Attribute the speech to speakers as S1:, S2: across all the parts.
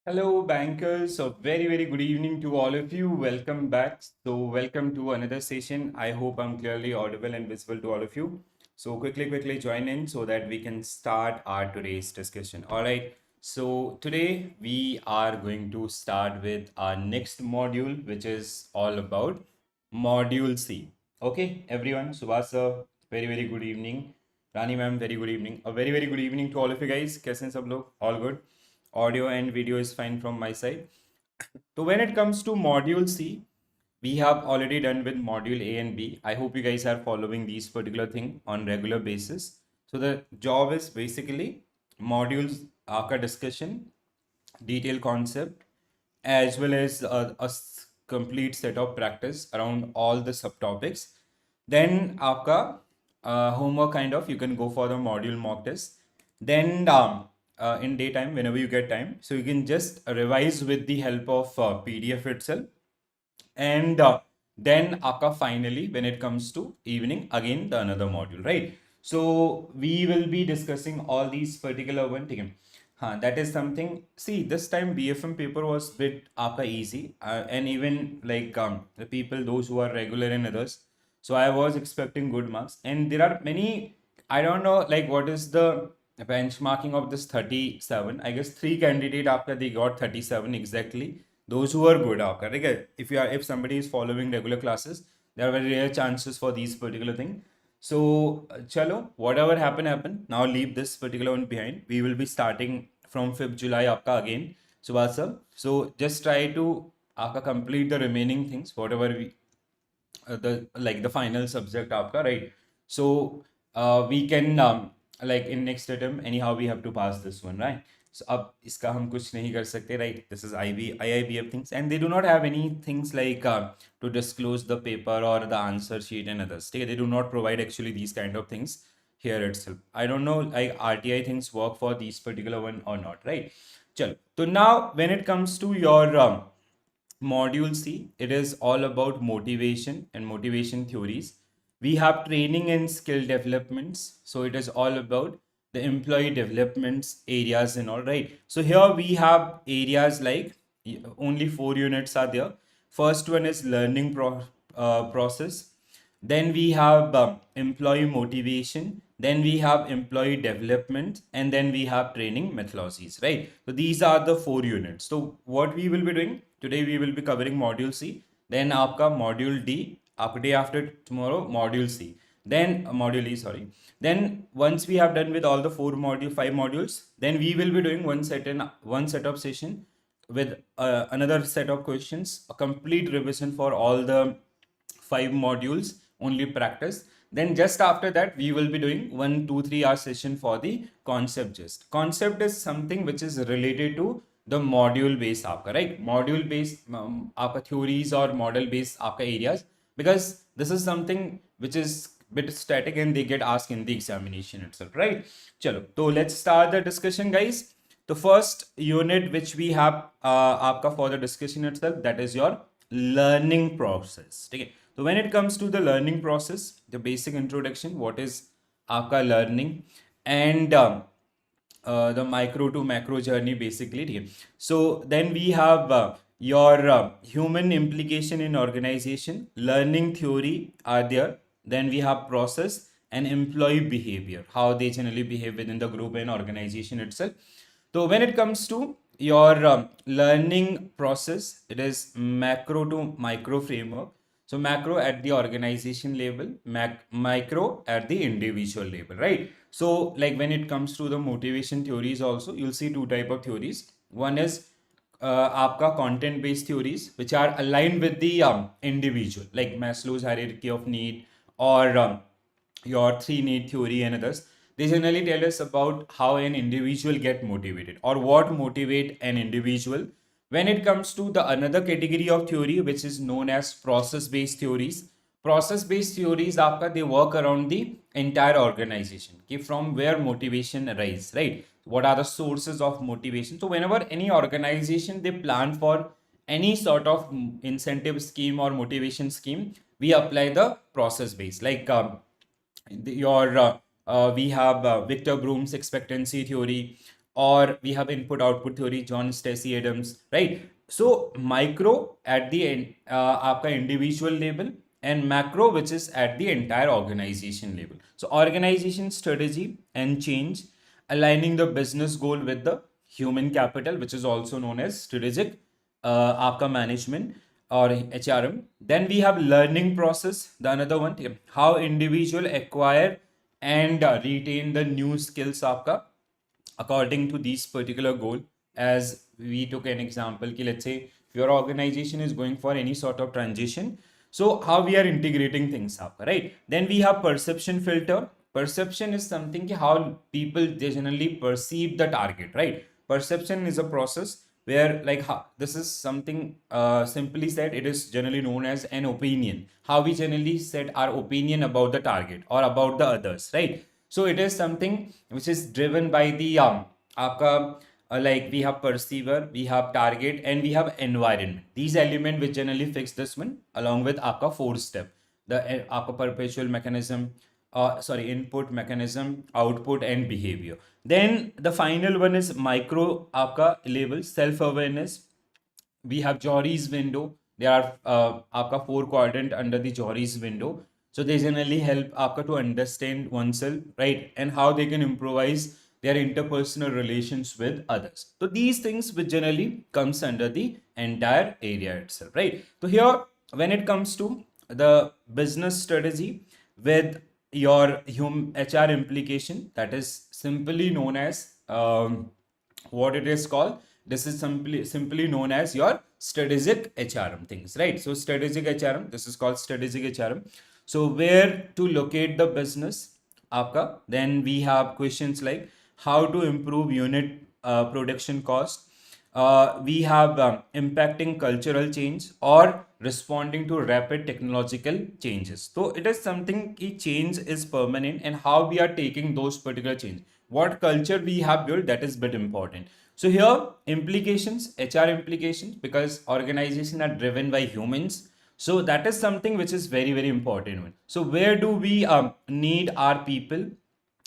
S1: Hello, bankers. So, very good evening to all of you. Welcome back. So, welcome to another session. I hope I'm clearly audible and visible to all of you. So, quickly join in so that we can start our today's discussion. All right. So, today we are going to start with our next module, which is all about Module C. Okay, everyone. Subhas sir, very good evening. Rani ma'am, very good evening. A very good evening to all of you guys. कैसे हैं सब लोग? All good. Audio and video is fine from my side. So when it comes to module C, we have already done with module A and B. I hope you guys are following these particular thing on regular basis. So the job is basically modules आपका discussion, detailed concept, as well as complete set of practice around all the subtopics. Then आपका homework kind of you can go for the module mock test. Then in daytime whenever you get time, so you can just revise with the help of PDF itself. And then आपका finally when it comes to evening again the another module, right? So we will be discussing all these particular one. ठीक है? हाँ, that is something. See, this time BFM paper was bit आपका easy, and even like the people those who are regular and others. So I was expecting good marks, and there are many. I don't know like what is the benchmarking of this 37. I guess three candidate after they got 37 exactly. Those who are good आपका ठीक है. If somebody is following regular classes, there are very rare chances for these particular thing. So chalo, whatever happen. Now leave this particular one behind. We will be starting from 5th July आपका again. Subhas sir. So just try to आपका complete the remaining things whatever we the final subject आपका, right? So we can like in next attempt anyhow we have to pass this one, right? So अब इसका हम कुछ नहीं कर सकते, right? This is IIBF things, and they do not have any things like to disclose the paper or the answer sheet and others. ठीक है? They do not provide actually these kind of things here itself. I don't know like RTI things work for these particular one or not, right? चलो, तो now when it comes to your module C, it is all about motivation and motivation theories. We have training and skill developments. So it is all about the employee developments areas and all, right. So here we have areas like only 4 units are there. First one is learning process. Then we have employee motivation. Then we have employee development, and then we have training methodologies, right? So these are the 4 units. So what we will be doing today, we will be covering module C. Then आपका module D, after day after tomorrow module C. Then module E, sorry. Then once we have done with all the 5 modules, then we will be doing one set of session with another set of questions, a complete revision for all the 5 modules, only practice. Then just after that we will be doing 1 2 3 hour session for the concept. Just concept is something which is related to the module based आपका, right? Module based आपका theories or model based आपका areas, because this is something which is bit static and they get asked in the examination itself, right? चलो, so let's start the discussion, guys. The first unit which we have आपका for the discussion itself, that is your learning process. ठीक है? So when it comes to the learning process, the basic introduction, what is आपका learning, and the micro to macro journey basically. ठीक है? So then we have your human implication in organization, learning theory are there. Then we have process and employee behavior, how they generally behave within the group and organization itself. So when it comes to your learning process, it is macro to micro framework. So macro at the organization level, micro at the individual level, right? So like when it comes to the motivation theories also, you'll see 2 type of theories. One is आपका content based theories which are aligned with the individual, like Maslow's hierarchy of need, or your 3 need theory and others. They generally tell us about how an individual get motivated or what motivate an individual. When it comes to the another category of theory which is known as process based theories, process based theories आपका they work around the entire organization, okay, from where motivation arise, right? What are the sources of motivation? So whenever any organization they plan for any sort of incentive scheme or motivation scheme, we apply the process base, like we have Victor Broom's expectancy theory, or we have input output theory, John Stacey Adams, right? So micro at the end, आपका individual level, and macro, which is at the entire organization level. So organization strategy and change, aligning the business goal with the human capital, which is also known as strategic आपका management or HRM. Then we have learning process, the another one, how individual acquire and retain the new skills आपका according to these particular goal. As we took an example ki, let's say your organization is going for any sort of transition, so how we are integrating things up, right? Then we have perception filter. Perception is something ki how people they generally perceive the target, right? Perception is a process where like this is something simply said, it is generally known as an opinion, how we generally set our opinion about the target or about the others, right? So it is something which is driven by the आपका like we have perceiver, we have target, and we have environment. These elements which generally fix this one along with आपका four step, the आपका perpetual mechanism, input mechanism, output, and behavior. Then the final one is micro आपका level, self awareness. We have Jory's window. There are आपका four quadrant under the Jory's window. So they generally help आपका to understand oneself, right? And how they can improvise their interpersonal relations with others. So these things which generally comes under the entire area itself, right? So here, when it comes to the business strategy with your HR implication, that is simply known as what it is called. This is simply known as your strategic HRM things, right? So strategic HRM, this is called strategic HRM. So where to locate the business, आपका. Then we have questions like how to improve unit production cost. We have impacting cultural change or responding to rapid technological changes. So it is something ki change is permanent, and how we are taking those particular change. What culture we have built, that is bit important. So here implications, HR implications, because organizations are driven by humans. So that is something which is very, very important. So where do we need our people?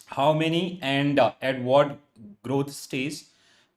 S1: How many and at what growth stage?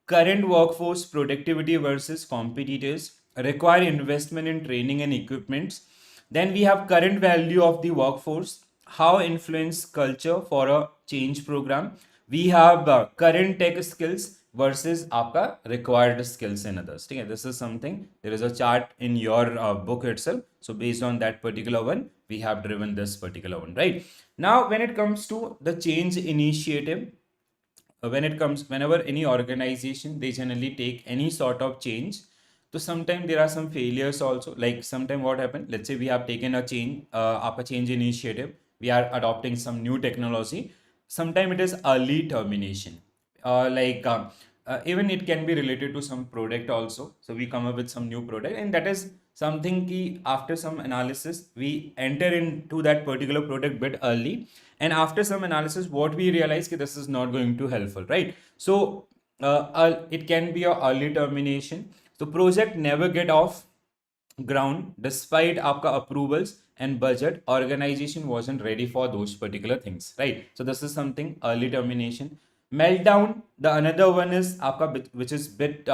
S1: Current workforce productivity versus competitors, require investment in training and equipments. Then we have current value of the workforce, how influence culture for a change program. We have current tech skills versus आपका required skills and others. ठीक है, this is something, there is a chart in your book itself. So based on that particular one, we have driven this particular one, right? Now when it comes to the change initiative, whenever any organization they generally take any sort of change, so sometimes there are some failures also. Like sometimes what happened, let's say we have taken a change, a change initiative, we are adopting some new technology. Sometimes it is early termination, even it can be related to some product also. So we come up with some new product, and that is something ki after some analysis we enter into that particular product bit early, and after some analysis what we realize ki this is not going to helpful, right? So it can be a early termination. So project never get off ground despite आपका approvals and budget. Organization wasn't ready for those particular things, right? So this is something early termination. Meltdown, the another one is आपका which is bit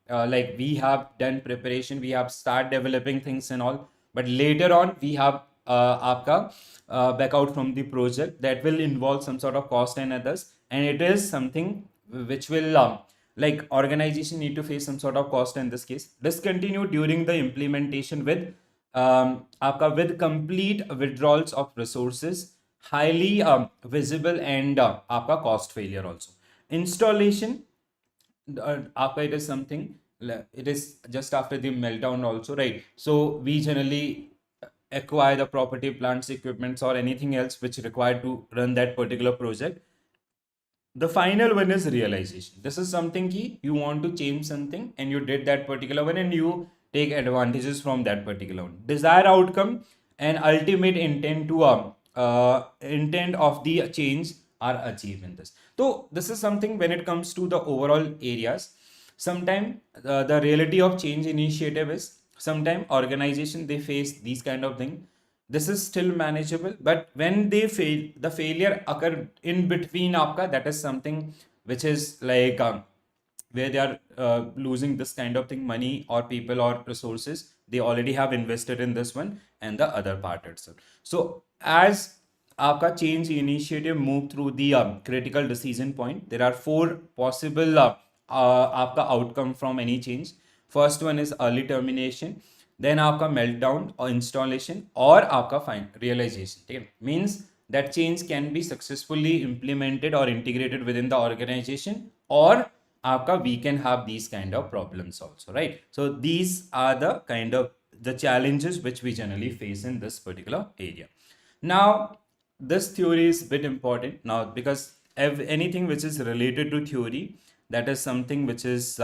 S1: like we have done preparation, we have start developing things and all, but later on we have आपका back out from the project. That will involve some sort of cost and others, and it is something which will like organization need to face some sort of cost in this case. Discontinue during the implementation with आपका with complete withdrawals of resources, highly visible, and आपका cost failure also. Installation, आपका it is something, it is just after the meltdown also, right? So we generally acquire the property, plants, equipments, or anything else which required to run that particular project. The final one is realization. This is something key, you want to change something and you did that particular one and you take advantages from that particular one. Desired outcome and ultimate intent to intent of the change are achieved in this. So this is something when it comes to the overall areas. Sometimes the reality of change initiative is sometimes organization they face these kind of thing. This is still manageable, but when they fail, the failure occur in between आपका, that is something which is like where they are losing this kind of thing, money or people or resources they already have invested in this one, and the other part itself. So as आपका change initiative move through the critical decision point, there are four possible आपका outcome from any change. First one is early termination, then आपका meltdown or installation, और आपका fine realization. ठीक है, means that change can be successfully implemented or integrated within the organization, or आपका we can have these kind of problems also, right? So these are the kind of the challenges which we generally face in this particular area. Now this theory is a bit important now, because anything which is related to theory, that is something which is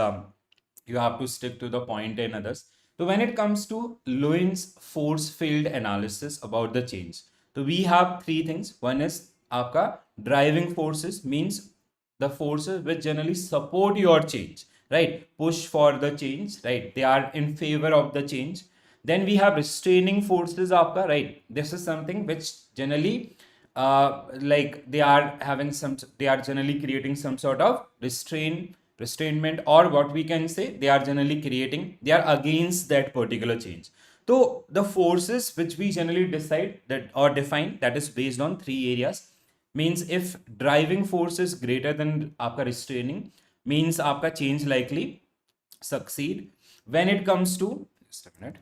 S1: you have to stick to the point and others. So when it comes to Lewin's force field analysis about the change, so we have three things. One is आपका driving forces, means the forces which generally support your change, right? Push for the change, right? They are in favor of the change. Then we have restraining forces आपका, right? This is something which generally like they are having some, they are generally creating some sort of restrainment, or what we can say, they are generally creating, they are against that particular change. So the forces which we generally decide that or define, that is based on three areas. Means if driving force is greater than आपका restraining, means आपका change likely succeed. When it comes to, just a minute,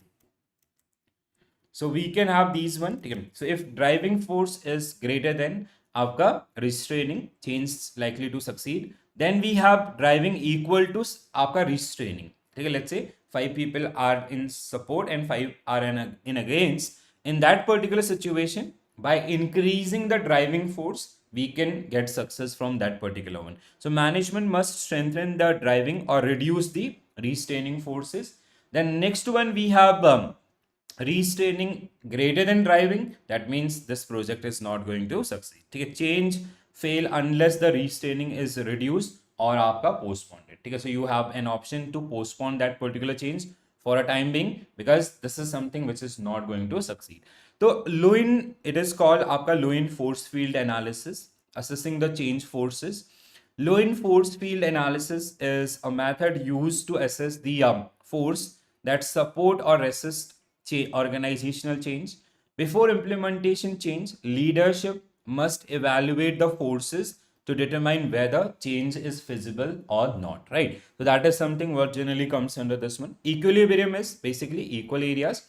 S1: so we can have these one. So if driving force is greater than आपका restraining, change likely to succeed. Then we have driving equal to आपका restraining. Okay, let's say 5 people are in support and 5 are in against. In that particular situation, by increasing the driving force, we can get success from that particular one. So management must strengthen the driving or reduce the restraining forces. Then next one we have restraining greater than driving. That means this project is not going to succeed. Okay, change fail unless the restraining is reduced or आपका postponed. Okay, so you have an option to postpone that particular change for a time being, because this is something which is not going to succeed. So Lewin, it is called आपका Lewin force field analysis, assessing the change forces. Lewin force field analysis is a method used to assess the force that support or resist organizational change. Before implementation change, leadership must evaluate the forces to determine whether change is feasible or not, right? So that is something what generally comes under this one. Equilibrium is basically equal areas,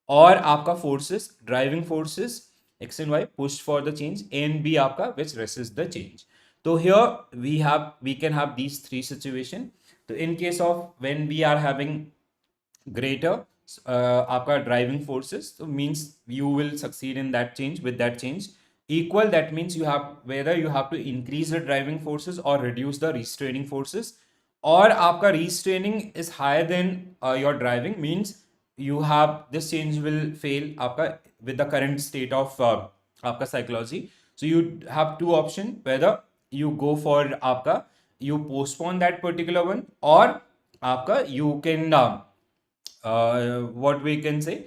S1: और आपका forces, driving forces x and y push for the change, a and b आपका which resist the change. So here we can have these three situation. So in case of when we are having greater आपका driving forces, so means you will succeed in that change with that change. Equal, that means you have whether you have to increase the driving forces or reduce the restraining forces, or आपका restraining is higher than your driving, means you have this change will fail आपका with the current state of आपका psychology. So you have two option, whether you go for आपका you postpone that particular one, or आपका you can what we can say,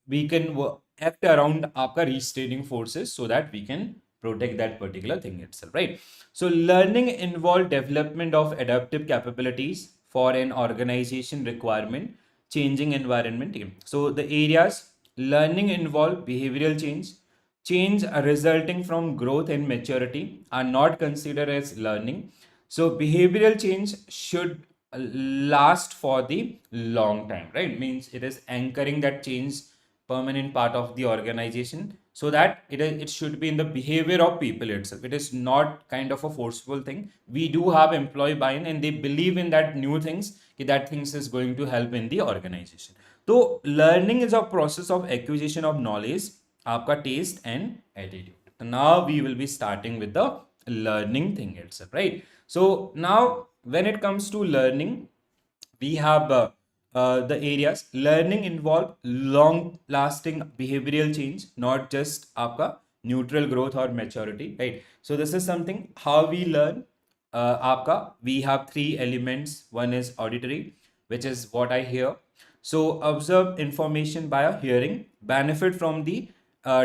S1: we can act around आपका restraining forces so that we can protect that particular thing itself, right? So learning involve development of adaptive capabilities for an organization requirement changing environment. So the areas learning involve behavioral change resulting from growth and maturity are not considered as learning. So behavioral change should last for the long time, right? Means it is anchoring that change permanent part of the organization, so that it should be in the behavior of people itself. It is not kind of a forceful thing. We do have employee buy-in and they believe in that new things, that things is going to help in the organization. So learning is a process of acquisition of knowledge, आपका taste and attitude. So now we will be starting with the learning thing itself, right? So now when it comes to learning, we have the areas learning involve long lasting behavioral change, not just आपका neutral growth or maturity, right? So this is something how we learn. आपका we have three elements. One is auditory, which is what I hear. So observe information by a hearing, benefit from the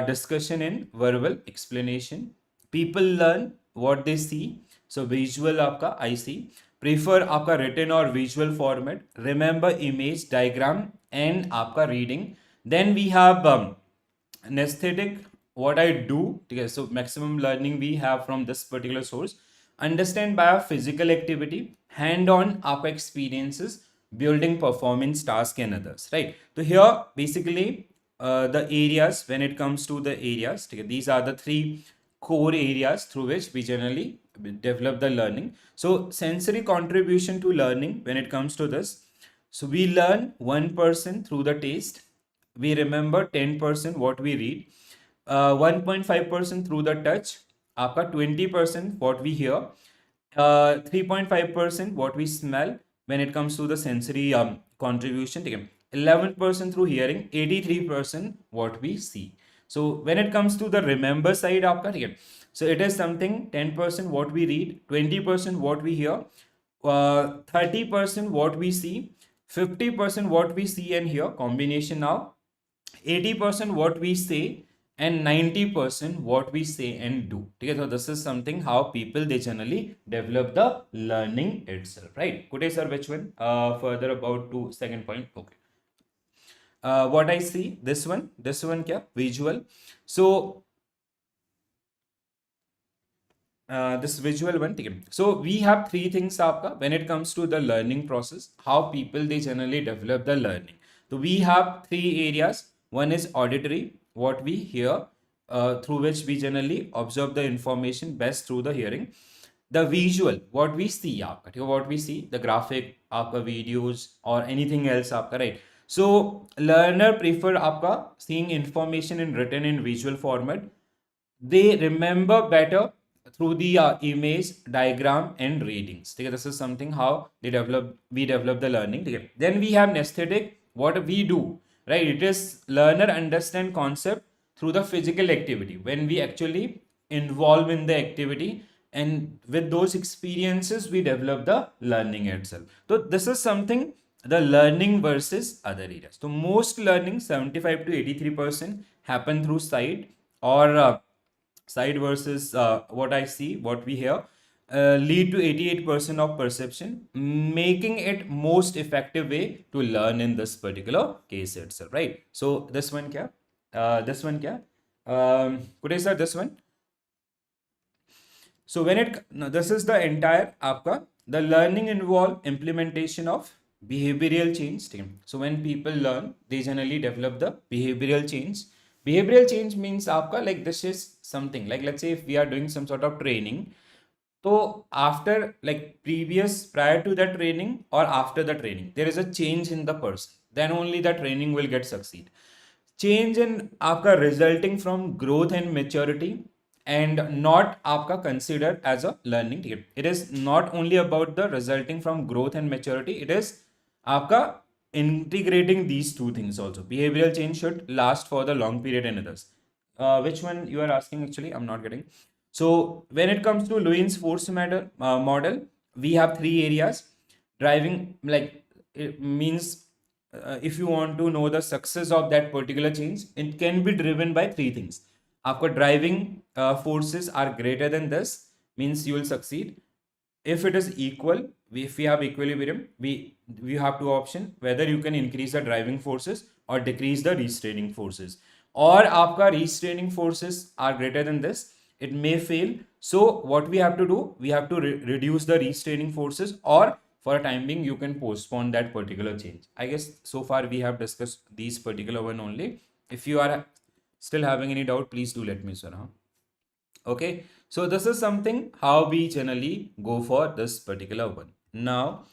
S1: discussion in verbal explanation. People learn what they see, So visual आपका I see. Prefer आपका written or visual format. Remember image, diagram and आपका reading. Then we have anesthetic, what I do. Okay, so maximum learning we have from this particular source. Understand by a physical activity, hand on आपका experiences, building performance task and others, right? So here basically the areas, when it comes to the areas, okay, these are the three core areas through which we generally develop the learning. So sensory contribution to learning, when it comes to this, so we learn 1% through the taste, we remember 10% what we read, 1.5% through the touch, आपका 20% what we hear, 3.5% what we smell when it comes to the sensory contribution, ठीक है, 11% through hearing, 83% what we see. So when it comes to the remember side आपका, ठीक है, so it is something 10% what we read, 20% what we hear, 30% what we see, 50% what we see and hear combination now, 80% what we say and 90% what we say and do. Okay, so this is something how people they generally develop the learning itself, right? Kutesh sir, which one? Further about to second point. Okay. What I see, this one kya? Visual. So this visual one. Okay. So we have three things आपका when it comes to the learning process, how people they generally develop the learning. So we have three areas. One is auditory, what we hear, through which we generally observe the information best through the hearing. The visual, what we see आपका, ठीक है, what we see, the graphic, आपका videos or anything else आपका, right? So learner prefer आपका seeing information in written in visual format. They remember better through the image, diagram and readings. Okay, this is something how we develop the learning. Okay. Then we have nesthetic, what we do, right? It is learner understand concept through the physical activity, when we actually involve in the activity, and with those experiences we develop the learning itself. So this is something, the learning versus other areas. So most learning, 75 to 83% happen through sight or sight versus what I see, what we hear, lead to 88% of perception, making it most effective way to learn in this particular case itself, right? So this one kya? This one kya? Kutesh sir, this one. So when it, now this is the entire आपका, the learning involve implementation of behavioral change team. So when people learn, they generally develop the behavioral change. Behavioral change means आपका, like this is something like, let's say if we are doing some sort of training, so after, like prior to the training or after the training, there is a change in the person, then only the training will get succeed. Change in आपका resulting from growth and maturity and not आपका considered as a learning. It is not only about the resulting from growth and maturity, it is आपका integrating these two things also. Behavioral change should last for the long period and others. Which one you are asking actually? I'm not getting. So when it comes to Lewin's force model, we have three areas. Driving, like it means if you want to know the success of that particular change, it can be driven by three things. After driving forces are greater than this, means you will succeed. If it is equal, if we have equilibrium, we have two options, whether you can increase the driving forces or decrease the restraining forces. Or आपका restraining forces are greater than this, it may fail. So what we have to do, we have to reduce the restraining forces, or for a time being you can postpone that particular change. I guess so far we have discussed these particular one only. If you are still having any doubt, please do let me know. Okay, so this is something how we generally go for this particular one. Now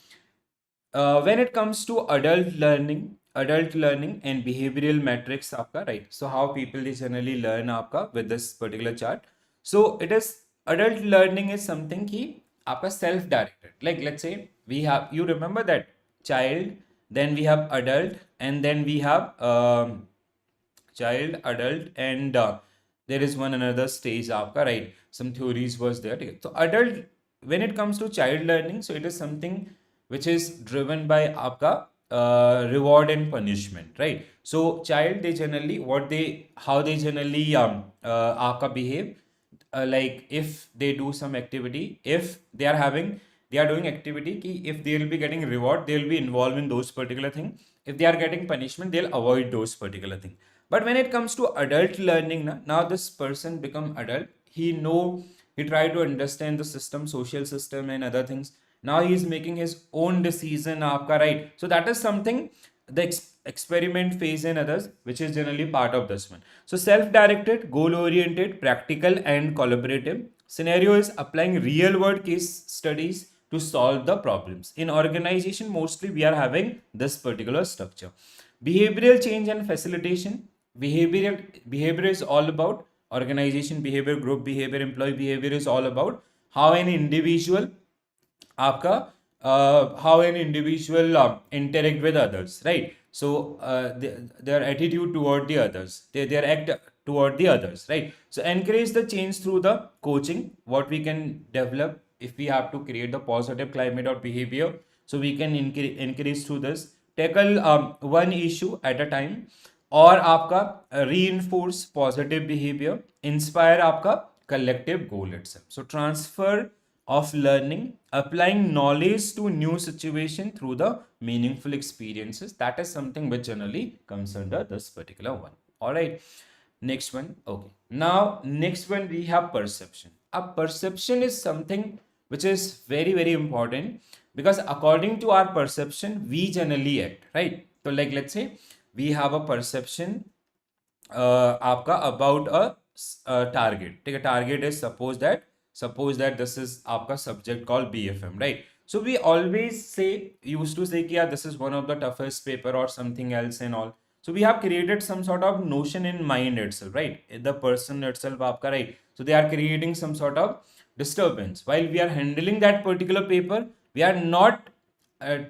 S1: when it comes to adult learning and behavioral metrics आपका, right? So how people they generally learn आपका with this particular chart. So it is, adult learning is something कि आपका self directed, like let's say we have, you remember that child, then we have adult, and then we have child, adult, and there is one another stage आपका, right? Some theories was there. So adult, when it comes to child learning, so it is something which is driven by आपका reward and punishment, right? So child, they generally how they generally आपका behave, like if they do some activity, if they are doing activity ki if they will be getting reward, they will be involved in those particular thing. If they are getting punishment, they'll avoid those particular thing. But when it comes to adult learning, now this person become adult, he try to understand the system, social system and other things. Now he is making his own decision, aapka, right? So that is something, the experiment phase and others, which is generally part of this one. So self-directed, goal-oriented, practical and collaborative. Scenario is applying real-world case studies to solve the problems. In organization, mostly we are having this particular structure. Behavioral change and facilitation. Behavior is all about organization behavior, group behavior, employee behavior is all about how an individual आपका how an individual interact with others, right? So their attitude toward the others, their act toward the others, right? So encourage the change through the coaching, what we can develop if we have to create the positive climate or behavior. So we can encourage through this, tackle one issue at a time, और आपका reinforce positive behavior, inspire आपका collective goal itself. So transfer of learning, applying knowledge to new situation through the meaningful experiences, that is something which generally comes under this particular one. All right, next one. Okay, now next one we have perception. A perception is something which is very important, because according to our perception we generally act, right? So like let's say we have a perception आपका about a target. ठीक है, target is suppose that this is आपका subject called BFM, right? So we always used to say कि yeah, this is one of the toughest paper or something else and all. So we have created some sort of notion in mind itself, right? The person itself आपका, right? So they are creating some sort of disturbance while we are handling that particular paper. We are not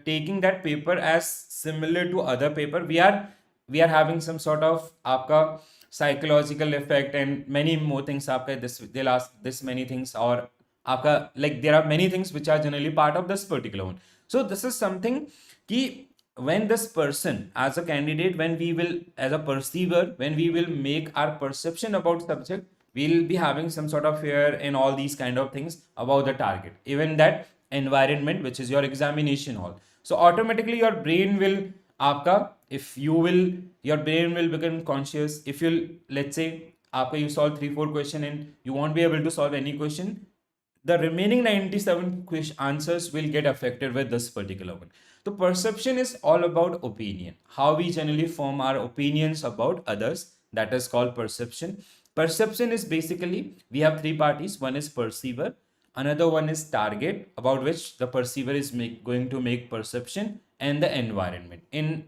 S1: taking that paper as similar to other paper. We are having some sort of आपका psychological effect and many more things. आपका this, they'll ask this many things, or आपका like there are many things which are generally part of this particular one. So this is something कि when this person as a candidate, when we will as a perceiver, when we will make our perception about subject, we'll be having some sort of fear and all these kind of things about the target, even that environment which is your examination hall. So automatically your brain will आपका, if you will, your brain will become conscious. If you'll, let's say आपका you solve 3-4 question and you won't be able to solve any question, the remaining 97 answers will get affected with this particular one. So perception is all about opinion, how we generally form our opinions about others, that is called perception. Perception is basically, we have three parties. One is perceiver, another one is target, about which the perceiver is going to make perception, and the environment. In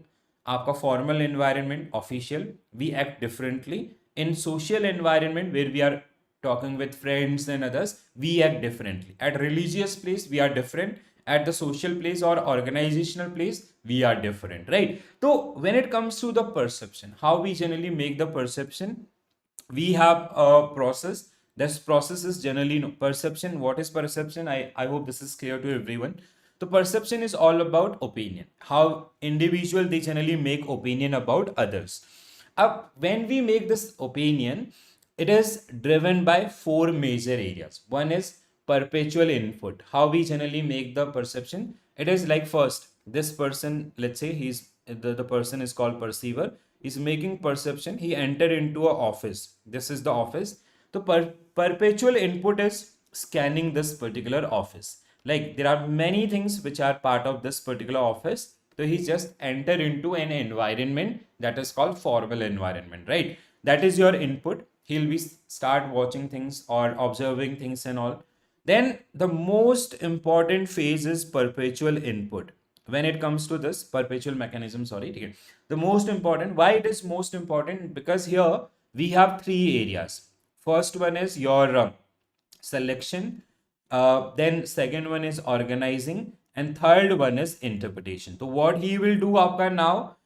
S1: आपका formal environment, official, we act differently. In social environment, where we are talking with friends and others, we act differently. At religious place, we are different. At the social place or organizational place, we are different, right? So when it comes to the perception, how we generally make the perception, we have a process. This process is generally perception. What is perception? I hope this is clear to everyone. So perception is all about opinion, how individual they generally make opinion about others. When we make this opinion, it is driven by four major areas. One is perpetual input, how we generally make the perception. It is like, first, this person, let's say the person is called perceiver, is making perception. He entered into a office. This is the office. So perpetual input is scanning this particular office. Like there are many things which are part of this particular office. So he just entered into an environment that is called formal environment, right? That is your input. He'll be start watching things or observing things and all. Then the most important phase is perpetual input. When it comes to this perpetual mechanism, sorry, the most important, why it is most important? Because here we have three areas. First one is your selection, then second one is organizing, and third one is interpretation. So what he will do after now,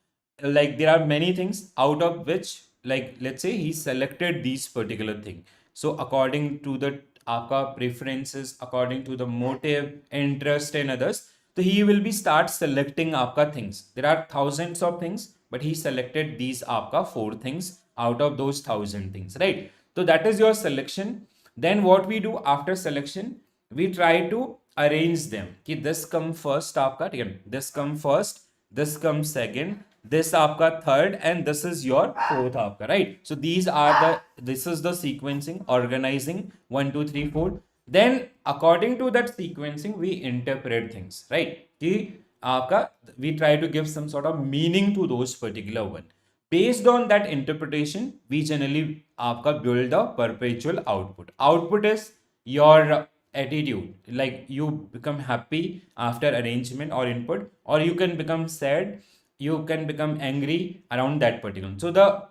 S1: like there are many things out of which, like let's say he selected these particular thing. So according to the आपका preferences, according to the motive, interest and others, so he will be start selecting आपका things. There are thousands of things, but he selected these आपका 4 things out of those 1000 things, right? So that is your selection. Then what we do after selection, we try to arrange them कि this come first आपका, ठीक है, this come first, this comes second, this आपका third, and this is your fourth आपका, right? So these are the, this is the sequencing, organizing 1 2 3 4. Then according to that sequencing we interpret things, right? कि आपका, we try to give some sort of meaning to those particular one. Based on that interpretation, we generally आपका build a perpetual output. Output is your attitude, like you become happy after arrangement or input, or you can become sad, you can become angry around that particular. So the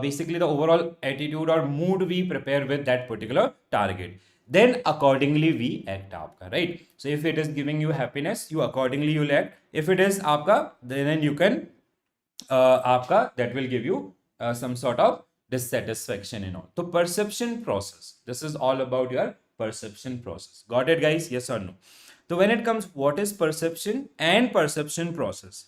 S1: basically the overall attitude or mood we prepare with that particular target. Then accordingly we act आपका, right? So if it is giving you happiness, you accordingly you'll act. If it is आपका, then you can आपका, that will give you some sort of dissatisfaction and all. So perception process, this is all about your perception process. Got it guys? Yes or no? So when it comes, what is perception and perception process?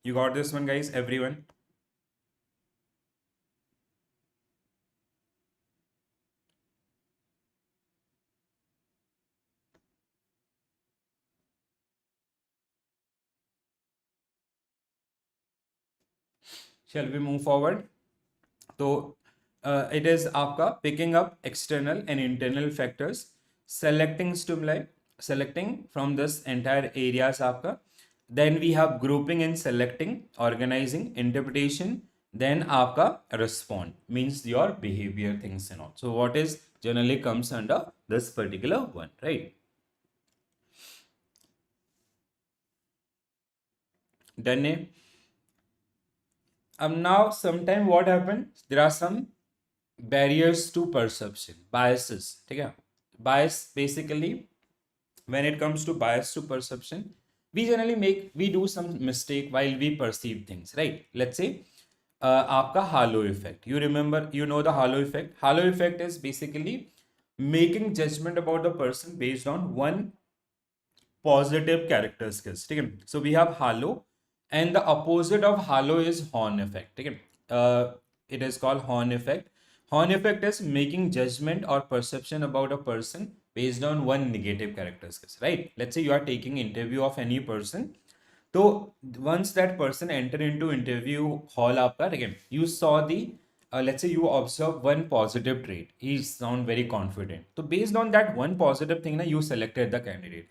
S1: You got this one guys, everyone? Shall we move forward? So it is आपका picking up external and internal factors, selecting stimuli, selecting from this entire areas आपका. Then we have grouping and selecting, organizing, interpretation. Then आपका respond means your behavior things and all. So what is generally comes under this particular one, right? Done. Now sometime what happens, there are some barriers to perception, biases, ठीक है? Bias basically, when it comes to bias to perception, we generally we do some mistake while we perceive things, right? Let's say आपका halo effect, you remember, you know the halo effect. Halo effect is basically making judgment about the person based on one positive character skills, ठीक है? So we have halo, and the opposite of halo is horn effect, ठीक है? It is called horn effect. Horn effect is making judgment or perception about a person based on one negative character skills, right? Let's say you are taking interview of any person. So once that person enter into interview hall आपका, ठीक है, you saw the let's say you observe one positive trait, he sound very confident. So based on that one positive thing ना, you selected the candidate.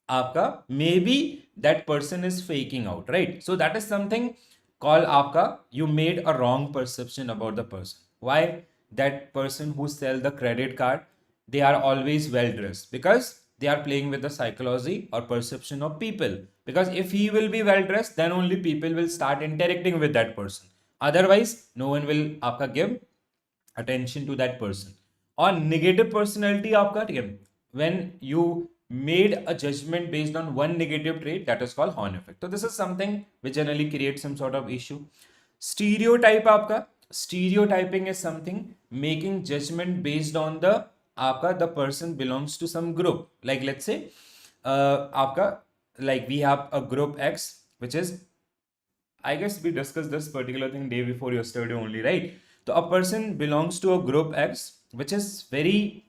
S1: आपका maybe that person is faking out, right? So that is something called आपका, you made a wrong perception about the person. Why? That person who sell the credit card, they are always well dressed because they are playing with the psychology or perception of people. Because if he will be well dressed, then only people will start interacting with that person. Otherwise no one will आपका give attention to that person. Or negative personality आपका, ठीक है, when you made a judgment based on one negative trait, that is called horn effect. So this is something which generally creates some sort of issue. Stereotype आपका, stereotyping is something making judgment based on the आपका the person belongs to some group. Like let's say आपका, like we have a group X, which is, I guess we discussed this particular thing day before yesterday only, right? So a person belongs to a group X, which is very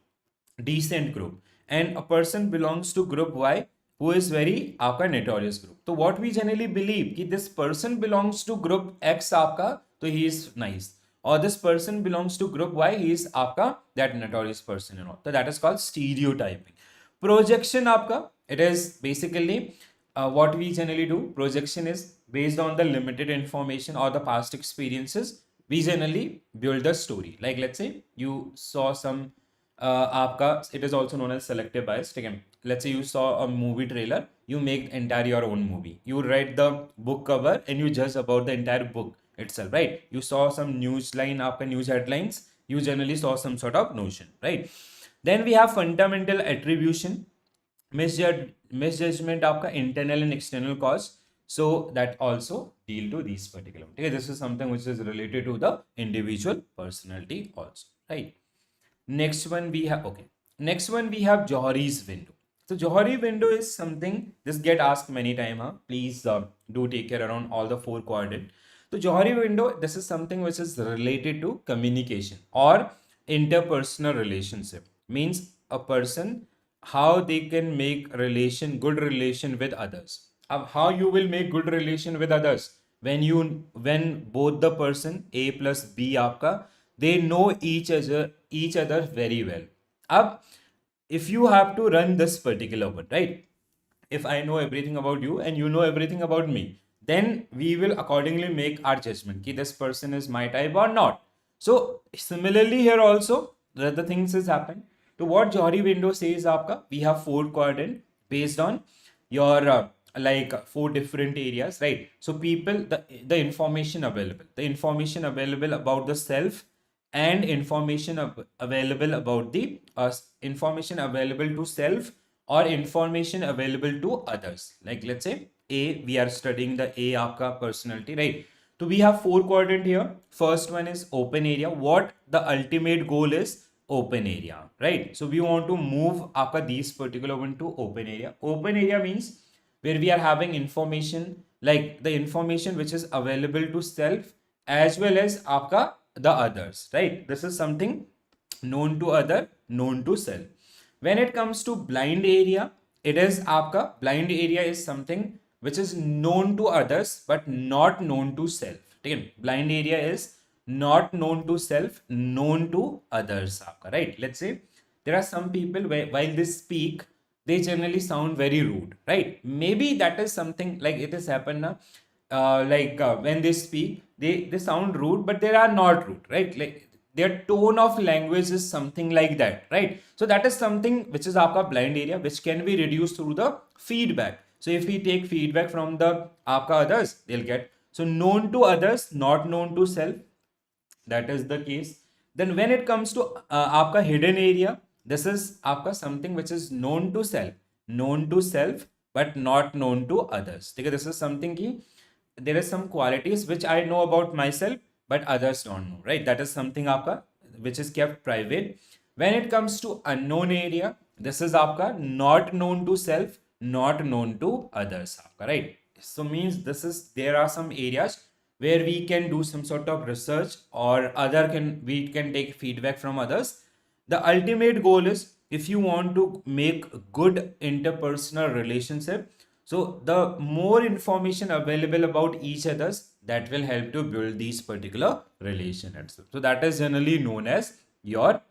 S1: decent group, and a person belongs to group Y, who is very आपका notorious group. So what we generally believe कि this person belongs to group X आपका, so he is nice, or this person belongs to group Y, he is आपका that notorious person, you know. So that is called stereotyping. Projection आपका, it is basically what we generally do. Projection is based on the limited information or the past experiences. We generally build a story. Like let's say you saw some आपका, it is also known as selective bias, ठीक है? Let's say you saw a movie trailer, you make entire your own movie. You read the book cover and you judge about the entire book itself, right? You saw some news line, आपका news headlines, you generally saw some sort of notion, right? Then we have fundamental attribution, misjudgment आपका, internal and external cause. So that also deal to these particular. Okay, this is something which is related to the individual personality also, right? Next one we have, okay. Next one we have Johari's window. So Johari window is something this get asked many time. Huh? Please do take care around all the four quadrant. So Johari window, this is something which is related to communication or interpersonal relationship. Means a person how they can make relation good relation with others. How you will make good relation with others when both the person A plus B आपका they know each other very well. अब if you have to run this particular one, right? If I know everything about you and you know everything about me, then we will accordingly make our judgment कि this person is my type or not. So similarly here also the things is happen. To what Johari window says आपका we have four quadrant based on your like four different areas, right? So people the information available about the self and information available about the information available to self or information available to others. Like let's say A, we are studying the A aapka personality, right? So we have four quadrant here. First one is open area. What the ultimate goal is? Open area, right? So we want to move aapka these particular one to open area. Open area means where we are having information like the information which is available to self as well as aapka the others, right? This is something known to other, known to self. When it comes to blind area, it is aapka blind area is something which is known to others but not known to self. Again, blind area is not known to self, known to others aapka, right? Let's say there are some people while they speak they generally sound very rude, right? Maybe that is something like it has happened now. When they speak, they sound rude, but they are not rude, right? Like their tone of language is something like that, right? So that is something which is aapka blind area, which can be reduced through the feedback. So if we take feedback from the aapka others, they'll get so known to others, not known to self, that is the case. Then when it comes to आपका hidden area, this is आपका something which is known to self but not known to others. ठीक है, this is something कि there is some qualities which I know about myself but others don't know, right? That is something आपका which is kept private. When it comes to unknown area, this is आपका not known to self, not known to others आपका, right? So means this is there are some areas where we can do some sort of research or other can we can take feedback from others. The ultimate goal is if you want to make good interpersonal relationship, so the more information available about each others, that will help to build these particular relationships. So that is generally known as your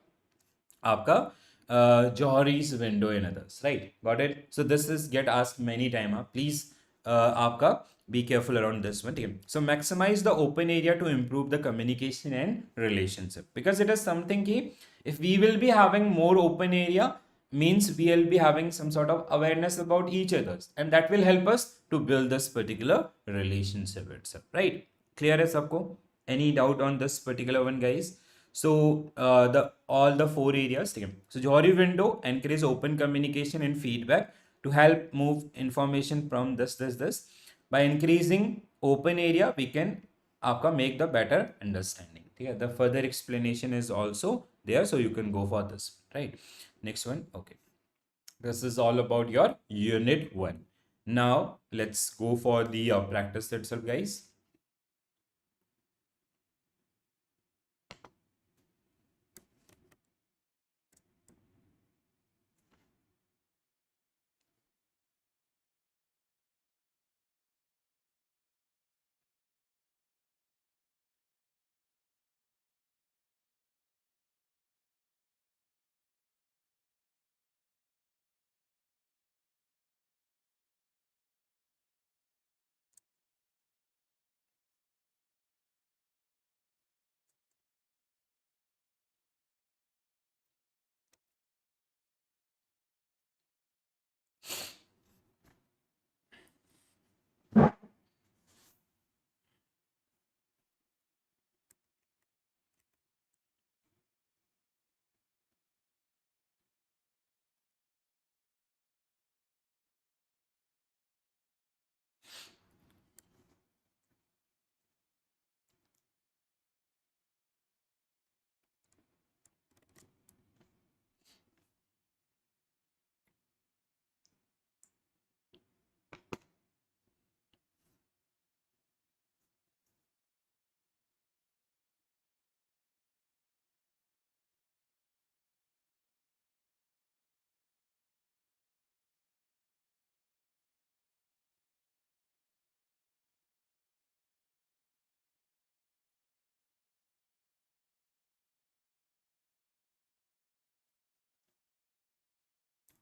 S1: आपका Johari's window in others, right? Got it? So this is get asked many time. Please आपका be careful around this one. ठीक है? So maximize the open area to improve the communication and relationship, because it is something कि if we will be having more open area means we will be having some sort of awareness about each others, and that will help us to build this particular relationship itself, right? Clear है सबको? Any doubt on this particular one, guys? So the all the four areas. ठीक है? So Johari window encourage open communication and feedback to help move information from this. By increasing open area, we can आपका make the better understanding. ठीक है? The further explanation is also there, so you can go for this. Right? Next one. Okay. This is all about your unit 1. Now let's go for the practice itself, guys.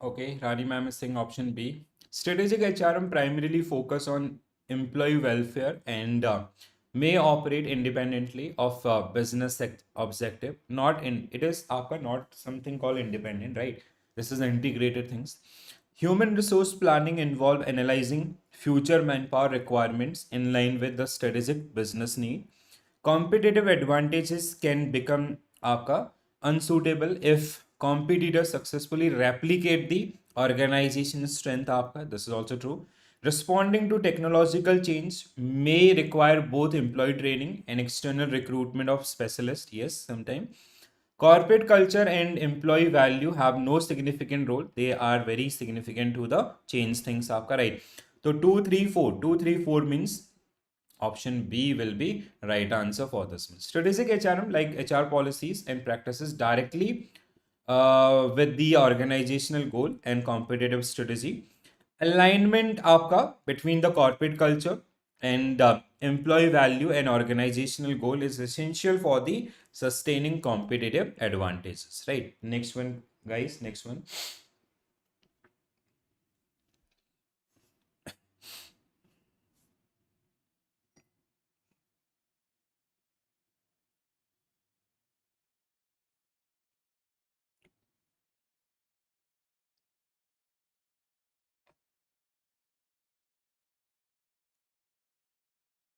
S1: Okay, Rani ma'am is saying option B. Strategic HRM primarily focus on employee welfare and may operate independently of objective. Not in it is आपका not something called independent, right? This is integrated things. Human resource planning involve analyzing future manpower requirements in line with the strategic business need. Competitive advantages can become आपका unsuitable if competitors successfully replicate the organization strength आपका. This is also true. Responding to technological change may require both employee training and external recruitment of specialists. Yes, sometimes. Corporate culture and employee value have no significant role. They are very significant to the change things. आपका right. So 2, 3, 4 means option B will be right answer for this one. Strategic HRM like HR policies and practices directly with the organizational goal and competitive strategy. Alignment आपका between the corporate culture and employee value and organizational goal is essential for the sustaining competitive advantages. Right. Next one, guys. Next one.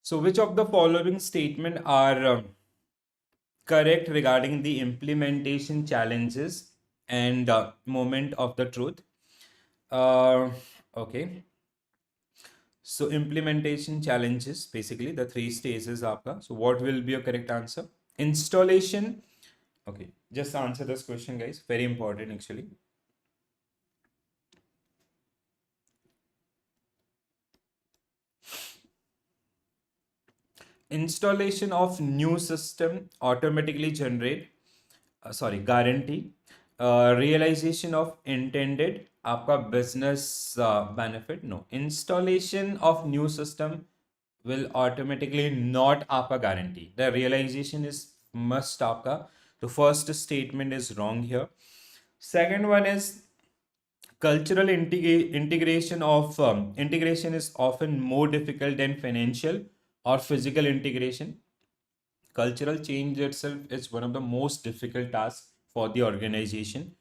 S1: So, which of the following statement are correct regarding the implementation challenges and moment of the truth? Uh, okay. So implementation challenges, basically the three stages आपका. So what will be your correct answer? Installation. Okay, just answer this question, guys. Very important, actually. Installation of new system automatically generate guarantee realization of intended आपका business benefit. No, installation of new system will automatically not आपका guarantee. The realization is must आपका. The first statement is wrong here. Second one is cultural integration is often more difficult than financial or physical integration. Cultural change itself is one of the most difficult tasks for the organization.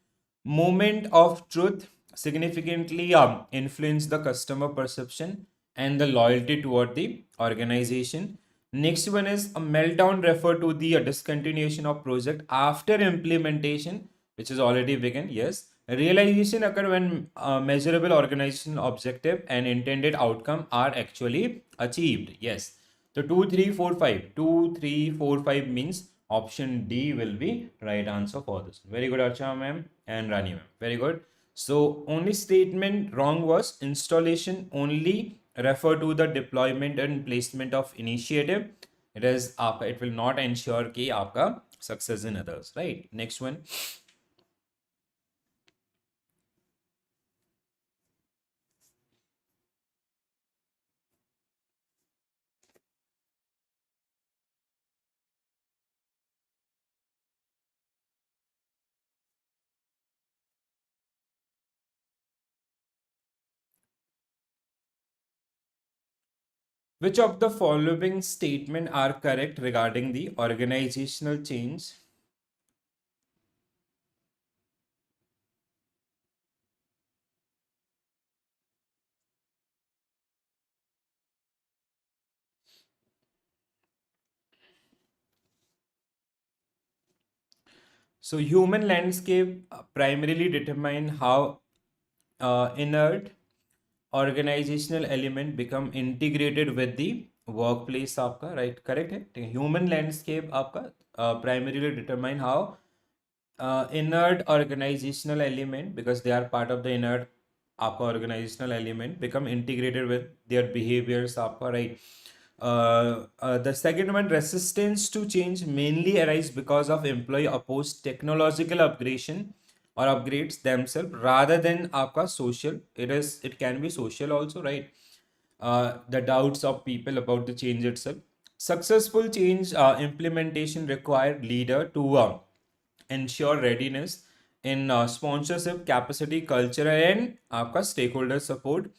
S1: Moment of truth significantly influence the customer perception and the loyalty toward the organization. Next one is a meltdown refer to the discontinuation of project after implementation, which is already begun. Yes. Realization occur when measurable organizational objective and intended outcome are actually achieved. Yes. So 2, 3, 4, 5. 2, 3, 4, 5 means option D will be right answer for this. Very good, Archa ma'am and Rani ma'am. Very good. So only statement wrong was installation only refer to the deployment and placement of initiative. It will not ensure कि आपका success in others. Right. Next one. Which of the following statement are correct regarding the organizational change? So human landscape primarily determine how inert organizational element become integrated with the workplace आपका, right? Correct है? Human landscape आपका primarily determine how inert organizational element, because they are part of the inert आपका organizational element, become integrated with their behaviors आपका, right? The second one, resistance to change mainly arise because of employee opposed technological upgradation or upgrades themselves rather than आपका social. It can be social also, right? The doubts of people about the change itself. Successful change implementation required leader to ensure readiness in sponsorship, capacity, culture, and आपका stakeholder support.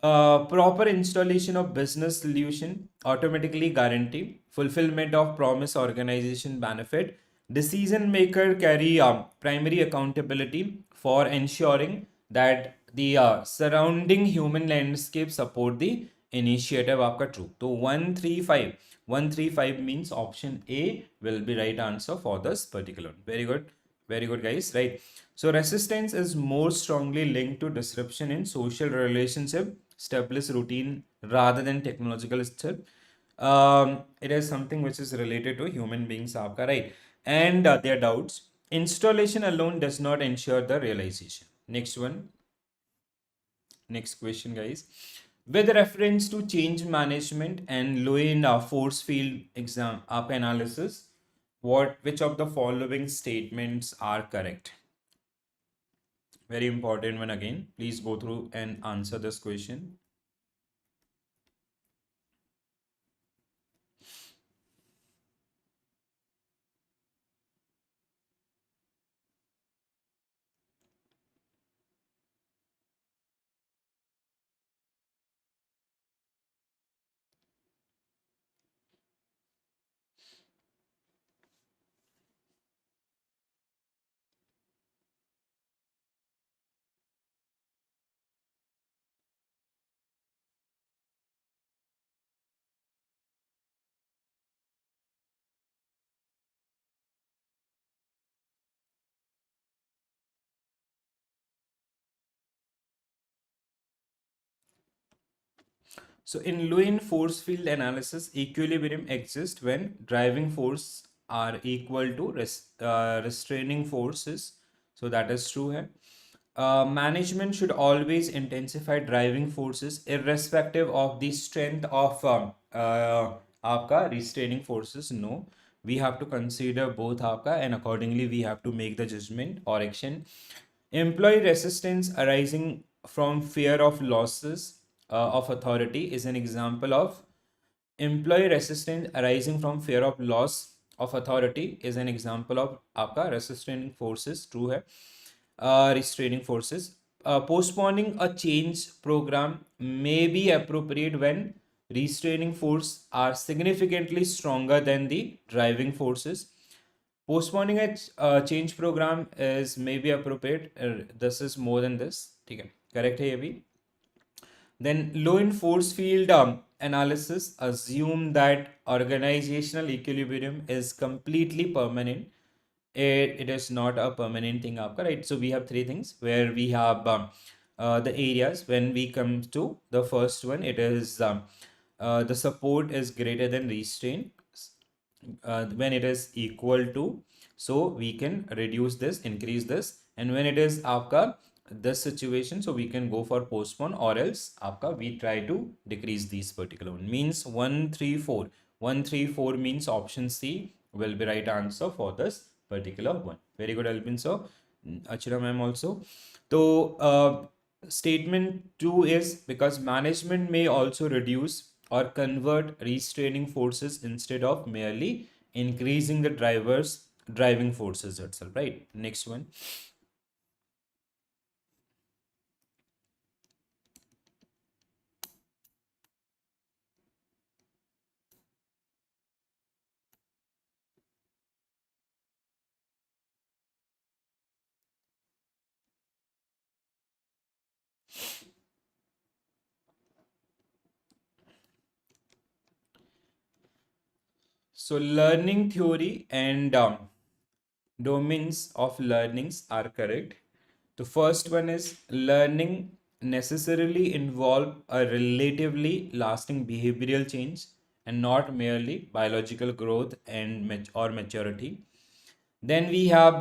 S1: Proper installation of business solution automatically guarantee fulfillment of promise organization benefit. Decision maker carry primary accountability for ensuring that the surrounding human landscape support the initiative आपका true. तो 135 means option A will be right answer for this particular one. Very good guys, right? So resistance is more strongly linked to disruption in social relationship, established routine rather than technological step. It is something which is related to human beings, aapka, right? And their doubts. Installation alone does not ensure the realization. Next one. Next question, guys. With reference to change management and Lewin force field exam up analysis, which of the following statements are correct? Very important one again. Please go through and answer this question. So in Lewin force field analysis, equilibrium exists when driving force are equal to restraining forces. So that is true here. Management should always intensify driving forces irrespective of the strength of आपका restraining forces. No, we have to consider both आपका, and accordingly we have to make the judgment or action. Employee resistance arising from fear of losses of authority is an example of employee resistance arising from fear of loss of authority is an example of आपका restraining forces. True है. Restraining forces. Postponing a change program may be appropriate when restraining force are significantly stronger than the driving forces. Postponing a change program is maybe appropriate. This is more than this. ठीक है, correct है ये भी. Then low in force field analysis assume that organizational equilibrium is completely permanent. It is not a permanent thing, aapka, right? So we have three things where we have the areas. When we come to the first one, it is the support is greater than restraint. When it is equal to, so we can reduce this, increase this, and when it is aapka this situation, so we can go for postpone, or else aapka we try to decrease these particular one. Means 134 means option C will be right answer for this particular one. Very good, Albin. So Achira ma'am also. So statement 2 is because management may also reduce or convert restraining forces instead of merely increasing the driving forces itself, right? Next one. So learning theory and domains of learnings are correct. The first one is learning necessarily involve a relatively lasting behavioral change and not merely biological growth and or maturity. Then we have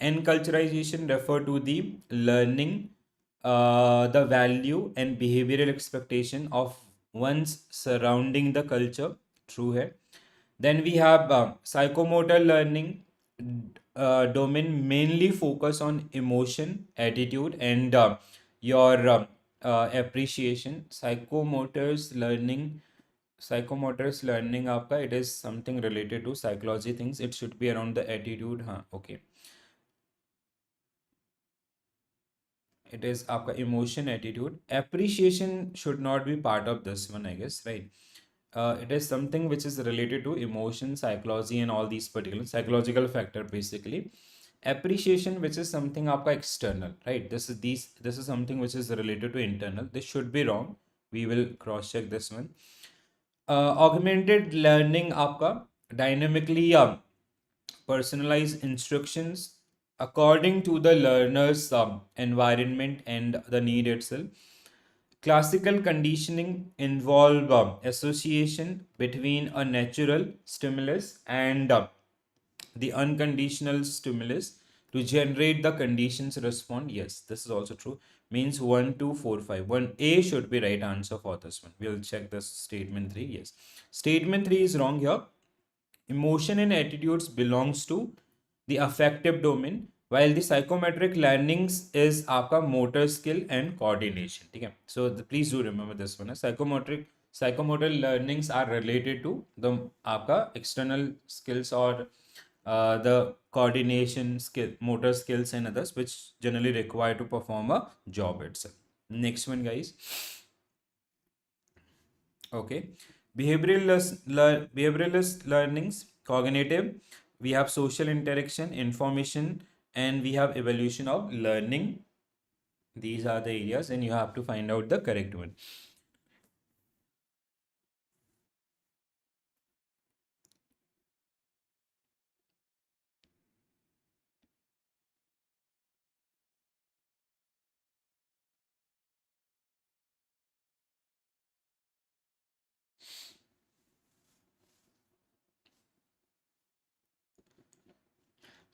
S1: enculturization refer to the learning, the value and behavioral expectation of one's surrounding the culture. True है. Then we have psychomotor learning domain mainly focus on emotion, attitude, and your appreciation. Psychomotors learning आपका, it is something related to psychology things. It should be around the attitude. हाँ, okay. It is आपका emotion, attitude. Appreciation should not be part of this one, I guess, right? It is something which is related to emotion, psychology, and all these particular psychological factor basically. Appreciation, which is something आपका external, right? This is something which is related to internal. This should be wrong. We will cross check this one. Augmented learning आपका dynamically personalized instructions according to the learner's environment and the need itself. Classical conditioning involve association between a natural stimulus and the unconditional stimulus to generate the conditions respond. Yes, this is also true. Means 1, 2, 4, 5. 1A should be right answer for this one. We'll check this statement 3. Yes. Statement 3 is wrong here. Emotion and attitudes belongs to the affective domain, while the psychometric learnings is आपका motor skill and coordination. ठीक है? So please do remember this one. Psychomotor learnings are related to the आपका external skills or the coordination skill, motor skills and others which generally require to perform a job itself. Next one, guys. Okay. Behavioralist learnings, cognitive, we have social interaction, information, and we have evolution of learning. These are the areas, and you have to find out the correct one.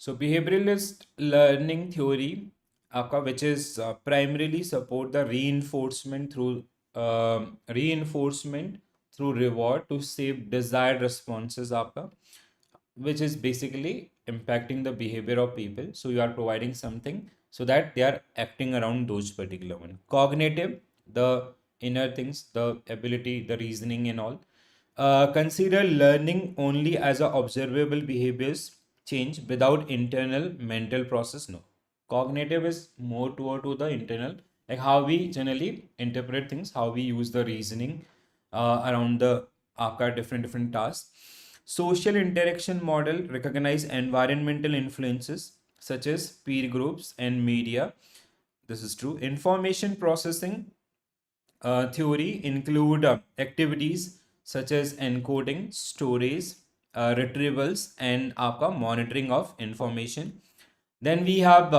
S1: So behavioralist learning theory, आपका which is primarily support the reinforcement through reward to save desired responses आपका, which is basically impacting the behavior of people. So you are providing something so that they are acting around those particular one. Cognitive, the inner things, the ability, the reasoning and all. Consider learning only as a observable behaviors change without internal mental process. No. Cognitive is more toward to the internal, like how we generally interpret things, how we use the reasoning around the आपका different tasks. Social interaction model recognize environmental influences such as peer groups and media. This is true. Information processing theory include activities such as encoding, storage, retrievals, and आपका monitoring of information. Then we have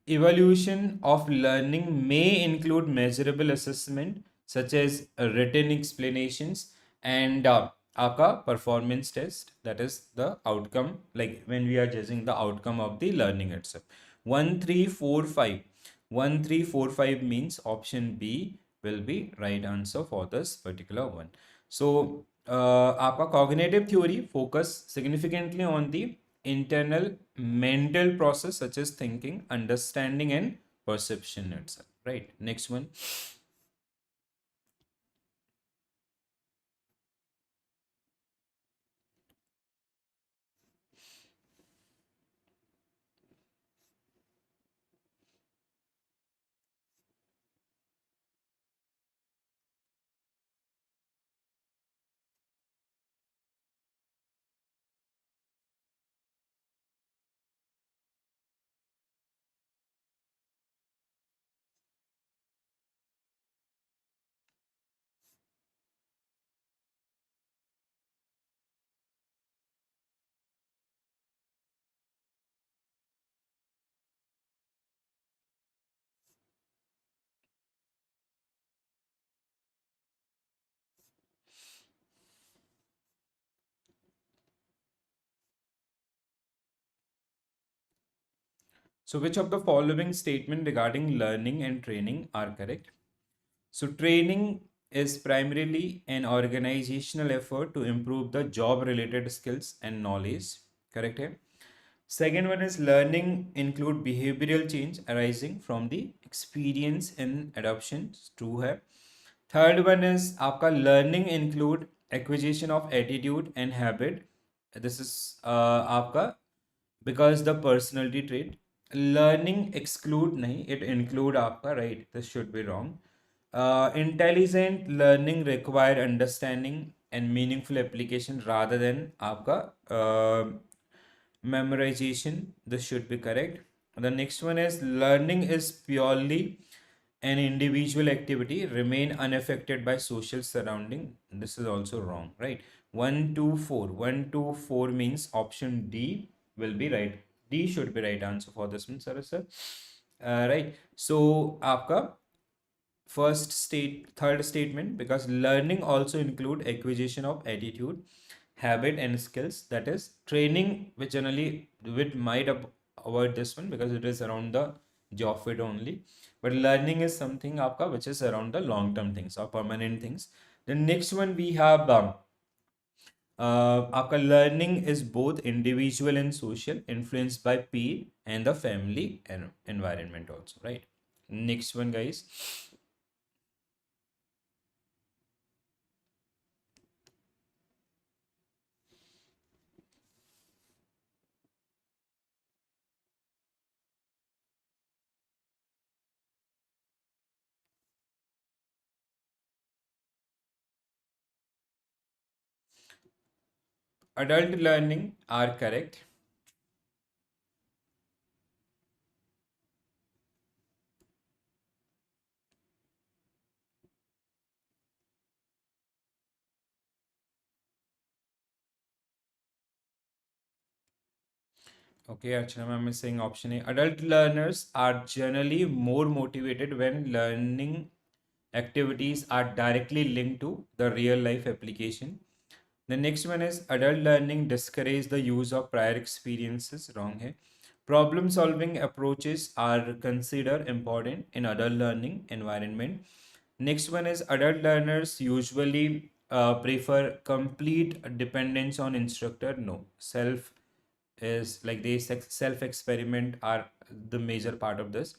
S1: evolution of learning may include measurable assessment such as written explanations and आपका performance test. That is the outcome, like when we are judging the outcome of the learning itself. 1, 3, 4, 5. 1, 3, 4, 5 means option B will be right answer for this particular one. So आपका cognitive theory focus significantly on the internal mental process such as thinking, understanding, and perception itself. Right. Next one. So which of the following statement regarding learning and training are correct? So training is primarily an organizational effort to improve the job related skills and knowledge. Correct है? Second one is learning include behavioral change arising from the experience and adoption. True है. Third one is आपका learning include acquisition of attitude and habit. This is आपका because the personality trait. learning exclude नहीं, it include आपका, right? This should be wrong. Intelligent learning require understanding and meaningful application rather than आपका memorization. This should be correct. The next one is learning is purely an individual activity, remain unaffected by social surrounding. This is also wrong, right? 1, 2, 4, 1, 2, 4 means option D will be right. D should be right answer for this one, sir. Right. So आपका third statement, because learning also include acquisition of attitude, habit and skills. That is training, which generally we might avoid this one because it is around the job fit only. But learning is something आपका which is around the long term things or permanent things. The next one we have आपका learning is both individual and social, influenced by peer and the family and environment also, right? Next one, guys. Adult learning are correct. Okay, Archana ma'am is saying option A. Adult learners are generally more motivated when learning activities are directly linked to the real life application. The next one is adult learning discourage the use of prior experiences. Wrong hai. Problem solving approaches are considered important in adult learning environment. Next one is adult learners usually prefer complete dependence on instructor. No, self is like they self experiment are the major part of this.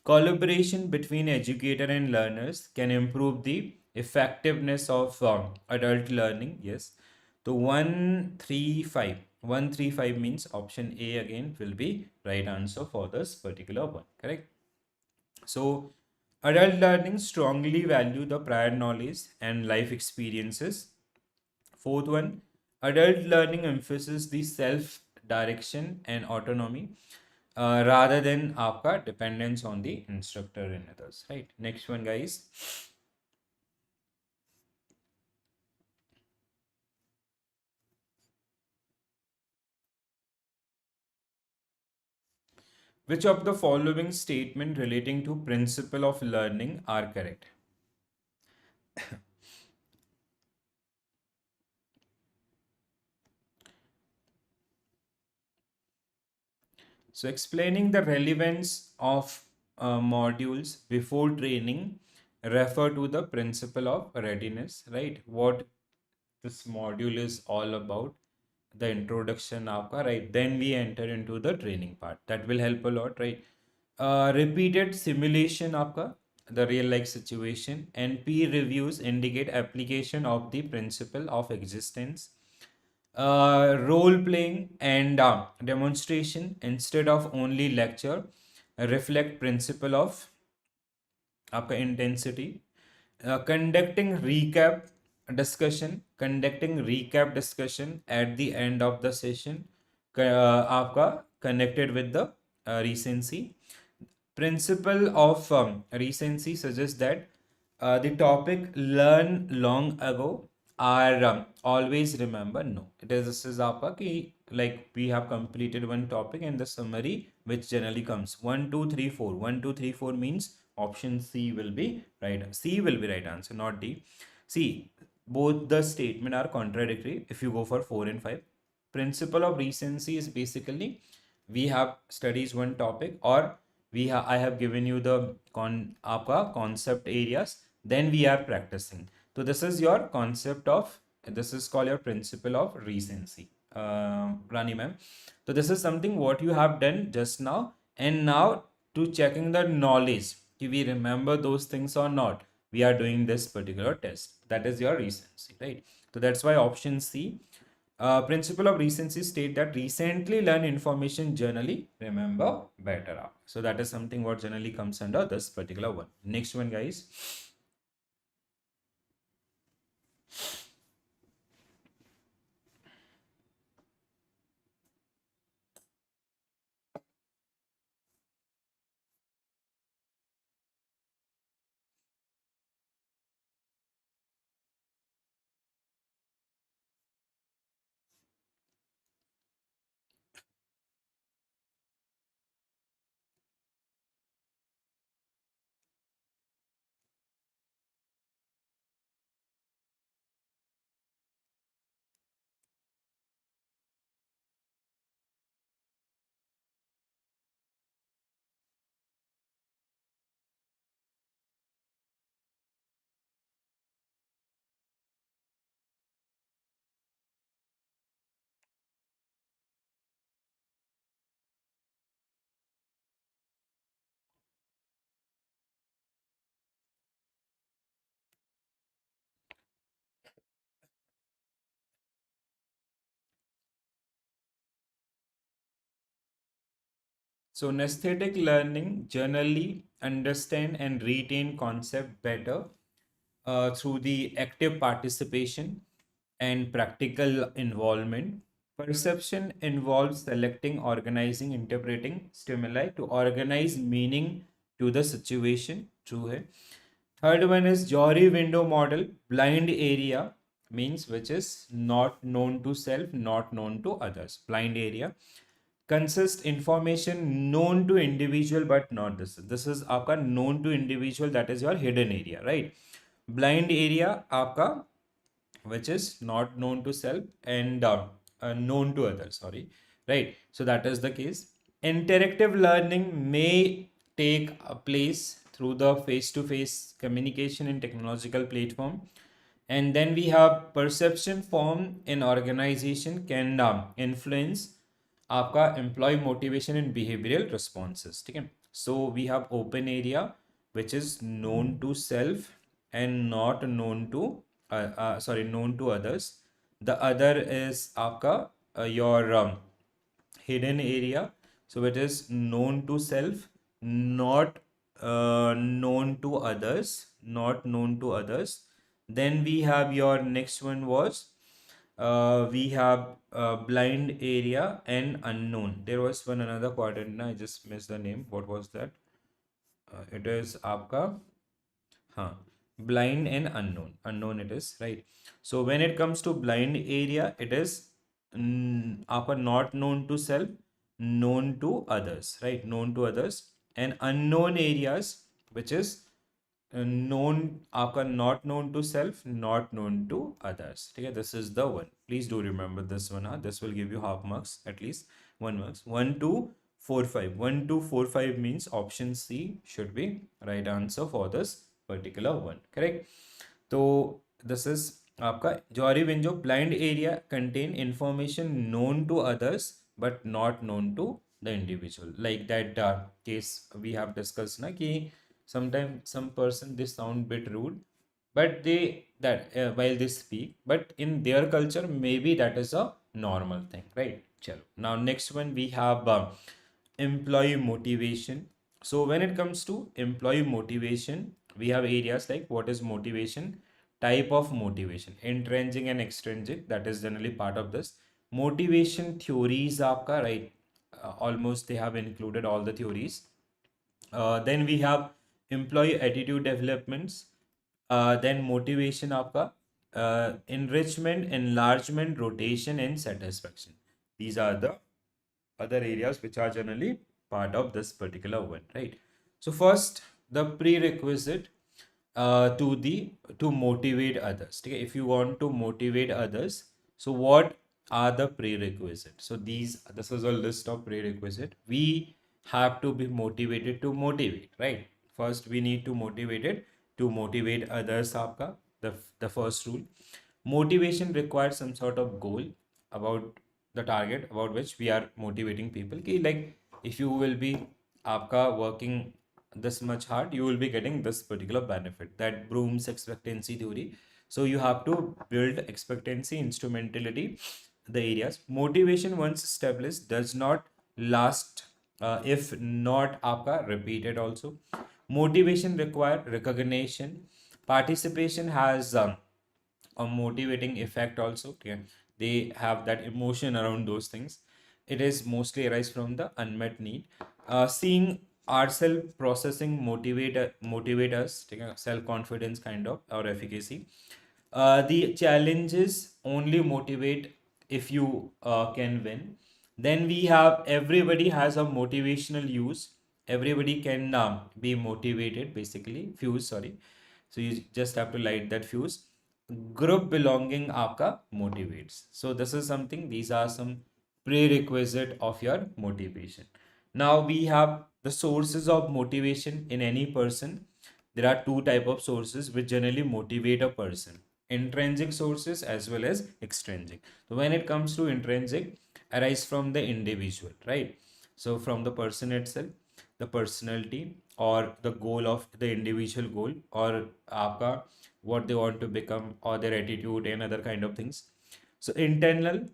S1: Collaboration between educator and learners can improve the effectiveness of adult learning. Yes. So 135 means option A again will be right answer for this particular one. Correct. So adult learning strongly value the prior knowledge and life experiences. Fourth one, adult learning emphasizes the self direction and autonomy rather than आपका dependence on the instructor and others. Right. Next one, guys. Which of the following statement relating to principle of learning are correct? So explaining the relevance of modules before training refer to the principle of readiness, right? What this module is all about, the introduction आपका, right? Then we enter into the training part. That will help a lot, right? Repeated simulation आपका, the real life situation, and peer reviews indicate application of the principle of existence. Role playing and demonstration instead of only lecture reflect principle of आपका intensity. Conducting recap discussion at the end of the session आपका connected with the recency. Principle of recency suggests that the topic learned long ago are always remember. No, this is आपका कि like we have completed one topic and the summary which generally comes 1, 2, 3, 4. 1, 2, 3, 4 means option C will be right. C will be right answer, not D. See, both the statement are contradictory if you go for 4 and 5. Principle of recency is basically we have studies one topic or I have given you the आपका concept areas, then we are practicing. So this is your concept of, this is called your principle of recency, Rani ma'am. So this is something what you have done just now, and now to checking the knowledge, if we remember those things or not, we are doing this particular test. That is your recency, right? So that's why option C. Principle of recency state that recently learned information generally remember better. So that is something what generally comes under this particular one. Next one, guys. So nesthetic learning generally understand and retain concept better through the active participation and practical involvement. Perception involves selecting, organizing, interpreting stimuli to organize meaning to the situation. True है. Third one is Jory window model, blind area means which is not known to self, not known to others. Blind area consists information known to individual but not this. This is आपका known to individual, that is your hidden area, right? Blind area आपका which is not known to self and known to others, sorry, right? So that is the case. Interactive learning may take a place through the face-to-face communication in technological platform. And then we have perception form in organization can influence आपका employee motivation and behavioral responses. ठीक है? So we have open area which is known to self and not known to known to others. The other is आपका your hidden area, so it is known to self, not known to others, not known to others. Then we have your next one was we have blind area and unknown. There was one another quadrant, I just missed the name. What was that? It is आपका हाँ blind and unknown it is, right? So when it comes to blind area, it is आपका not known to self, known to others, right? Known to others. And unknown areas which is known आपका not known to self, not known to others. ठीक है? This is the one. Please do remember this one. This will give you half marks, at least 1 marks. 1 2 4 5. 1 2 4 5 means option C should be right answer for this particular one. Correct? So this is आपका जॉरी window blind area contain information known to others but not known to the individual. Like that case we have discussed ना कि sometimes some person they sound bit rude, but they that while they speak, but in their culture maybe that is a normal thing, right? Chalo. Now next one we have employee motivation. So when it comes to employee motivation, we have areas like what is motivation, type of motivation, intrinsic and extrinsic, that is generally part of this. Motivation theories आपका, right? Almost they have included all the theories. Then we have employee attitude developments. Then motivation आपका enrichment, enlargement, rotation and satisfaction. These are the other areas which are generally part of this particular one, right? So first, the prerequisite to motivate others. Okay? If you want to motivate others, so what are the prerequisites? So this is a list of prerequisite. We have to be motivated to motivate, right? First, we need to motivate others. आपका the first rule. Motivation requires some sort of goal about the target about which we are motivating people. कि like if you will be आपका working this much hard, you will be getting this particular benefit. That Bloom's expectancy theory. So you have to build expectancy instrumentality the areas. Motivation once established does not last if not आपका repeated also. Motivation require recognition. Participation has a motivating effect also. Yeah. They have that emotion around those things. It is mostly arise from the unmet need. Seeing ourselves processing motivate us, self confidence kind of or efficacy. The challenges only motivate if you can win. Then we have everybody has a motivational use. Everybody can be motivated basically. Fuse, sorry. So you just have to light that fuse. Group belonging आपका motivates. So this is something. These are some prerequisite of your motivation. Now we have the sources of motivation in any person. There are two type of sources which generally motivate a person: intrinsic sources as well as extrinsic. So when it comes to intrinsic, arise from the individual, right? So from the person itself, the personality or the goal of the individual goal, or आपका what they want to become, or their attitude and other kind of things. So internal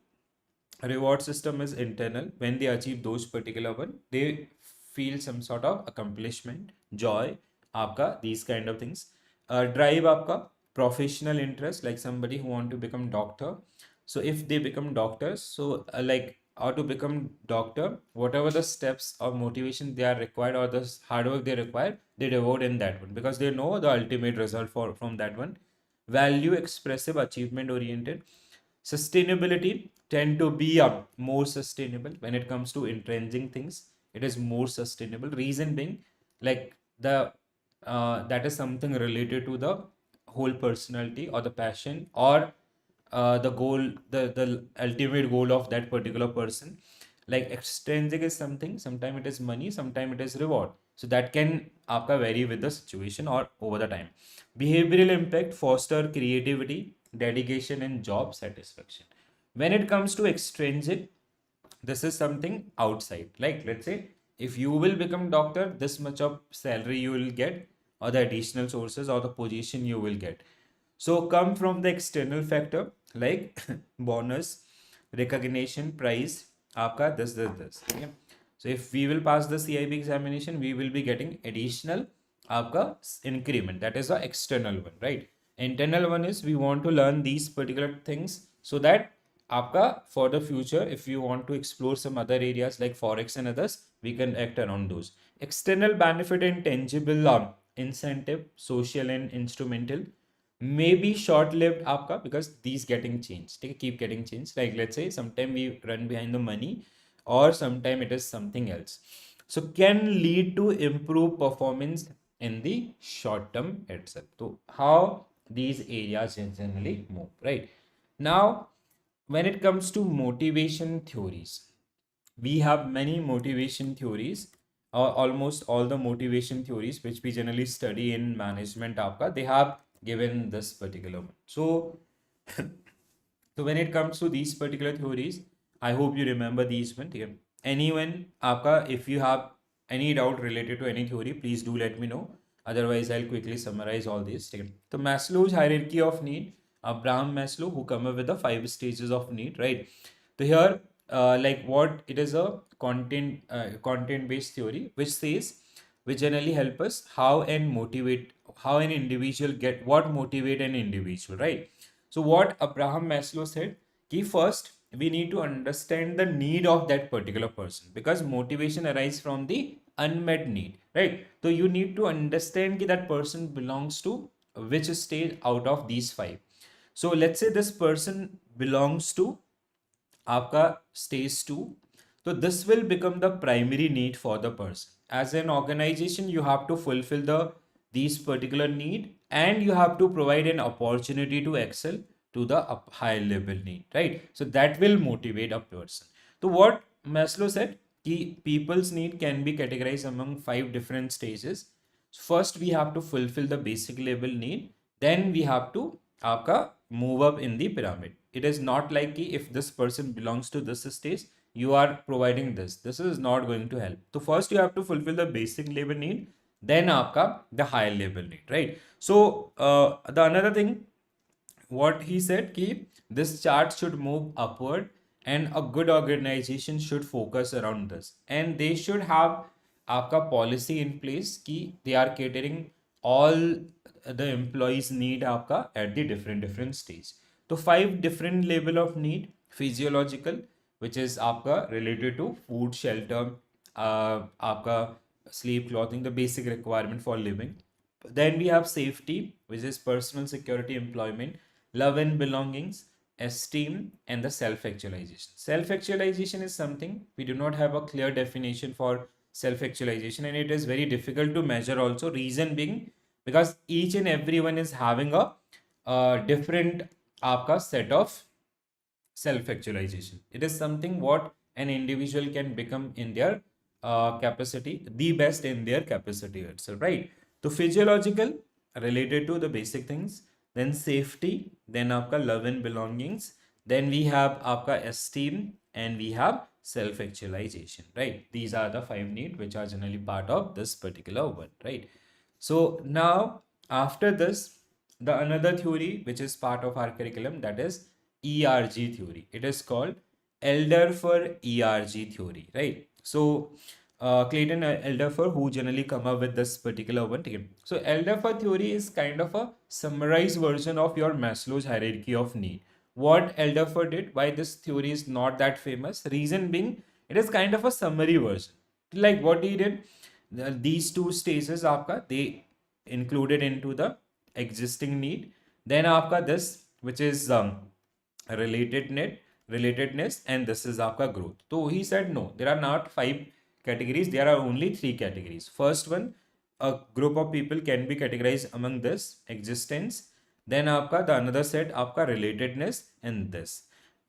S1: reward system is internal. When they achieve those particular one, they feel some sort of accomplishment, joy, आपका these kind of things. Drive आपका professional interest, like somebody who want to become doctor. So if they become doctors, so like how to become doctor, whatever the steps of motivation they are required or the hard work they require, they devote in that one because they know the ultimate result for from that one. Value expressive, achievement oriented. Sustainability tend to be more sustainable when it comes to intrinsic things. It is more sustainable. Reason being, like the that is something related to the whole personality or the passion or the goal, the ultimate goal of that particular person. Like extrinsic is something, sometimes it is money, sometimes it is reward. So that can आपका vary with the situation or over the time. Behavioral impact foster creativity, dedication and job satisfaction. When it comes to extrinsic, this is something outside. Like let's say if you will become doctor, this much of salary you will get, or the additional sources or the position you will get. So come from the external factor like bonus, recognition, prize, आपका this. Okay? So if we will pass the CIB examination, we will be getting additional आपका increment. That is the external one, right? Internal one is we want to learn these particular things so that आपका for the future, if you want to explore some other areas like forex and others, we can act around those. External benefit and tangible incentive, social and instrumental, may be short-lived आपका because these getting changed. Okay? Keep getting changed. Like let's say sometime we run behind the money or sometime it is something else. So can lead to improve performance in the short term itself. So how these areas generally move, right? Now, when it comes to motivation theories, we have many motivation theories. Almost all the motivation theories which we generally study in management आपका, they have given this particular one. So so when it comes to these particular theories, I hope you remember these one. ठीक है? Anyone आपका, if you have any doubt related to any theory, please do let me know. Otherwise, I'll quickly summarize all these. ठीक है? So Maslow's hierarchy of need, Abraham Maslow, who come up with the 5 stages of need, right? So here, like what it is a content based theory which says, which generally help us how an individual get what motivate an individual, right? So what Abraham Maslow said, कि first we need to understand the need of that particular person because motivation arises from the unmet need, right? So you need to understand that person belongs to which stage out of these 5. So let's say this person belongs to आपका stage 2. So this will become the primary need for the person. As an organization, you have to fulfill these particular need and you have to provide an opportunity to excel to the high level need, right? So that will motivate a person. So what Maslow said, people's need can be categorized among 5 different stages. First, we have to fulfill the basic level need. Then we have to आपका move up in the pyramid. It is not like if this person belongs to this stage, you are providing this. This is not going to help. So first you have to fulfill the basic level need, then आपका the higher level need, right? So the another thing, what he said, this chart should move upward and a good organization should focus around this, and they should have आपका policy in place कि they are catering all the employees need आपका at the different stage. तो 5 different level of need: physiological, which is आपका related to food, shelter, आपका sleep, clothing, the basic requirement for living. Then we have safety, which is personal security, employment, love and belongings, esteem, and the self-actualization. Self-actualization is something we do not have a clear definition for self-actualization, and it is very difficult to measure also. Reason being, because each and everyone is having a different आपका set of self-actualization. It is something what an individual can become in their capacity, the best in their capacity itself, right? So physiological, related to the basic things, then safety, then आपका love and belongings, then we have आपका esteem, and we have self-actualization, right? These are the 5 needs which are generally part of this particular one, right? So now after this, the another theory which is part of our curriculum, that is ERG theory. It is called Elderfer ERG theory, right? So Clayton Elderfer, who generally come up with this particular one. Okay. So Elderfer theory is kind of a summarized version of your Maslow's hierarchy of need. What Elderfer did, why this theory is not that famous, reason being it is kind of a summary version. Like what he did, these two stages आपका they included into the existing need. Then आपका this, which is relatedness, and this is आपका growth. So he said no, there are not 5 categories, there are only 3 categories. First one, a group of people can be categorized among this existence. Then आपका the another set आपका relatedness and this.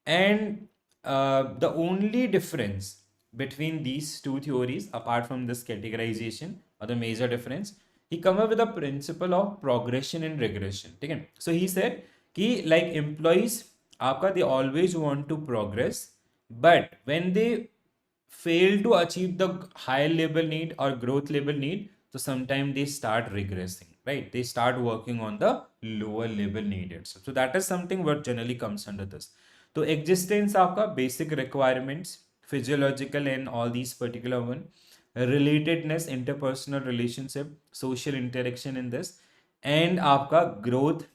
S1: And the only difference between these two theories, apart from this categorization, or the major difference, he come up with a principle of progression and regression. Okay? So he said कि like employees आपका they always want to progress, but when they fail to achieve the higher level need or growth level need, so sometimes they start regressing, right? They start working on the lower level needed. So that is something what generally comes under this. So existence आपका basic requirements, physiological and all these particular one, relatedness, interpersonal relationship, social interaction in this, and आपका growth,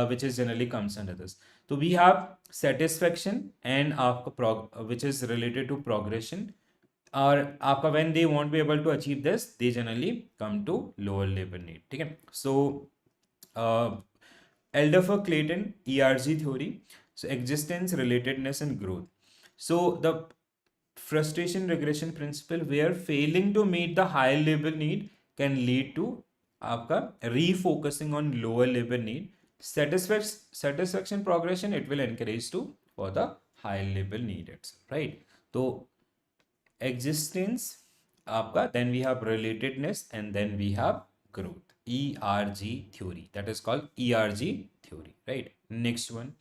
S1: which is generally comes under this. So we have satisfaction and आपका which is related to progression, और आपका when they won't be able to achieve this, they generally come to lower level need. ठीक है? So Elderfer Clayton ERG theory, so existence, relatedness, and growth. So the frustration regression principle, where failing to meet the higher level need can lead to आपका refocusing on lower level need. Satisfaction progression, it will encourage to for the higher level need itself, right? So existence आपका, then we have relatedness, and then we have growth. ERG theory, that is called ERG theory, right? Next one,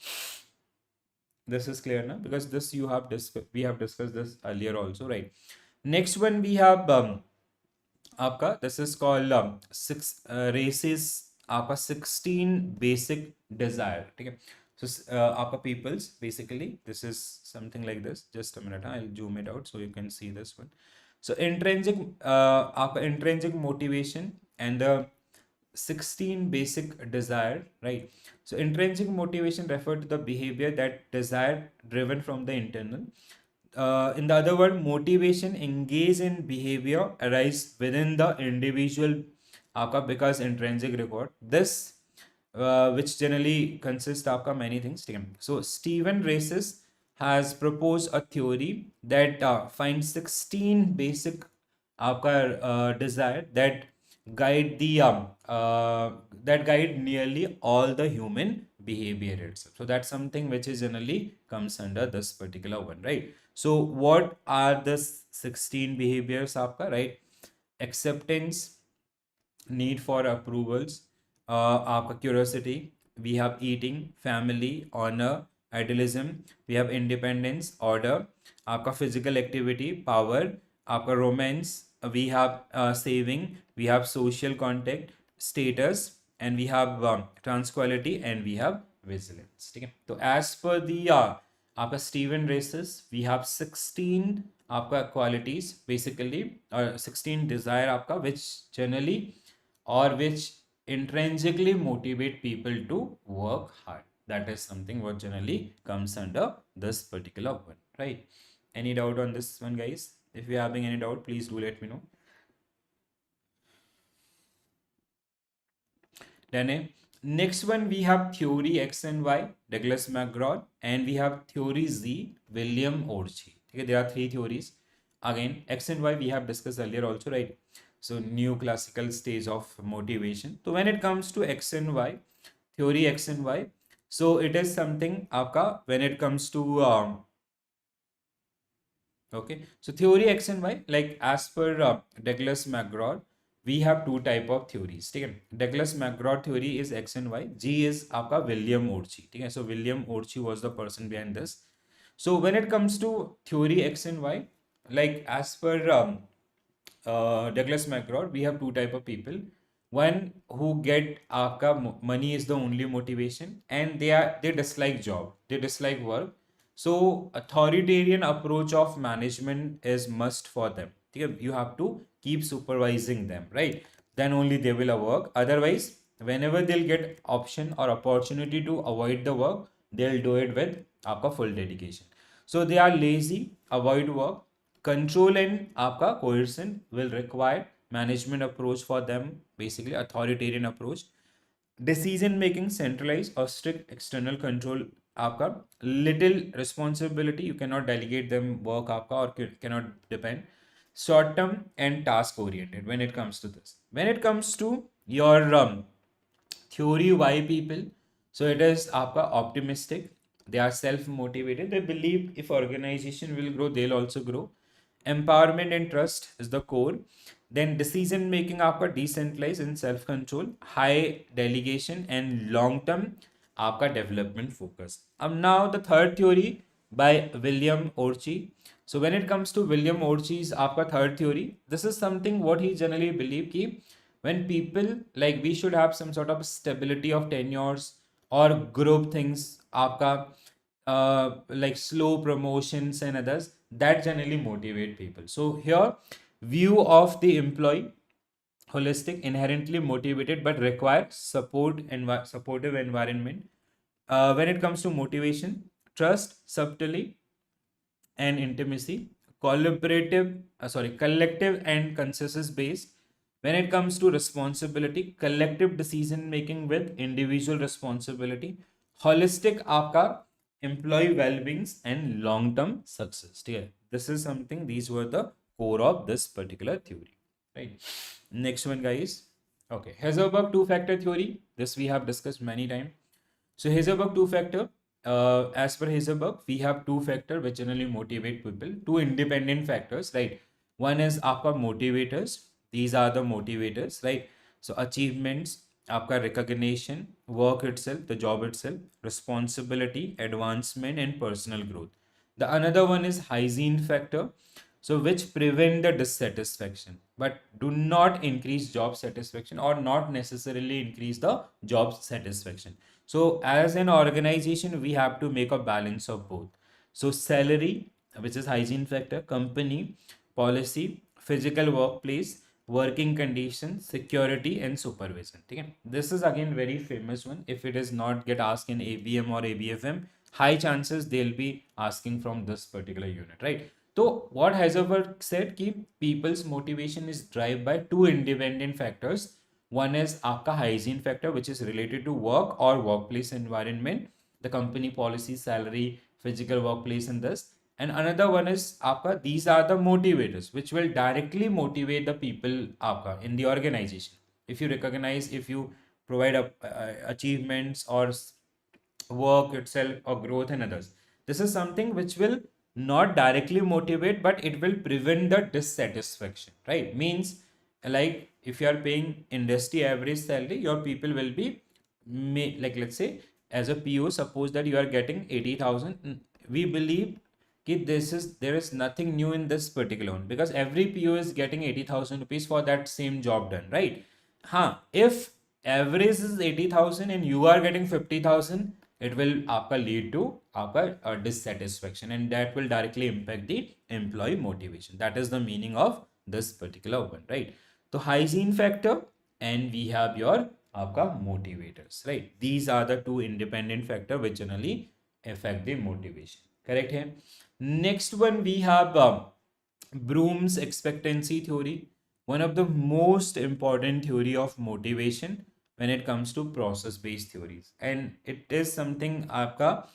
S1: this is clear now, because this you have we have discussed this earlier also, right? Next one we have आपका, this is called six races आपका 16 basic desire. ठीक है? So आपका peoples, basically this is something like this. Just a minute, I'll zoom it out so you can see this one. So intrinsic आपका intrinsic motivation and the 16 basic desire, right? So intrinsic motivation refer to the behavior that desire driven from the internal. In the other word, motivation engage in behavior arise within the individual आपका because intrinsic record. This which generally consists of many things. So Stephen Races has proposed a theory that finds 16 basic आपका desire that guide the that guide nearly all the human behavior itself. So that's something which is generally comes under this particular one, right? So what are the 16 behaviors आपका, right? Acceptance, need for approvals, आपका curiosity, we have eating, family, honor, idealism, we have independence, order, आपका physical activity, power, आपका romance, we have saving, we have social contact, status, and we have tranquility, and we have vigilance. ठीक है? तो as per the आपका Steven races, we have 16 आपका qualities basically, or 16 desire आपका which generally or which intrinsically motivate people to work hard. That is something what generally comes under this particular one, right? Any doubt on this one, guys? If you're having any doubt, please do let me know. Then next one we have theory X and Y, Douglas McGraw, and we have theory Z, William Orchi. Okay, there are three theories. Again, X and Y we have discussed earlier also, right? So new classical stage of motivation. So when it comes to X and Y, theory X and Y, so it is something आपका when it comes to okay, so theory X and Y, like as per Douglas McGraw, we have two type of theories. ठीक है, Douglas McGraw theory is X and Y, G is आपका William Orchi. ठीक है, so William Orchi was the person behind this. So when it comes to theory X and Y, like as per Douglas McGraw, we have two type of people. One who get आपका money is the only motivation, and they dislike job, they dislike work. So authoritarian approach of management is must for them. Okay? You have to keep supervising them, right? Then only they will work. Otherwise, whenever they'll get option or opportunity to avoid the work, they'll do it with आपका full dedication. So they are lazy, avoid work. Control and आपका coercion will require management approach for them, basically authoritarian approach. Decision making centralized or strict external control आपका, little responsibility, you cannot delegate them work आपका or cannot depend. Short term and task oriented when it comes to this. When it comes to your theory Y people, so it is आपका optimistic, they are self motivated, they believe if organization will grow they'll also grow. Empowerment and trust is the core. Then decision making आपका decentralized and self control, high delegation and long term आपका development focus. Now the third theory by William Orchi. So when it comes to William Orchi's आपका third theory, this is something what he generally believe कि when people, like, we should have some sort of stability of tenures or group things आपका like slow promotions and others that generally motivate people. So here view of the employee holistic, inherently motivated but require supportive environment. When it comes to motivation, trust, subtlety and intimacy, collective and consensus based. When it comes to responsibility, collective decision making with individual responsibility, holistic आपका employee well-beings and long-term success. ठीक है, this is something, these were the core of this particular theory, right? Next one, guys. Okay, Heisenberg two-factor theory, this we have discussed many times. So Heisenberg two-factor, as per Heisenberg, we have two factors which generally motivate people, two independent factors, right? One is आपका motivators, these are the motivators, right? So achievements, आपका recognition, work itself, the job itself, responsibility, advancement and personal growth. The another one is hygiene factor, so which prevent the dissatisfaction but do not increase job satisfaction or not necessarily increase the job satisfaction. So as an organization, we have to make a balance of both. So salary, which is hygiene factor, company policy, physical workplace, working conditions, security and supervision. Okay? This is again very famous one. If it is not get asked in ABM or ABFM, high chances they'll be asking from this particular unit, right? So what Heisenberg said कि people's motivation is driven by two independent factors. One is आपका hygiene factor, which is related to work or workplace environment, the company policy, salary, physical workplace and this. And another one is आपका, these are the motivators which will directly motivate the people आपका in the organization. If you recognize, if you provide achievements or work itself or growth and others, this is something which will not directly motivate but it will prevent the dissatisfaction, right? Means, like, if you are paying industry average salary, your people will be like, let's say as a PO, suppose that you are getting 80,000. We believe that there is nothing new in this particular one because every PO is getting 80,000 rupees for that same job done, right? If average is 80,000 and you are getting 50,000, it will आपका lead to आपका dissatisfaction, and that will directly impact the employee motivation. That is the meaning of this particular one, right? So hygiene factor, and we have your आपका motivators, right? These are the two independent factor which generally affect the motivation. Correct है? Next one we have Bloom's expectancy theory, one of the most important theory of motivation when it comes to process based theories, and it is something आपका,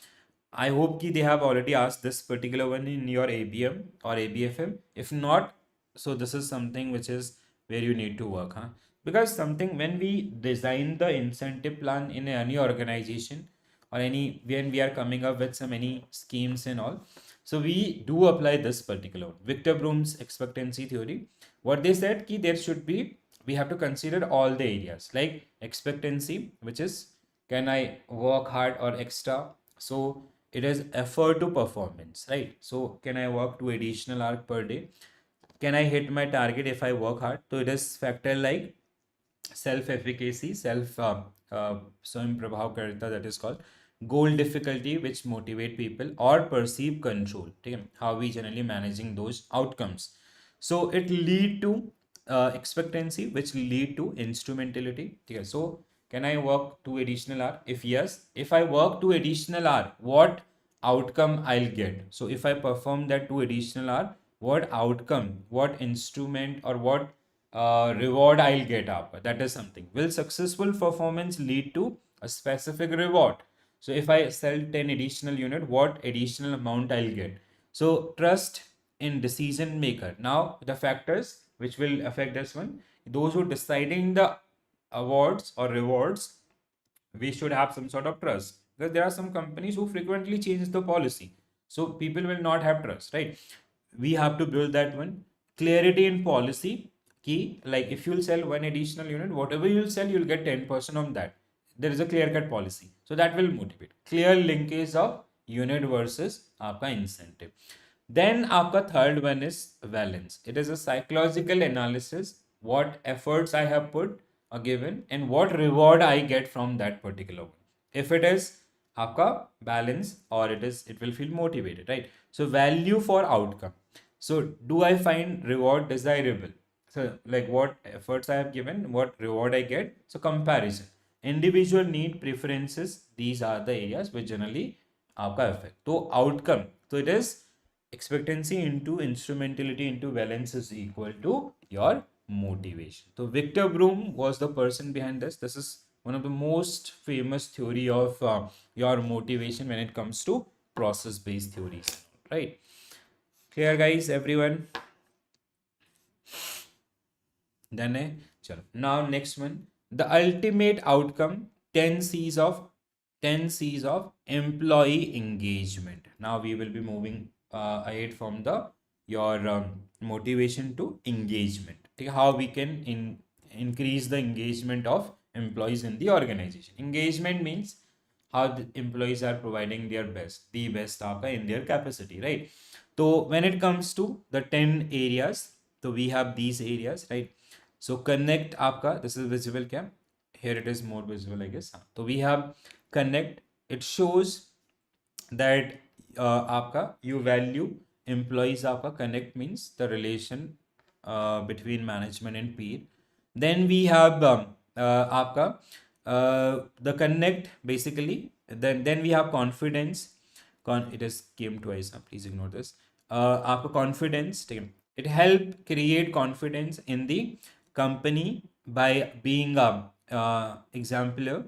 S1: I hope कि they have already asked this particular one in your ABM or ABFM. If not, so this is something which is where you need to work, huh? Because something when we design the incentive plan in any organization or any, when we are coming up with some any schemes and all, so we do apply this particular one. Victor Bloom's expectancy theory. What they said ki there should be, we have to consider all the areas like expectancy, which is can I work hard or extra. So it is effort to performance, right? So can I work 2 additional hours per day? Can I hit my target if I work hard? So it is factor like self efficacy, self स्वयं प्रभाव करता, that is called goal difficulty which motivate people, or perceive control, ठीक है, how we generally managing those outcomes. So it lead to expectancy which lead to instrumentality, ठीक है. So can I work 2 additional hour? If yes, if I work 2 additional hour, what outcome I'll get? So if I perform that 2 additional hour, what outcome, what instrument, or what reward I'll get up. That is something. Will successful performance lead to a specific reward? So if I sell 10 additional unit, what additional amount I'll get? So trust in decision maker. Now the factors which will affect this one, those who deciding the awards or rewards, we should have some sort of trust, because there are some companies who frequently change the policy, so people will not have trust, right? We have to build that one. Clarity in policy key, like if you'll sell 1 additional unit, whatever you'll sell, you'll get 10% on that. There is a clear cut policy, so that will motivate. Clear linkage of unit versus आपका incentive. Then आपका third one is balance. It is a psychological analysis, what efforts I have put are given and what reward I get from that particular one. If it is आपका balance, or it will feel motivated, right? So value for outcome. So do I find reward desirable? So like what efforts I have given, what reward I get. So comparison. Individual need, preferences, these are the areas which generally आपका affect. So outcome. So it is expectancy into instrumentality into balance is equal to your motivation. So Victor Bloom was the person behind this. This is one of the most famous theory of your motivation when it comes to process based theories, right? Clear guys, everyone? Then chalo. Now next one, the ultimate outcome, 10 C's of employee engagement. Now we will be moving ahead from the your motivation to engagement. Okay, how we can increase the engagement of employees in the organization. Engagement means how the employees are providing their best, the best in their capacity, right? So when it comes to the 10 areas, so we have these areas, right? So connect आपका, this is visible क्या? Here it is more visible, I guess. So we have connect. It shows that आपका you value employees आपका. Connect means the relation between management and peer. Then we have आपका the connect basically. Then we have confidence. It is came twice. Please ignore this. आपका confidence. It help create confidence in the company by being exemplar.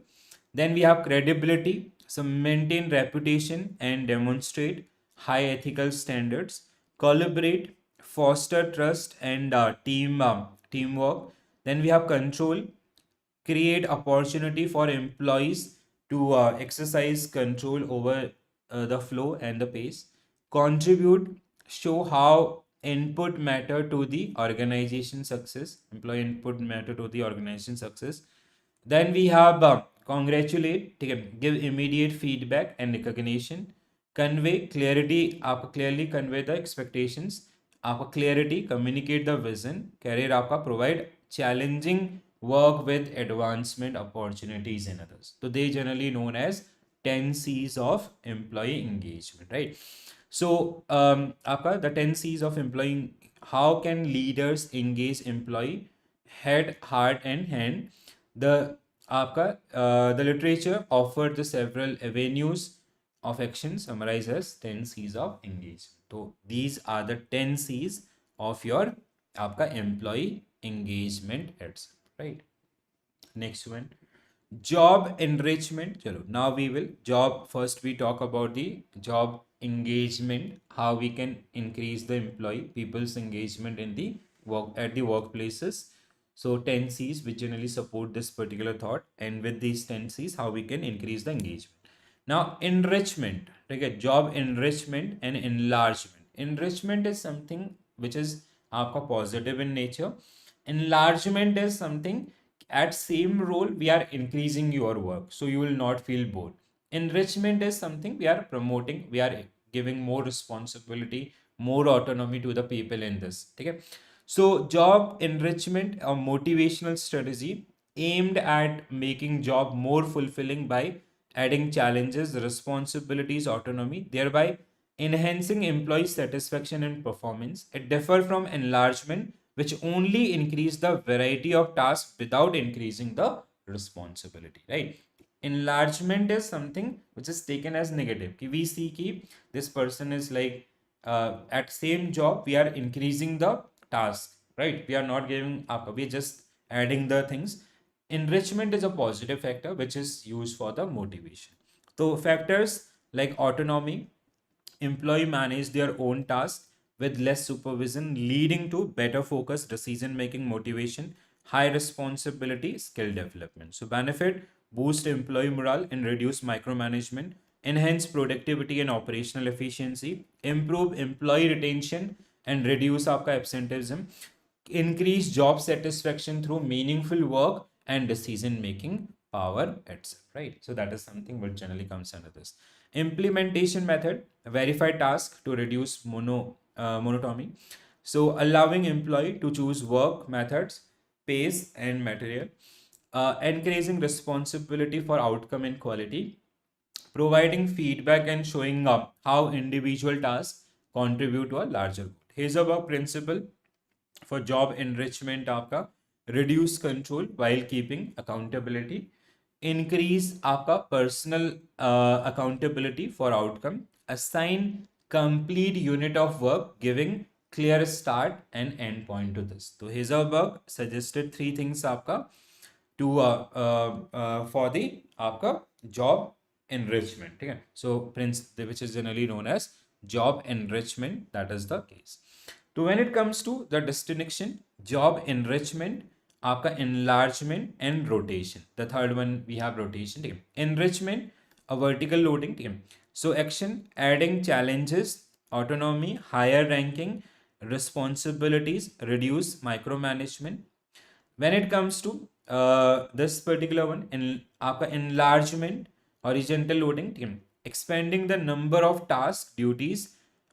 S1: Then we have credibility, so maintain reputation and demonstrate high ethical standards. Collaborate, foster trust and teamwork. Then we have control, create opportunity for employees to exercise control over the flow and the pace. Contribute, show how input matter to the organization success. Employee input matter to the organization success. Then we have congratulate, give immediate feedback and recognition. Convey clarity, आप clearly convey the expectations. आपका clarity, communicate the vision. Career आपका provide challenging work with advancement opportunities in others. So they generally known as 10 C's of employee engagement, right? So आपका the 10 C's of employee, how can leaders engage employee head, heart and hand? The आपका the literature offered the several avenues of action summarized as 10 C's of engagement. So these are the 10 C's of your आपका employee engagement itself, right? Next one, job enrichment. Chalo, now we will job, first we talk about the job engagement, how we can increase the employee people's engagement in the work at the workplaces. So 10 C's which generally support this particular thought, and with these 10 C's how we can increase the engagement. Now enrichment, okay, job enrichment and enlargement. Enrichment is something which is आपका positive in nature. Enlargement is something at same role we are increasing your work, so you will not feel bored. Enrichment is something we are promoting, we are giving more responsibility, more autonomy to the people in this. Okay, so job enrichment, a motivational strategy aimed at making job more fulfilling by adding challenges, responsibilities, autonomy, thereby enhancing employee satisfaction and performance. It differs from enlargement, which only increase the variety of tasks without increasing the responsibility, right? Enlargement is something which is taken as negative. We see ki this person is like at same job we are increasing the task, right? We are not giving up, we are just adding the things. Enrichment is a positive factor which is used for the motivation. So factors like autonomy, employee manage their own tasks with less supervision, leading to better focus, decision making, motivation, high responsibility, skill development. So benefit, boost employee morale and reduce micromanagement, enhance productivity and operational efficiency, improve employee retention and reduce आपका absenteeism, increase job satisfaction through meaningful work and decision making power itself, right? So that is something which generally comes under this. Implementation method, verify task to reduce monotony. So allowing employee to choose work methods, pace and material, encouraging responsibility for outcome and quality, providing feedback and showing up how individual tasks contribute to a larger good. Here's about principle for job enrichment आपका reduce control while keeping accountability, increase आपका personal accountability for outcome, assign complete unit of work giving clear start and end point to this. So Heisenberg suggested three things आपका to for the आपका job enrichment, ठीक है? So Prince, which is generally known as job enrichment, that is the case. So when it comes to the distinction, job enrichment, आपका enlargement and rotation. The third one we have rotation, ठीक है? Enrichment, a vertical loading, ठीक है? So action, adding challenges, autonomy, higher ranking, responsibilities, reduce micromanagement. When it comes to this particular one, in आपका enlargement, horizontal loading, ठीक है? Expanding the number of tasks, duties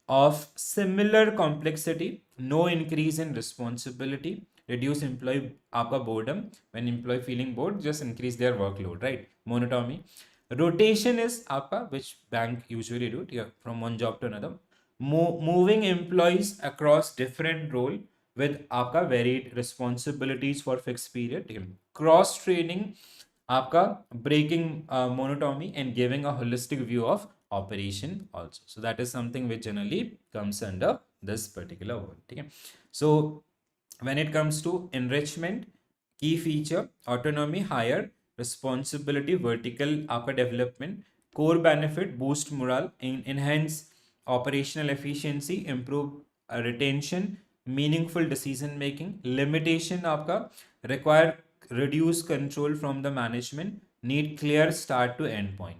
S1: of similar complexity, no increase in responsibility, reduce employee आपका boredom. When employee feeling bored, just increase their workload, right? Monotony. Rotation is आपका, which bank usually do, yeah, from one job to another. Moving employees across different role with आपका varied responsibilities for fixed period. Cross training, आपका breaking monotony and giving a holistic view of operation also. So that is something which generally comes under this particular word. Okay? So when it comes to enrichment, key feature, autonomy, higher responsibility, vertical आपका development, core benefit, boost morale, enhance operational efficiency, improve retention, meaningful decision making. Limitation आपका require reduce control from the management, need clear start to end point.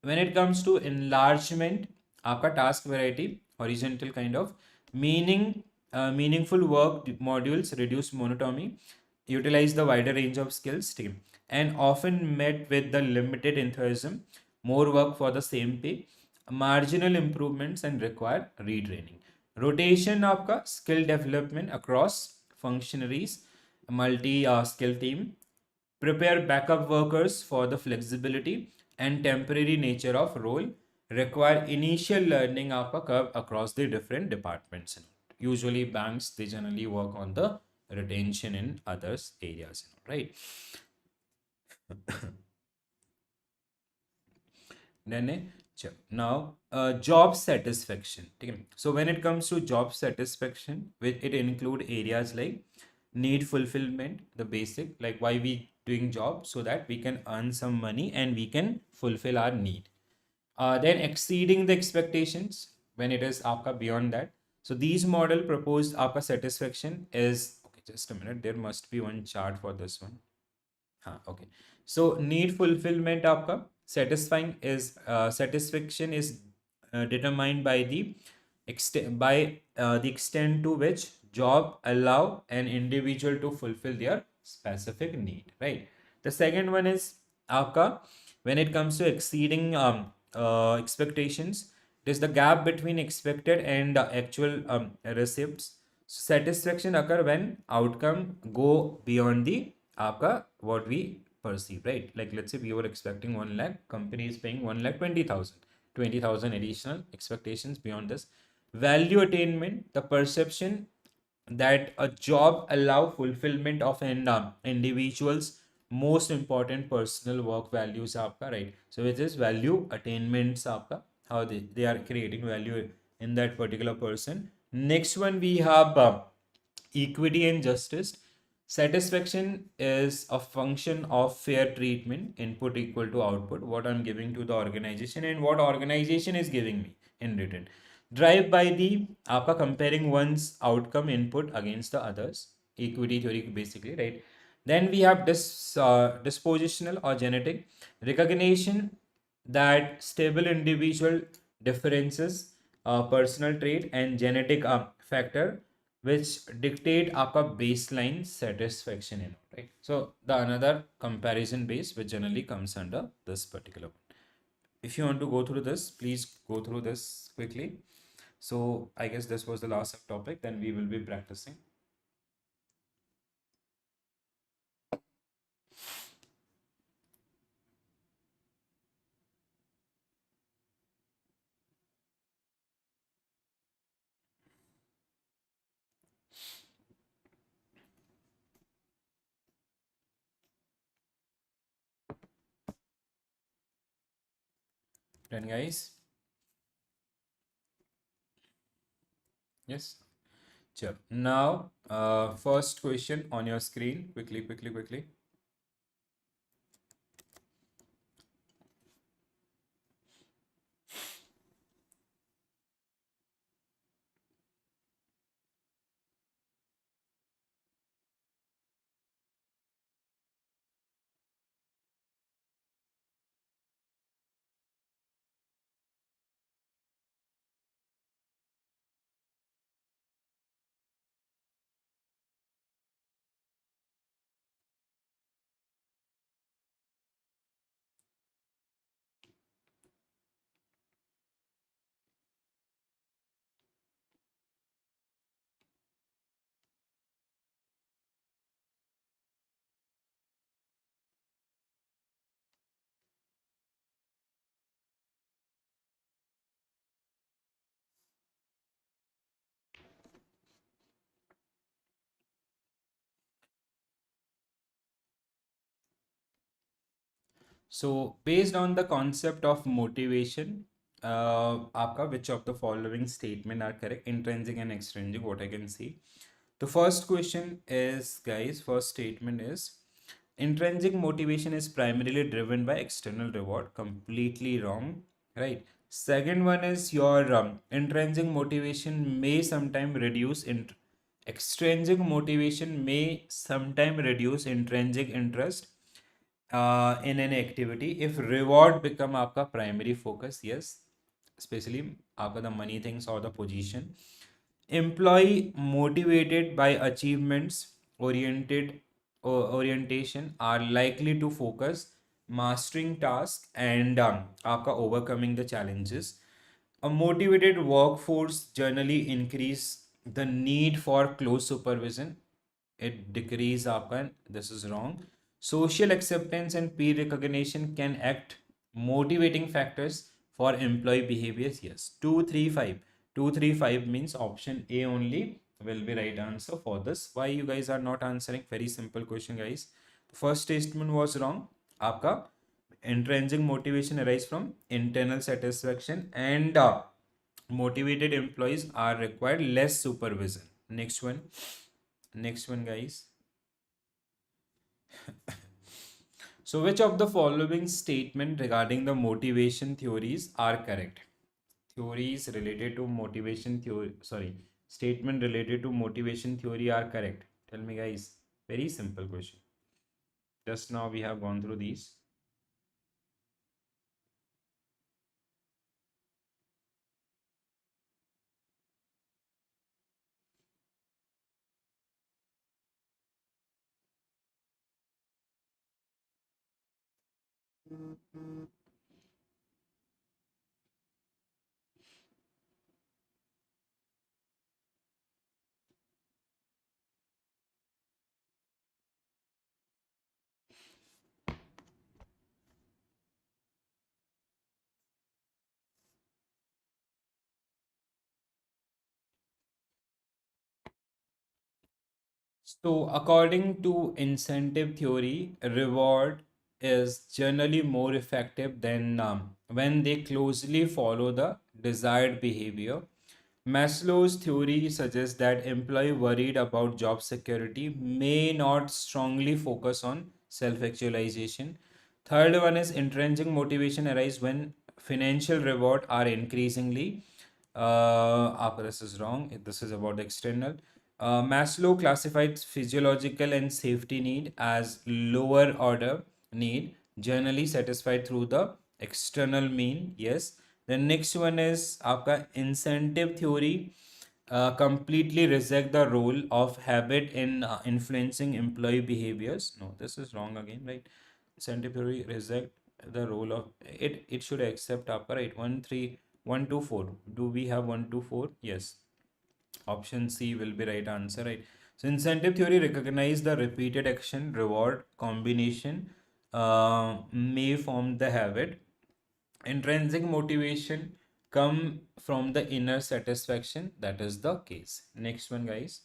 S1: When it comes to enlargement, आपका task variety, horizontal kind of, meaningful work modules, reduce monotony, utilize the wider range of skills, and often met with the limited enthusiasm, more work for the same pay, marginal improvements and require retraining. Rotation आपका skill development across functionaries, multi skill team, prepare backup workers for the flexibility, and temporary nature of role require initial learning of a curve across the different departments. Usually banks, they generally work on the retention in others areas, right? Then now job satisfaction. Okay. So when it comes to job satisfaction, it include areas like need fulfillment, the basic, like why we doing job, so that we can earn some money and we can fulfill our need. Then exceeding the expectations when it is आपका beyond that. So these model proposed आपका satisfaction is, okay, just a minute, there must be one chart for this one. हाँ, okay. So need fulfillment आपका satisfaction is determined by the extent to which job allow an individual to fulfill their specific need, right? The second one is आपका when it comes to exceeding expectations, it is the gap between expected and actual receipts. Satisfaction occur when outcome go beyond the आपका what we perceive, right? Like let's say we were expecting 1 lakh, company is paying 1 lakh 20,000 additional expectations beyond this. Value attainment, the perception that a job allow fulfillment of an individual's most important personal work values आपका, right? So which is value attainments आपका, how they are creating value in that particular person. Next one we have equity and justice. Satisfaction is a function of fair treatment, input equal to output, what I'm giving to the organization and what organization is giving me in return. Drive by the आपका comparing one's outcome input against the others. Equity theory basically, right? Then we have dispositional or genetic recognition that stable individual differences, personal trait and genetic factor which dictate आपका baseline satisfaction, right? So the another comparison base which generally comes under this particular one. If you want to go through this, please go through this quickly. So I guess this was the last topic, then we will be practicing. Done, guys? Yes. Sure. Now, first question on your screen. Quickly. So based on the concept of motivation, आपका which of the following statement are correct? Intrinsic and extrinsic, what I can see. The first question is, guys, first statement is intrinsic motivation is primarily driven by external reward. Completely wrong, right? Second one is your intrinsic motivation may sometime reduce extrinsic motivation may sometime reduce intrinsic interest in an activity if reward become आपका primary focus. Yes, especially आपका the money things or the position. Employee motivated by achievements oriented orientation are likely to focus mastering task and आपका overcoming the challenges. A motivated workforce generally increase the need for close supervision. It decrease आपका, this is wrong. Social acceptance and peer recognition can act Motivating factors for employee behaviors, yes. 235. 235 means option A only will be right answer for this. Why you guys are not answering? Very simple question, guys. The first statement was wrong. आपका intrinsic motivation arise from internal satisfaction, and motivated employees are required less supervision. Next one, guys. So, which of the following statement regarding the motivation theories are correct? Theories related to motivation theory, sorry, statement related to motivation theory are correct. Tell me, guys. Very simple question. Just now we have gone through these. So, according to incentive theory, reward is generally more effective than when they closely follow the desired behavior. Maslow's theory suggests that employee worried about job security may not strongly focus on self-actualization. Third one is intrinsic motivation arise when financial reward are increasingly. This is wrong. This is about external. Maslow classified physiological and safety need as lower order need, generally satisfied through the external mean. Yes. The next one is आपका incentive theory completely reject the role of habit in influencing employee behaviors. No, this is wrong again, right? Incentive theory reject the role of it. It should accept आपका, right? 1, 3, 1, 2, 4. Do we have 1, 2, 4? Yes. Option C will be right answer, right? So incentive theory recognize the repeated action reward combination may form the habit. Intrinsic motivation come from the inner satisfaction. That is the case. Next one, guys.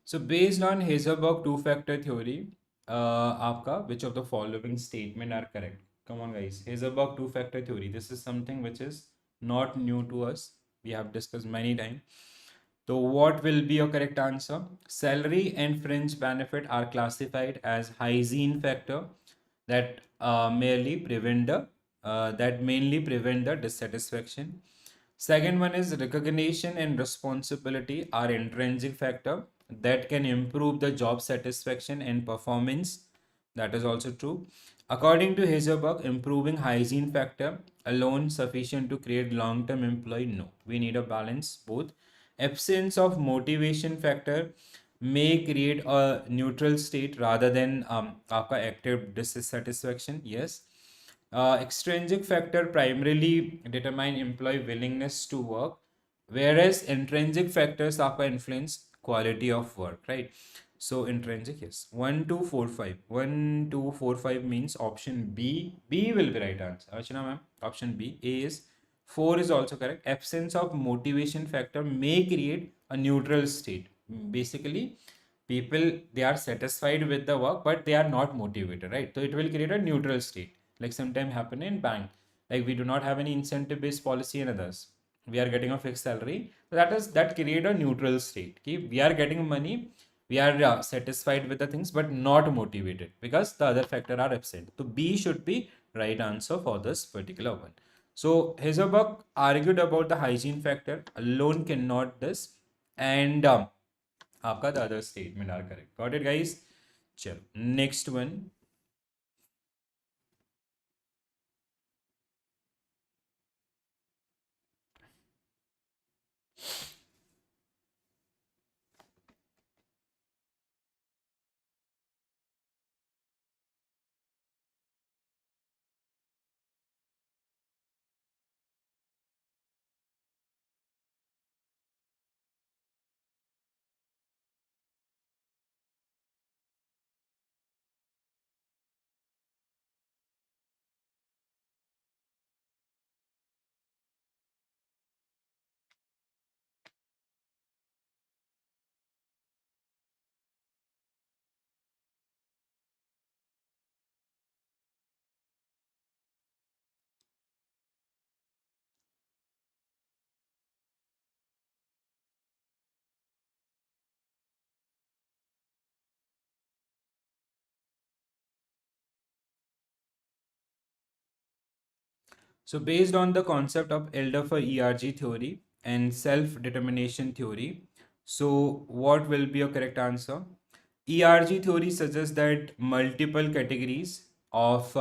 S1: So based on Hazelberg two-factor theory, आपका which of the following statement are correct? Come on, guys. Hazelberg two-factor theory. This is something which is not new to us. We have discussed many times. So what will be your correct answer? Salary and fringe benefit are classified as hygiene factor that mainly prevent the dissatisfaction. Second one is recognition and responsibility are intrinsic factor that can improve the job satisfaction and performance. That is also true. According to Hazelberg, improving hygiene factor alone sufficient to create long-term employee? No, we need a balance both. Absence of motivation factor may create a neutral state rather than आपका active dissatisfaction. Yes. Extrinsic factor primarily determine employee willingness to work, whereas intrinsic factors आपका influence quality of work, right? So intrinsic, yes. 1, 2, 4, 5. 1, 2, 4, 5 means option B. B will be right answer. Archana ma'am, option B. A is 4 is also correct. Absence of motivation factor may create a neutral state. Basically, people they are satisfied with the work, but they are not motivated, right? So it will create a neutral state. Like sometimes happen in bank. Like we do not have any incentive based policy and others. we are getting a fixed salary. That create a neutral state. Okay? We are getting money, we are satisfied with the things, but not motivated because the other factor are absent. So B should be right answer for this particular one. So Hazelbuck argued about the hygiene factor alone cannot this, and आपका the other statement are correct. Got it, guys? चलो next one. So based on the concept of elder for ERG theory and self-determination theory, so what will be your correct answer? ERG theory suggests that multiple categories of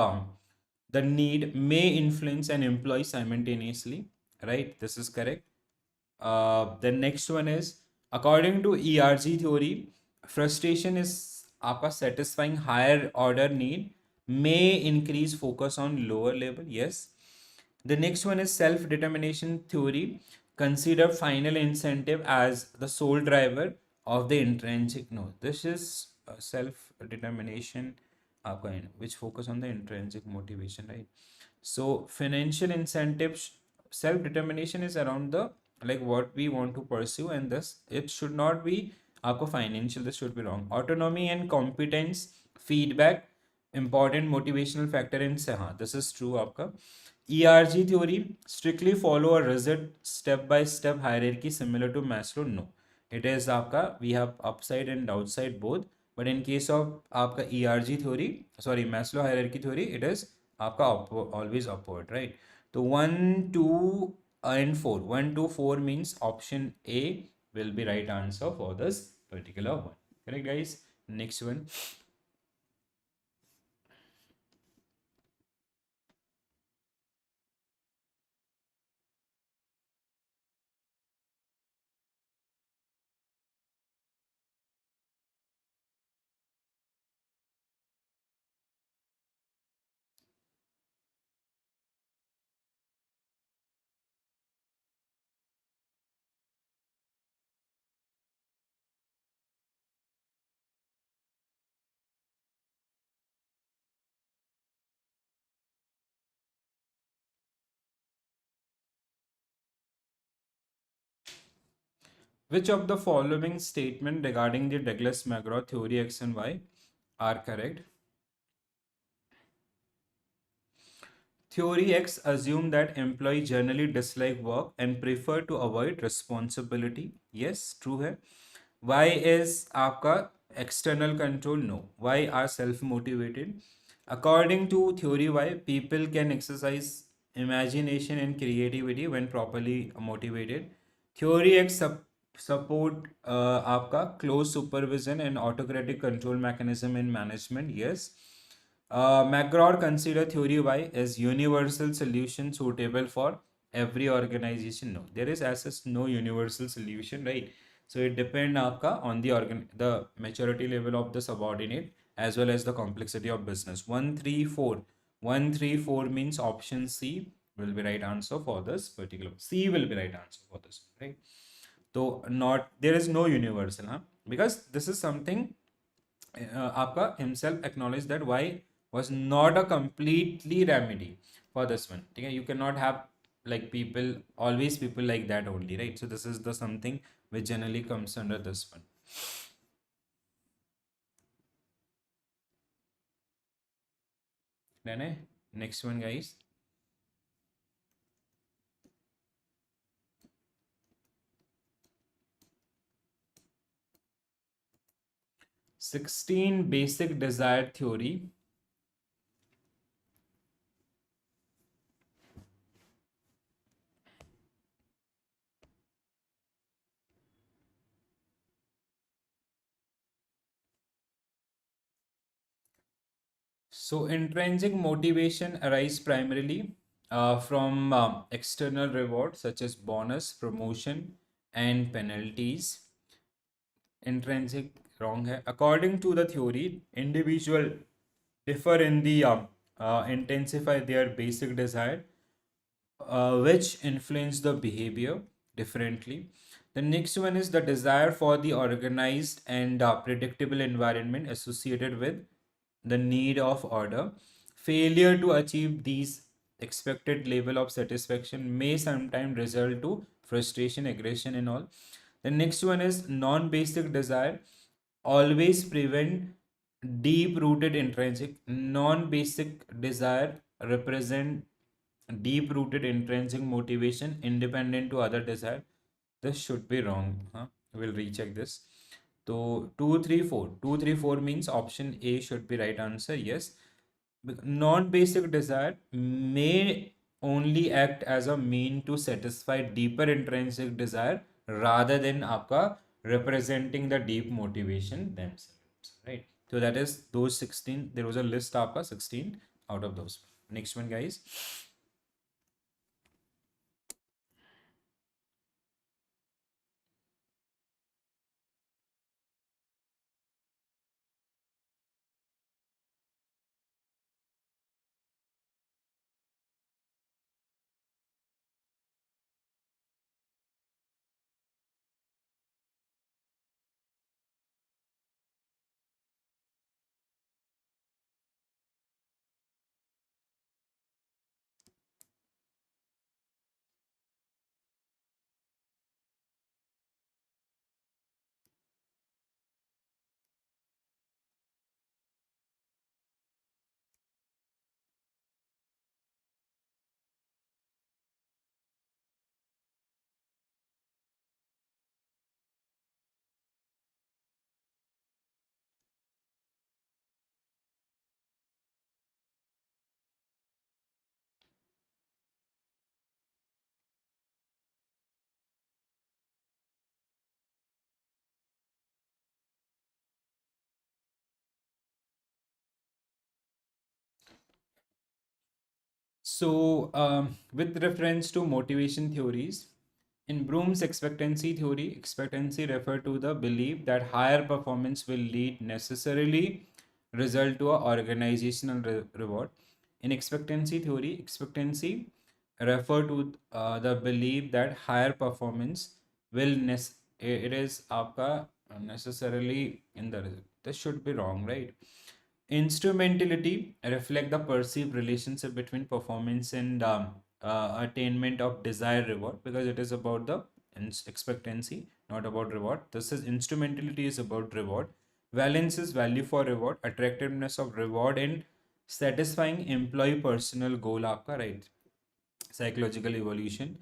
S1: the need may influence an employee simultaneously, right? This is correct. The next one is according to ERG theory, frustration is आपका satisfying higher order need may increase focus on lower level. Yes. The next one is self-determination theory. Consider final incentive as the sole driver of the intrinsic. No, this is self-determination, which focus on the intrinsic motivation, right? So financial incentives, self-determination is around the like what we want to pursue, and this it should not be आपको financial. This should be wrong. Autonomy and competence, feedback, important motivational factor in से हाँ this is true आपका. ERG theory strictly follow a rigid step-by-step hierarchy similar to Maslow. No, it is आपका we have upside and downside both. But in case of आपका ERG theory, sorry Maslow hierarchy theory, it is आपका always upward, right? So 1, 2, and 4. 1, 2, 4 means option A will be right answer for this particular one. Correct, guys? Next one. Which of the following statement regarding the Douglas-McGraw theory X and Y are correct? Theory X assume that employees generally dislike work and prefer to avoid responsibility. Yes, true है. Y is आपका external control. No. Why are self-motivated? According to theory Y, people can exercise imagination and creativity when properly motivated. Theory X support आपका close supervision and autocratic control mechanism in management. Yes. McGraw consider theory Y as universal solution suitable for every organization. No, there is as such no universal solution, right? So it depends आपका on the maturity level of the subordinate as well as the complexity of business. 1, 3, 4. 1, 3, 4 means option C will be right answer for this particular. C will be right answer for this, right? So not there is no universal, huh? Because this is something आपका himself acknowledged that why was not a completely remedy for this one. Okay, you cannot have like people always people like that only, right? So this is the something which generally comes under this one. Then next one, guys. 16 basic desire theory. So intrinsic motivation arises primarily from external rewards such as bonus, promotion, and penalties. Intrinsic wrong hai. According to the theory, individual differ in the intensify their basic desire, which influence the behavior differently. The next one is the desire for the organized and predictable environment associated with the need of order. Failure to achieve these expected level of satisfaction may sometimes result to frustration, aggression, and all. The next one is non-basic desire. Always prevent deep-rooted intrinsic. Non-basic desire represent deep-rooted intrinsic motivation independent to other desire. This should be wrong. Huh? We'll recheck this. So 234. 234 means option A should be right answer. Yes. Non-basic desire may only act as a mean to satisfy deeper intrinsic desire rather than आपका representing the deep motivation themselves. Right. So that is those 16. There was a list आपका 16 out of those. Next one, guys. So, with reference to motivation theories, in Bloom's expectancy theory, expectancy refer to the belief that higher performance will lead necessarily result to a organizational reward. In expectancy theory, expectancy refer to the belief that higher performance will it is आपका necessarily in the result. This should be wrong, right? Instrumentality reflect the perceived relationship between performance and attainment of desired reward, because it is about the expectancy, not about reward. This is instrumentality is about reward. Valence is value for reward, attractiveness of reward, and satisfying employee personal goal आपका, right? Psychological evolution.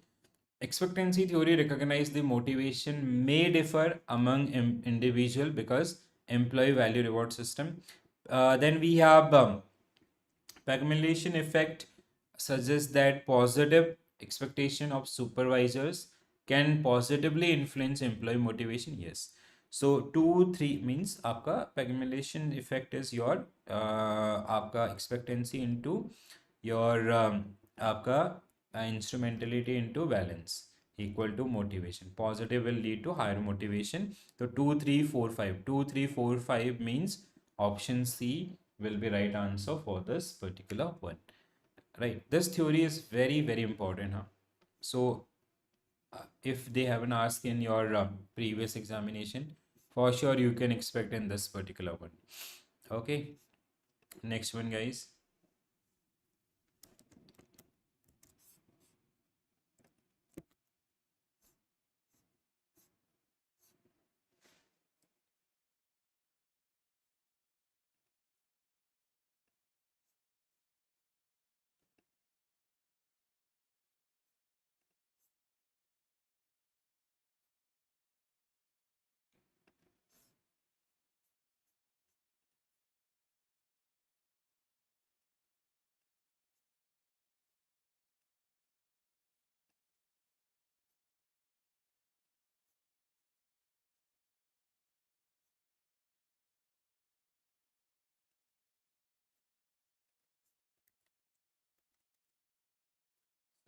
S1: Expectancy theory recognize the motivation may differ among individual because employee value reward system. Then we have accumulation effect suggests that positive expectation of supervisors can positively influence employee motivation. Yes. So 2 3 means आपका accumulation effect is your आपका expectancy into your आपका instrumentality into balance equal to motivation. Positive will lead to higher motivation. So 2 3 4 5 means option C will be right answer for this particular one. Right. This theory is very, very important. Huh? So if they haven't asked in your previous examination, for sure you can expect in this particular one. Okay. Next one, guys.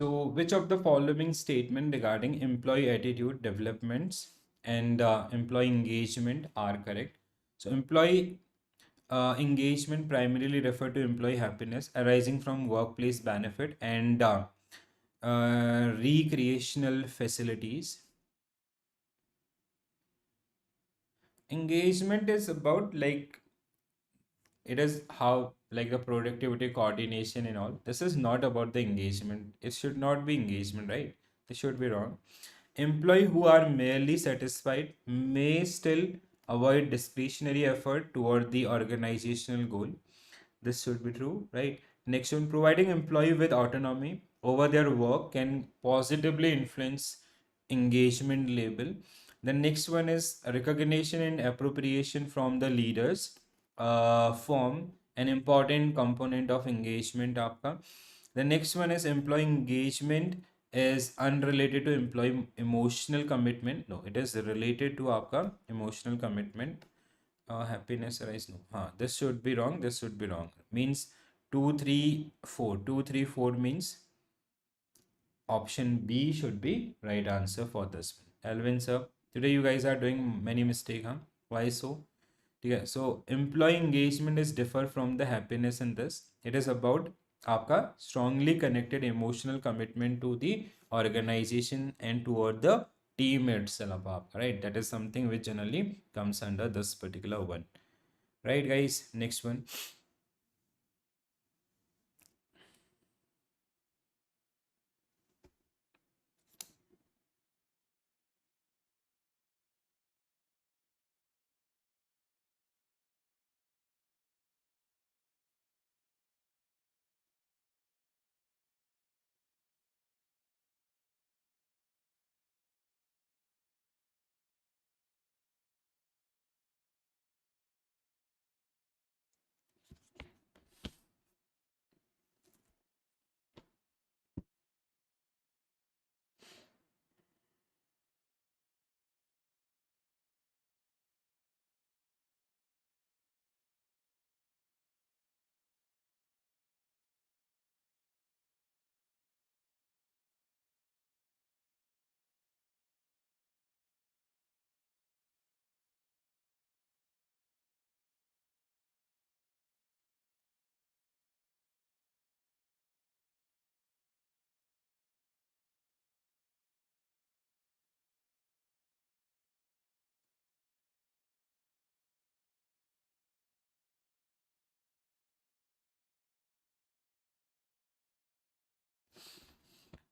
S1: So, which of the following statement regarding employee attitude developments and employee engagement are correct? So, employee engagement primarily refer to employee happiness arising from workplace benefit and recreational facilities. Engagement is about like it is how like the productivity coordination and all. This is not about the engagement. It should not be engagement, right? This should be wrong. Employee who are merely satisfied may still avoid discretionary effort toward the organizational goal. This should be true, right? Next one, providing employee with autonomy over their work can positively influence engagement level. The next one is recognition and appropriation from the leaders form an important component of engagement आपका. The next one is employee engagement is unrelated to employee emotional commitment. No, it is related to आपका emotional commitment. Happiness arise. No, this should be wrong. This should be wrong. Means 2, 3, 4. 2, 3, 4 means option B should be right answer for this one. Alvin sir, today you guys are doing many mistakes, huh? Why so? Yeah, so employee engagement is differ from the happiness in this. It is about आपका strongly connected emotional commitment to the organization and toward the team itself, आपका, right? That is something which generally comes under this particular one, right, guys? Next one.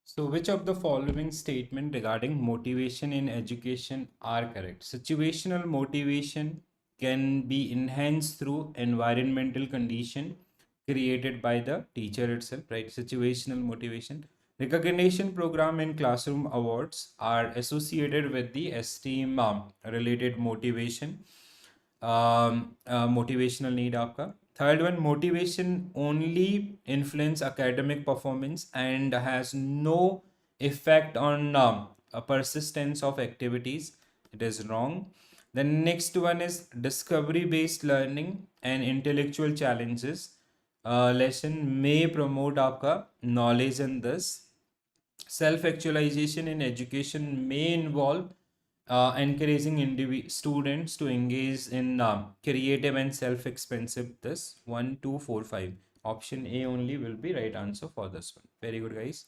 S1: So, which of the following statement regarding motivation in education are correct? Situational motivation can be enhanced through environmental condition created by the teacher itself, right? Situational motivation. Recognition program and classroom awards are associated with the esteem related motivation. Motivational need आपका. Third one, motivation only influence academic performance and has no effect on a persistence of activities. It is wrong. The next one is discovery based learning and intellectual challenges lesson may promote आपका knowledge in this. Self actualization in education may involve encouraging students to engage in creative and self expensive. This 1, 2, 4, 5. Option A only will be right answer for this one. Very good, guys.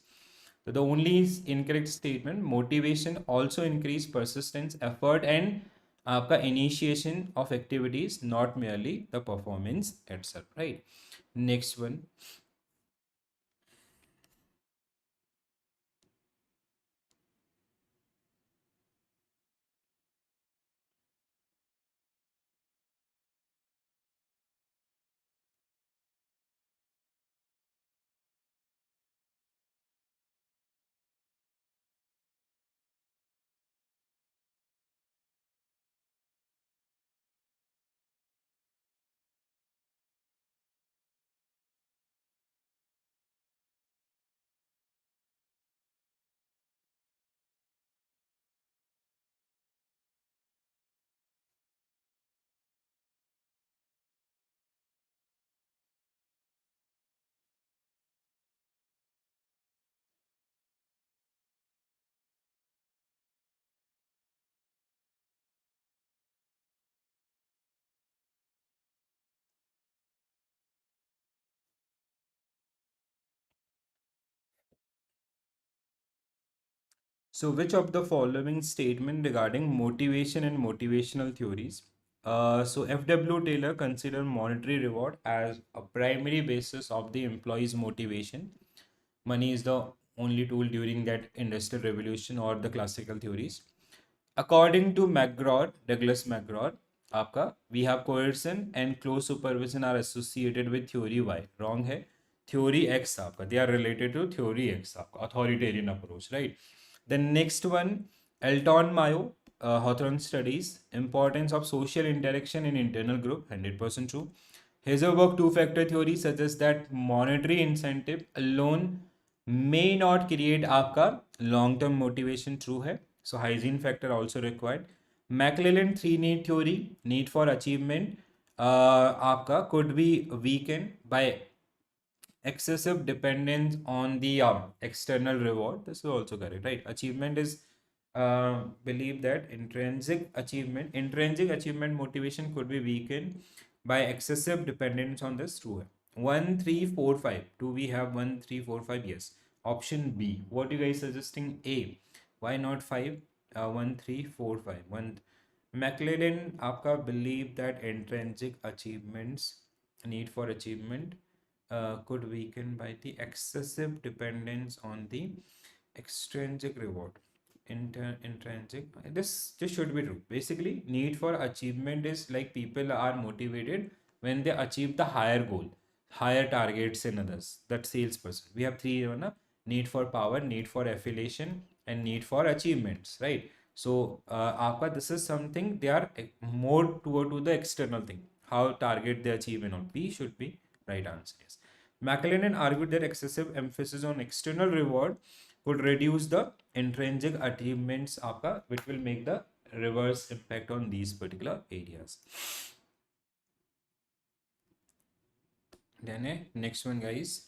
S1: So the only incorrect statement, motivation also increase persistence, effort, and आपका initiation of activities, not merely the performance itself, right? Next one. So, which of the following statement regarding motivation and motivational theories? So, F.W. Taylor considered monetary reward as a primary basis of the employee's motivation. Money is the only tool during that industrial revolution or the classical theories. According to McGraw, Douglas McGraw, आपका we have coercion and close supervision are associated with theory Y. Wrong है. Theory X आपका they are related to theory X आपका authoritarian approach, right? The next one, Elton Mayo, Hawthorne studies importance of social interaction in internal group. 100% true. His work two-factor theory suggests that monetary incentive alone may not create आपका long-term motivation. True है. So hygiene factor also required. McClellan three need theory, need for achievement आपका could be weakened by excessive dependence on the external reward. This is also correct, right? Achievement is believe that intrinsic achievement motivation could be weakened by excessive dependence on this. True. 1 3 4 5. Do we have 1 3 4 5? Yes. Option B. What are you guys suggesting? A. Why not 5? 1 3 4 5. 1. McLaren आपका believe that intrinsic achievements need for achievement could weaken by the excessive dependence on the extrinsic reward. Intrinsic, this should be true. Basically, need for achievement is like people are motivated when they achieve the higher goal, higher targets in others. That salesperson. We have three, you know, need for power, need for affiliation, and need for achievements, right? So, आपका this is something they are more toward to the external thing. How target they achieve and all. B should be right answer. Yes. McLennan argued that excessive emphasis on external reward could reduce the intrinsic achievements आपका, which will make the reverse impact on these particular areas. Then next one, guys.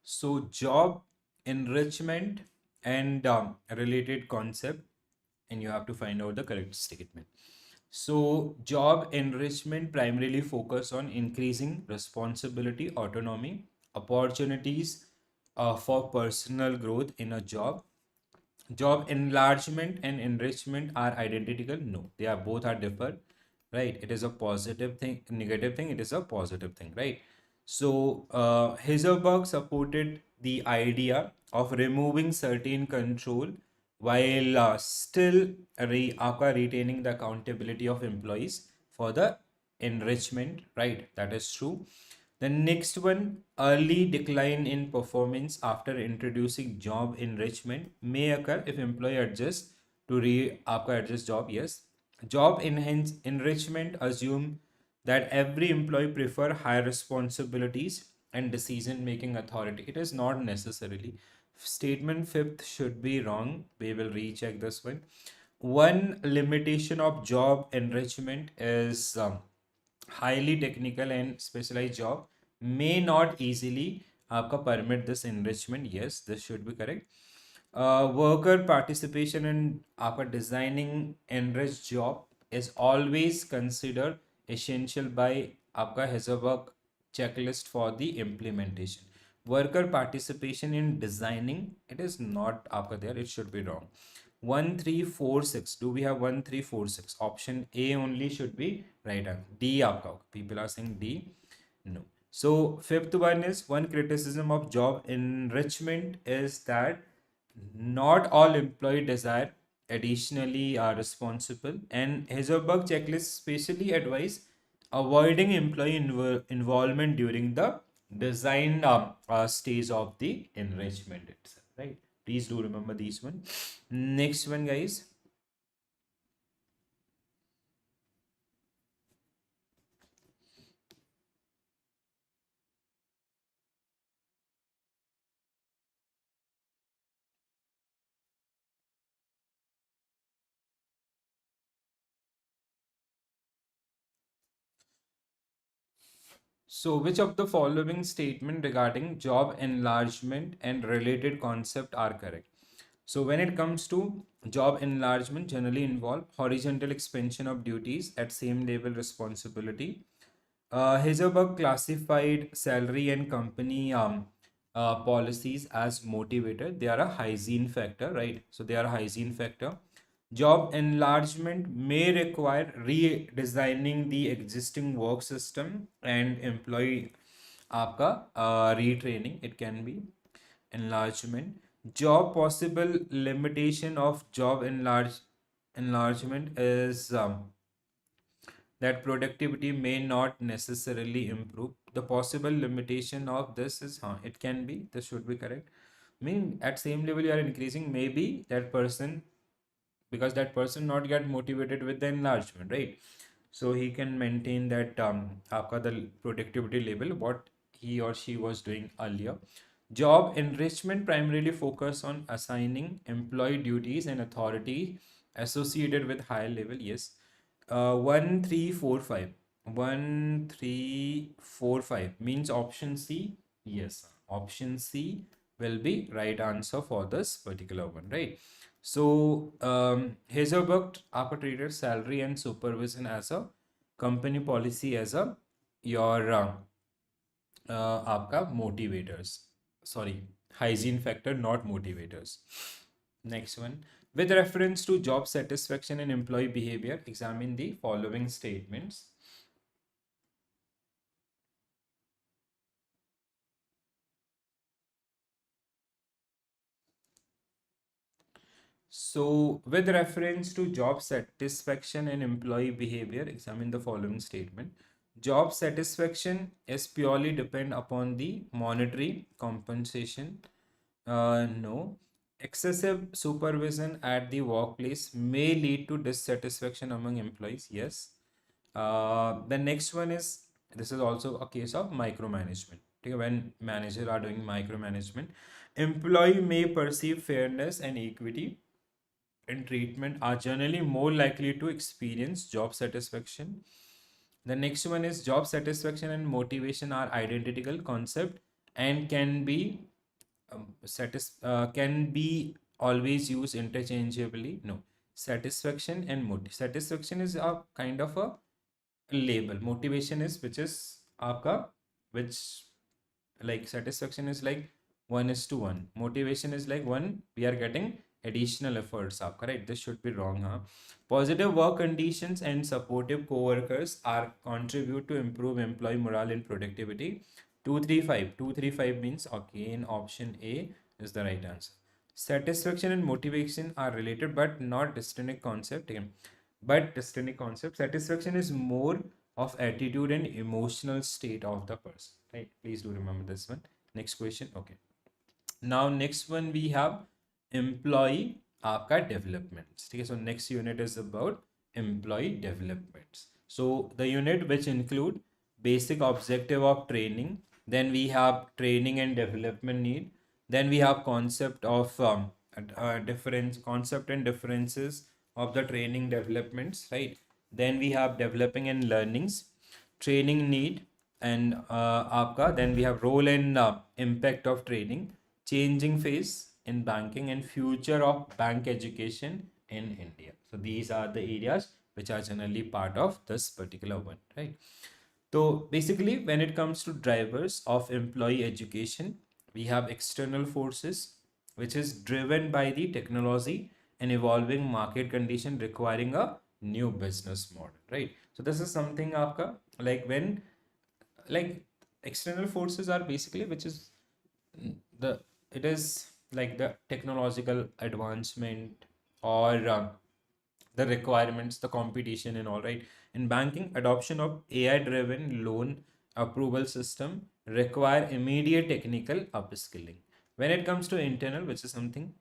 S1: So job enrichment and related concept, and you have to find out the correct statement. So job enrichment primarily focus on increasing responsibility, autonomy, opportunities for personal growth in a job. Job enlargement and enrichment are identical? No, they are both are different, right? It is a positive thing, negative thing, it is a positive thing, right? So Heisenberg supported the idea of removing certain control while still retaining the accountability of employees for the enrichment, right? That is true. The next one, early decline in performance after introducing job enrichment may occur if employee adjusts to आपका adjust job. Yes. Job enrichment assume that every employee prefer higher responsibilities and decision making authority. It is not necessarily. Statement fifth should be wrong. We will recheck this one. One limitation of job enrichment is highly technical and specialized job may not easily आपका permit this enrichment. Yes, this should be correct. Worker participation in आपका designing enriched job is always considered essential by आपका Heisenberg checklist for the implementation. Worker participation in designing, it is not आपका there, it should be wrong. 1 3 4 6. Do we have 1 3 4 6? Option A only should be right answer. D आपका होगा. People are saying D. No. So fifth one is, one criticism of job enrichment is that not all employee desire additionally are responsible, and Heisenberg checklist specially advise avoiding employee involvement during the design stage of the enrichment itself, right? Please do remember these one. Next one, guys. So which of the following statement regarding job enlargement and related concept are correct? So when it comes to job enlargement, generally involve horizontal expansion of duties at same level responsibility. Hazelberg classified salary and company policies as motivator. They are a hygiene factor, right? So they are a hygiene factor. Job enlargement may require redesigning the existing work system and employee आपका retraining. It can be enlargement. Job possible limitation of job enlargement is that productivity may not necessarily improve. The possible limitation of this is, it can be, this should be correct. I mean, at same level you are increasing, maybe that person, because that person not get motivated with the enlargement, right? So he can maintain that आपका the productivity level what he or she was doing earlier. Job enrichment primarily focus on assigning employee duties and authority associated with higher level. Yes. 1345. 1345 means option C. Yes, option C will be right answer for this particular one, right? So Hazelberg आपको treated salary and supervision as a company policy as a your आपका motivators, sorry, hygiene factor, not motivators. Next one, with reference to job satisfaction and employee behavior, examine the following statements. So, with reference to job satisfaction and employee behavior, examine the following statement. Job satisfaction is purely depend upon the monetary compensation. No. Excessive supervision at the workplace may lead to dissatisfaction among employees. Yes. The next one is, this is also a case of micromanagement. Okay, when manager are doing micromanagement, employee may perceive fairness and equity in treatment, are generally more likely to experience job satisfaction. The next one is job satisfaction and motivation are identical concept and can be always used interchangeably. No, satisfaction and satisfaction is a kind of a label. Motivation is which is आपका, which, like satisfaction is like 1:1. Motivation is like one, we are getting additional efforts. आपका, right? This should be wrong. Huh? Positive work conditions and supportive co-workers are contribute to improve employee morale and productivity. 235 means again option A is the right answer. Satisfaction and motivation are related but not distinct concept. But distinct concept. Satisfaction is more of attitude and emotional state of the person, right? Please do remember this one. Next question. Okay, now next one we have employee आपका developments. ठीक है, so next unit is about employee developments. So the unit which include basic objective of training, then we have training and development need, then we have concept of difference, concept and differences of the training developments, right? Then we have developing and learnings, training need, and आपका then we have role and impact of training, changing phase in banking, and future of bank education in India. So these are the areas which are generally part of this particular one, right? So basically, when it comes to drivers of employee education, we have external forces, which is driven by the technology and evolving market condition requiring a new business model, right? So this is something आपका, like when, like external forces are basically which is the, it is like the technological advancement or the requirements, the competition and all, right? In banking, adoption of AI driven loan approval system require immediate technical upskilling. When it comes to internal, which is something,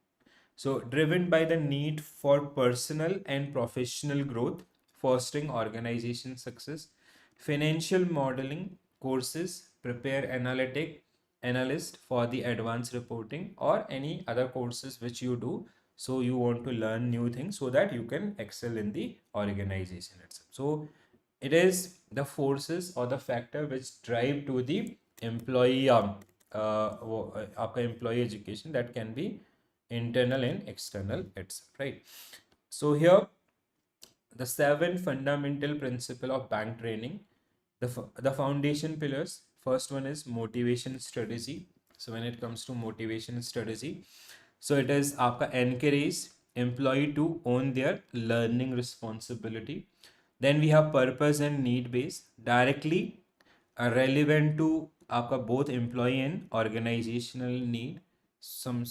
S1: so driven by the need for personal and professional growth, fostering organization success, financial modeling courses prepare analyst for the advanced reporting or any other courses which you do. So you want to learn new things so that you can excel in the organization itself. So it is the forces or the factor which drive to the employee आपका employee education, that can be internal and external itself, right? So here the 7 fundamental principle of bank training, the foundation pillars. First one is motivation strategy. So when it comes to motivation strategy, so it is आपका encourage employee to own their learning responsibility. Then we have purpose and need based, directly relevant to आपका both employee and organizational need, some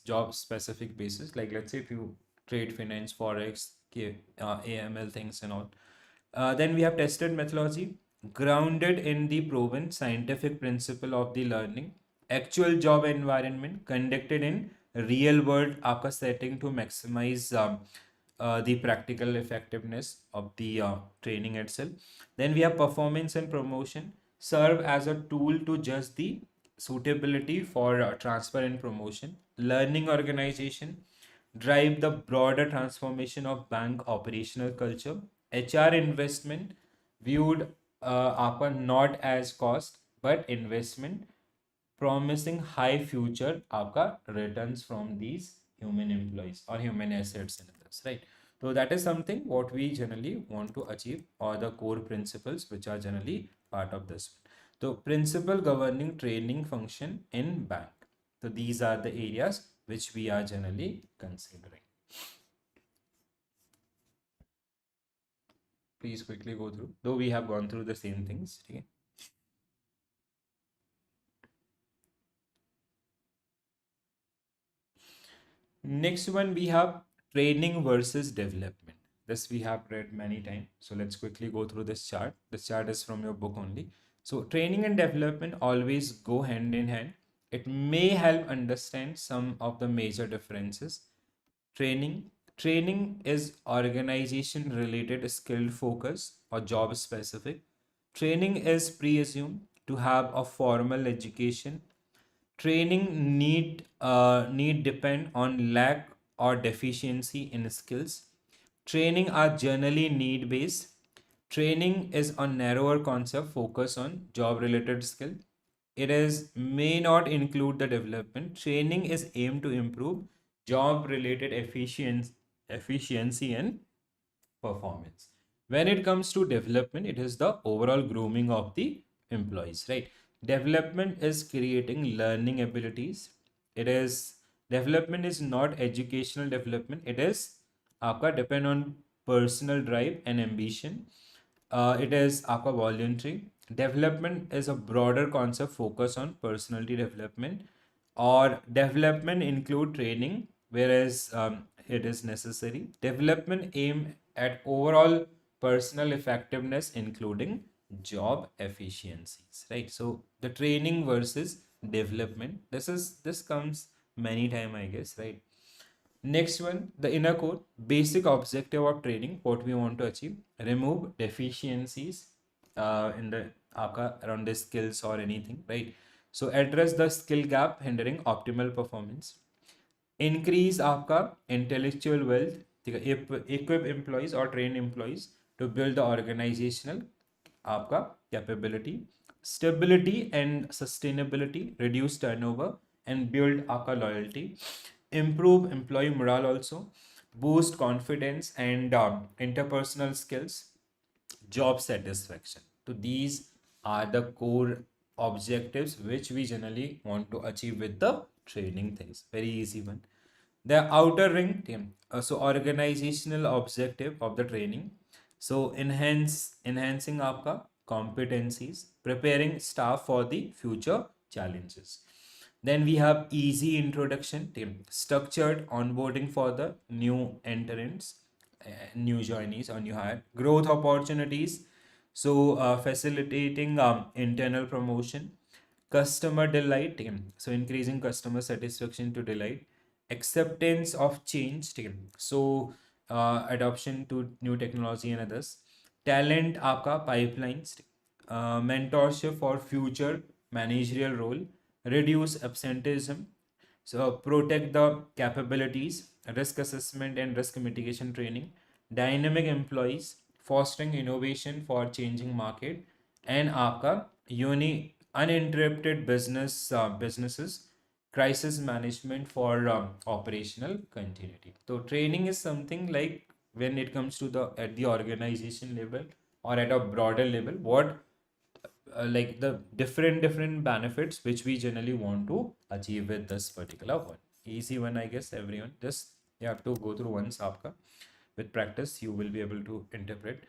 S1: job specific basis, like let's say if you trade finance, forex, AML things and all. Then we have tested methodology, grounded in the proven scientific principle of the learning, actual job environment conducted in real world आपका setting to maximize the practical effectiveness of the training itself. Then we have performance and promotion, serve as a tool to judge the suitability for transfer and promotion. Learning organization, drive the broader transformation of bank operational culture. HR investment, viewed not as cost but investment, promising high future आपका returns from these human employees or human assets in others, right? So that is something what we generally want to achieve, or the core principles which are generally part of this. So principle governing training function in bank. So these are the areas which we are generally considering. Please quickly go through, though we have gone through the same things. Okay? Next one we have training versus development. This we have read many times. So let's quickly go through this chart. This chart is from your book only. So training and development always go hand in hand. It may help understand some of the major differences. Training is organization related skill focus or job specific. Training is presumed to have a formal education. Training need depend on lack or deficiency in skills. Training are generally need based. Training is a narrower concept focus on job related skill. It is may not include the development. Training is aimed to improve job related efficiency and performance. When it comes to development, it is the overall grooming of the employees, right? Development is creating learning abilities. It is development is not educational development. It is आपका depend on personal drive and ambition. It is आपका voluntary. Development is a broader concept focus on personality development, or development include training, whereas it is necessary. Development aim at overall personal effectiveness, including job efficiencies, right? So the training versus development, this comes many time, I guess, right? Next one, the inner core, basic objective of training, what we want to achieve: remove deficiencies in the around the skills or anything, right? So address the skill gap hindering optimal performance, increase आपका intellectual wealth, ठीक है, equip employees or train employees to build the organizational आपका capability, stability and sustainability, reduce turnover and build आपका loyalty, improve employee morale also, boost confidence and interpersonal skills, job satisfaction. So these are the core objectives which we generally want to achieve with the training things. Very easy one. The outer ring team. So organizational objective of the training. So enhancing आपका competencies, preparing staff for the future challenges. Then we have easy introduction team, structured onboarding for the new entrants, new joinees or new hire, growth opportunities. So facilitating internal promotion, customer delight team. So increasing customer satisfaction to delight, acceptance of change team. So adoption to new technology and others, talent आपका pipelines, mentorship for future managerial role, reduce absenteeism, so protect the capabilities, risk assessment and risk mitigation training, dynamic employees, fostering innovation for changing market, and आपका uni uninterrupted businesses crisis management for operational continuity. So training is something like when it comes to the at the organization level or at a broader level, what like the different benefits which we generally want to achieve with this particular one. Easy one, I guess. Everyone just you have to go through once. Aapka with practice you will be able to interpret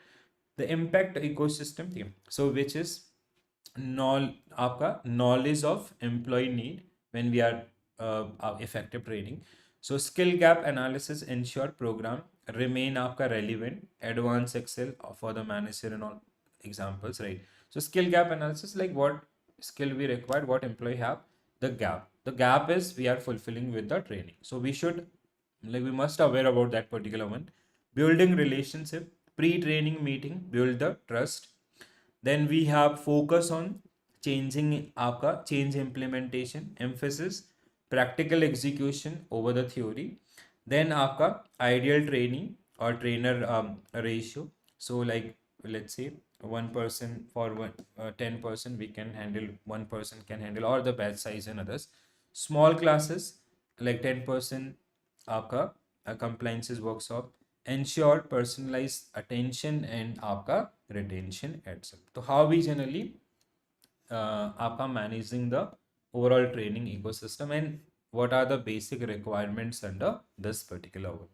S1: the impact ecosystem theme, so which is आपका knowledge of employee need when we are effective training. So skill gap analysis ensure program remain आपका relevant, advanced excel for the manager and all examples, right? So skill gap analysis, like what skill we required, what employee have, the gap is we are fulfilling with the training, so we should, like, we must aware about that particular one. Building relationship, pre-training meeting build the trust. Then we have focus on changing आपका change implementation, emphasis practical execution over the theory. Then आपका ideal training or trainer ratio. So like let's say one person for 10% we can handle, one person can handle, or the batch size and others. Small classes like 10% आपका compliances workshop, ensure personalized attention and आपका retention adds up. तो how we generally आपका managing the overall training ecosystem, and what are the basic requirements under this particular one.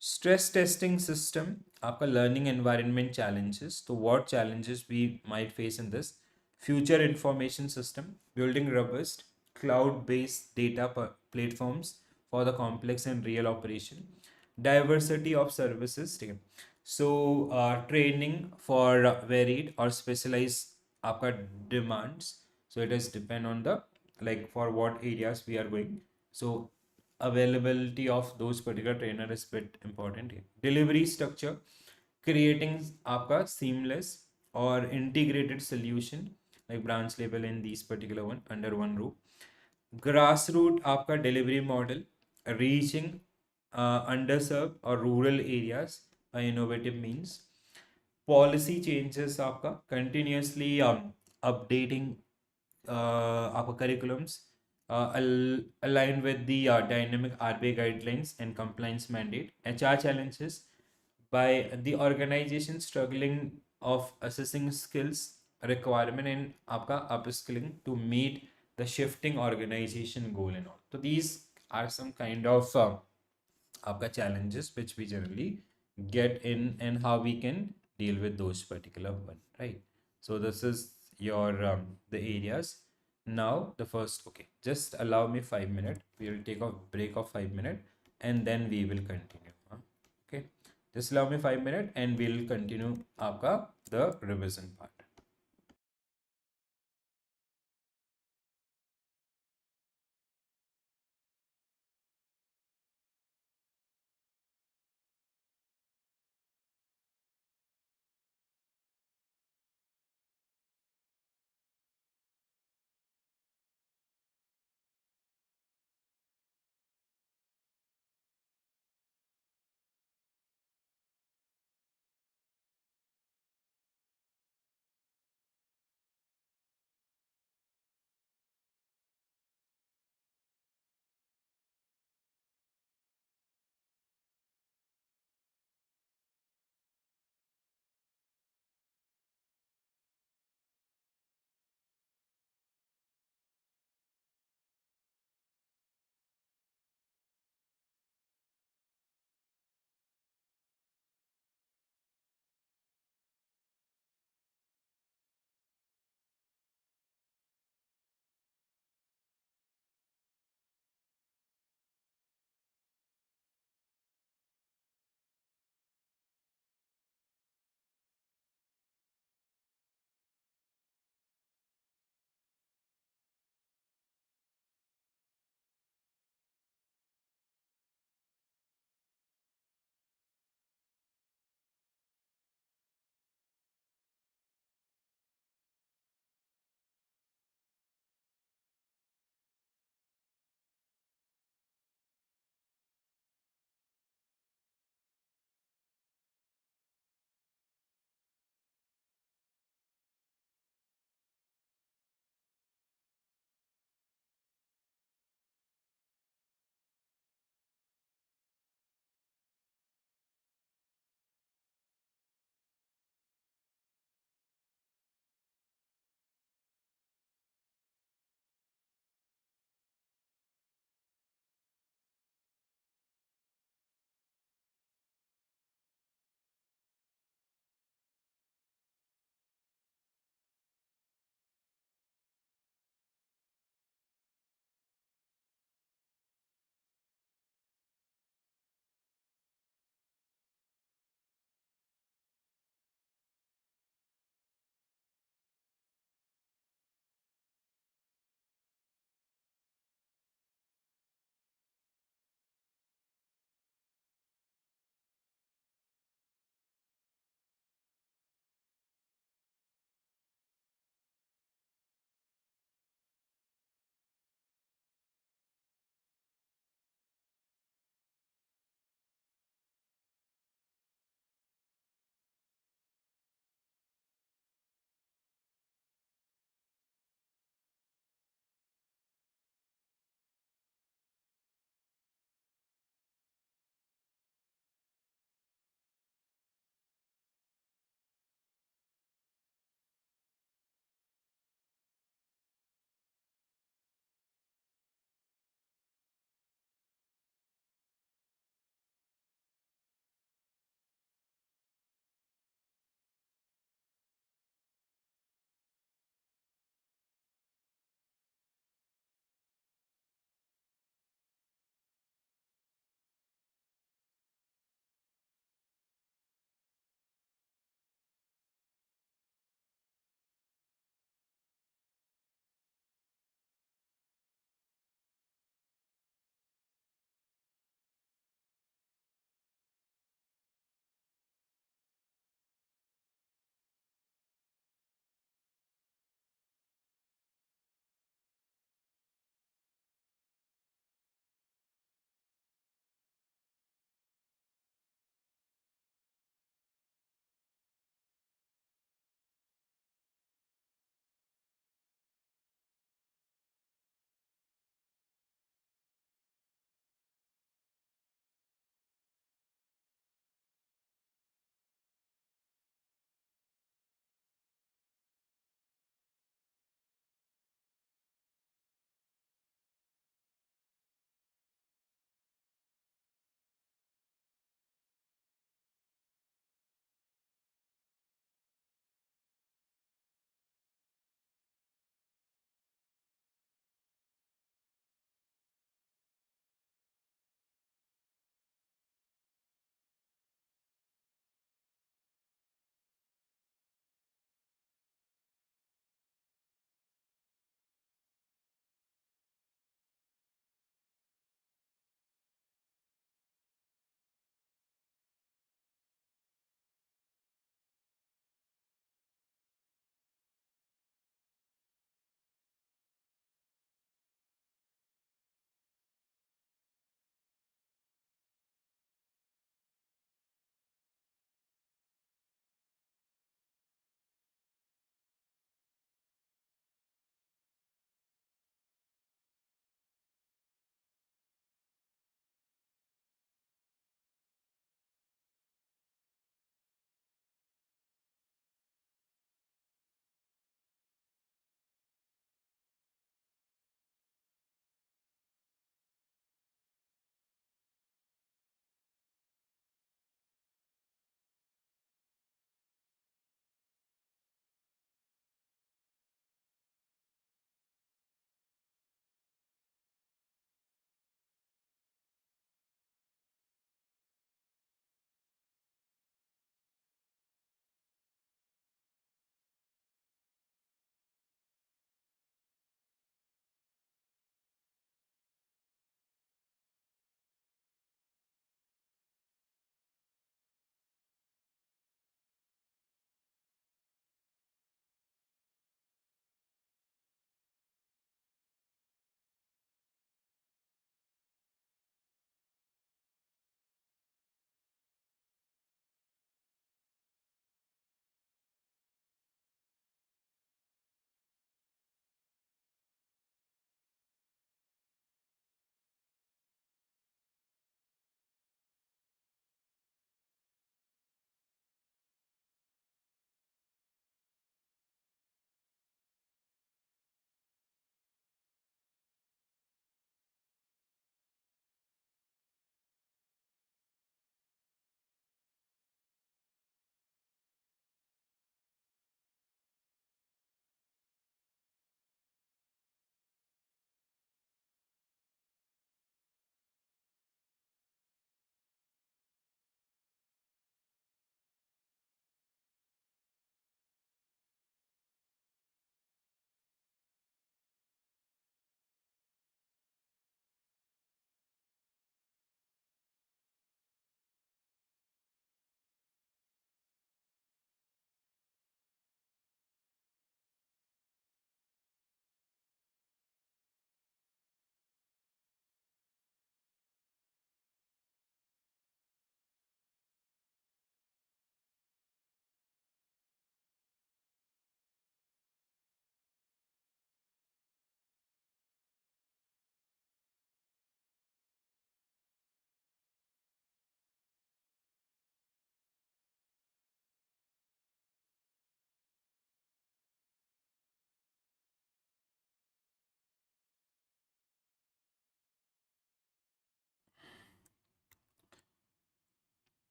S1: Stress testing system, आपका learning environment challenges, तो what challenges we might face in this. Future information system, building robust cloud based data platforms for the complex and real operation. Diversity of services team, so training for varied or specialized आपका demands, so it is depend on the, like, for what areas we are going. So availability of those particular trainer is bit important here. Delivery structure, creating आपका seamless or integrated solution like branch level in these particular one under one roof. Grassroot आपका delivery model, reaching underserved or rural areas by innovative means. Policy changes आपका continuously updating our curriculums aligned with the dynamic RBI guidelines and compliance mandate. HR challenges, by the organization struggling of assessing skills requirement and आपका upskilling to meet the shifting organization goal and all. So these are some kind of आपका challenges which we generally get in, and how we can deal with those particular one, right? So this is your the areas. Now the first, okay, just allow me 5 minutes, we will take a break of 5 minutes and then we will continue, okay? Just allow me 5 minutes and we'll continue आपका the revision part.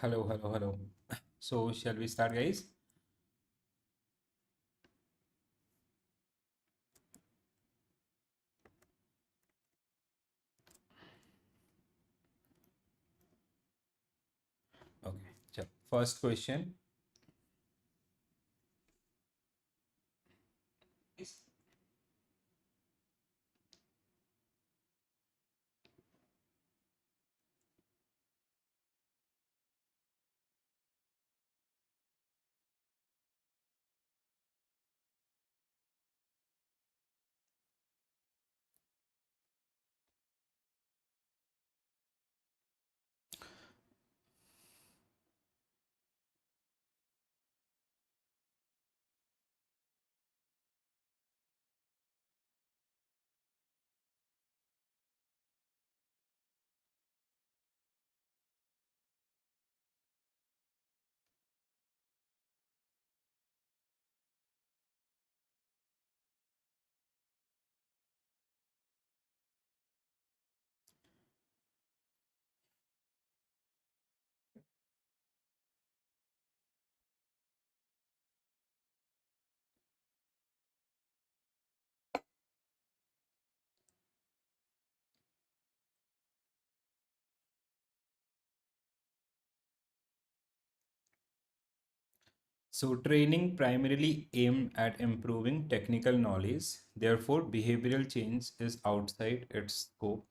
S1: Hello, hello, hello. So, shall we start, guys? Okay. So, first question. So, training primarily aimed at improving technical knowledge. Therefore, behavioral change is outside its scope.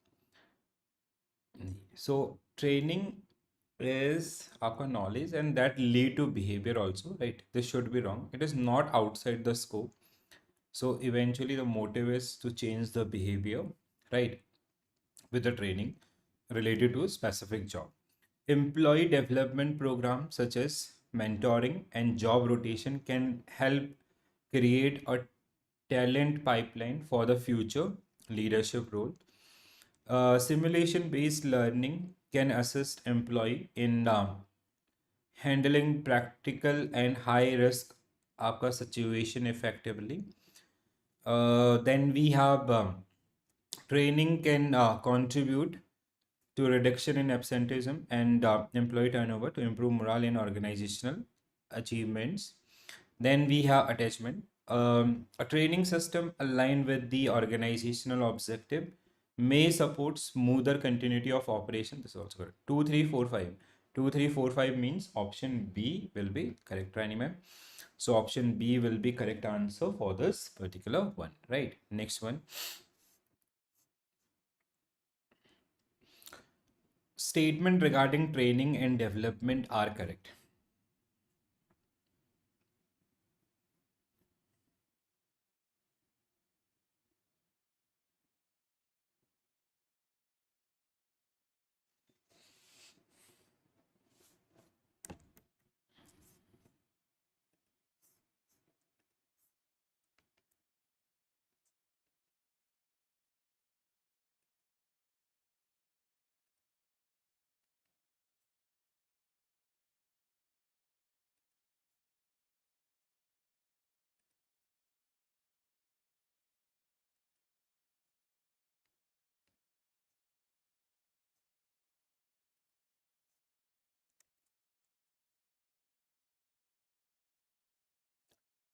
S1: So, training is our knowledge and that lead to behavior also, right? This should be wrong. It is not outside the scope. So, eventually, the motive is to change the behavior, right? With the training related to a specific job. Employee development programs such as mentoring and job rotation can help create a talent pipeline for the future leadership role. Simulation based learning can assist employee in handling practical and high risk आपका situation effectively. Then we have training can contribute to reduction in absenteeism and employee turnover to improve morale and organizational achievements. Then we have attachment. A training system aligned with the organizational objective may support smoother continuity of operation. This is also good. 2, 3, 4, 5. 2, 3, 4, 5 means option B will be correct, Rani ma'am. So option B will be correct answer for this particular one, right? Next one. Statement regarding training and development are correct.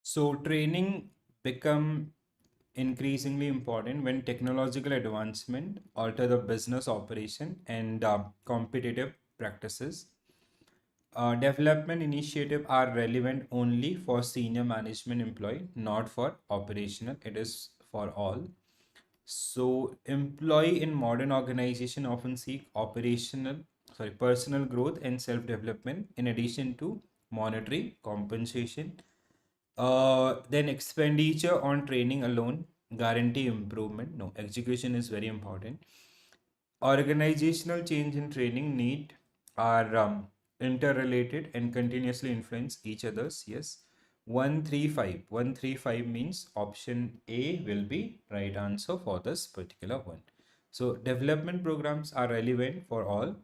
S1: So training become increasingly important when technological advancement alter the business operation and competitive practices. Development initiative are relevant only for senior management employee, not for operational. It is for all. So employee in modern organization often seek personal growth and self-development in addition to monetary compensation. Then expenditure on training alone guarantee improvement. No, execution is very important. Organizational change and training need are interrelated and continuously influence each other's. Yes. 135. 135 means option A will be right answer for this particular one. So development programs are relevant for all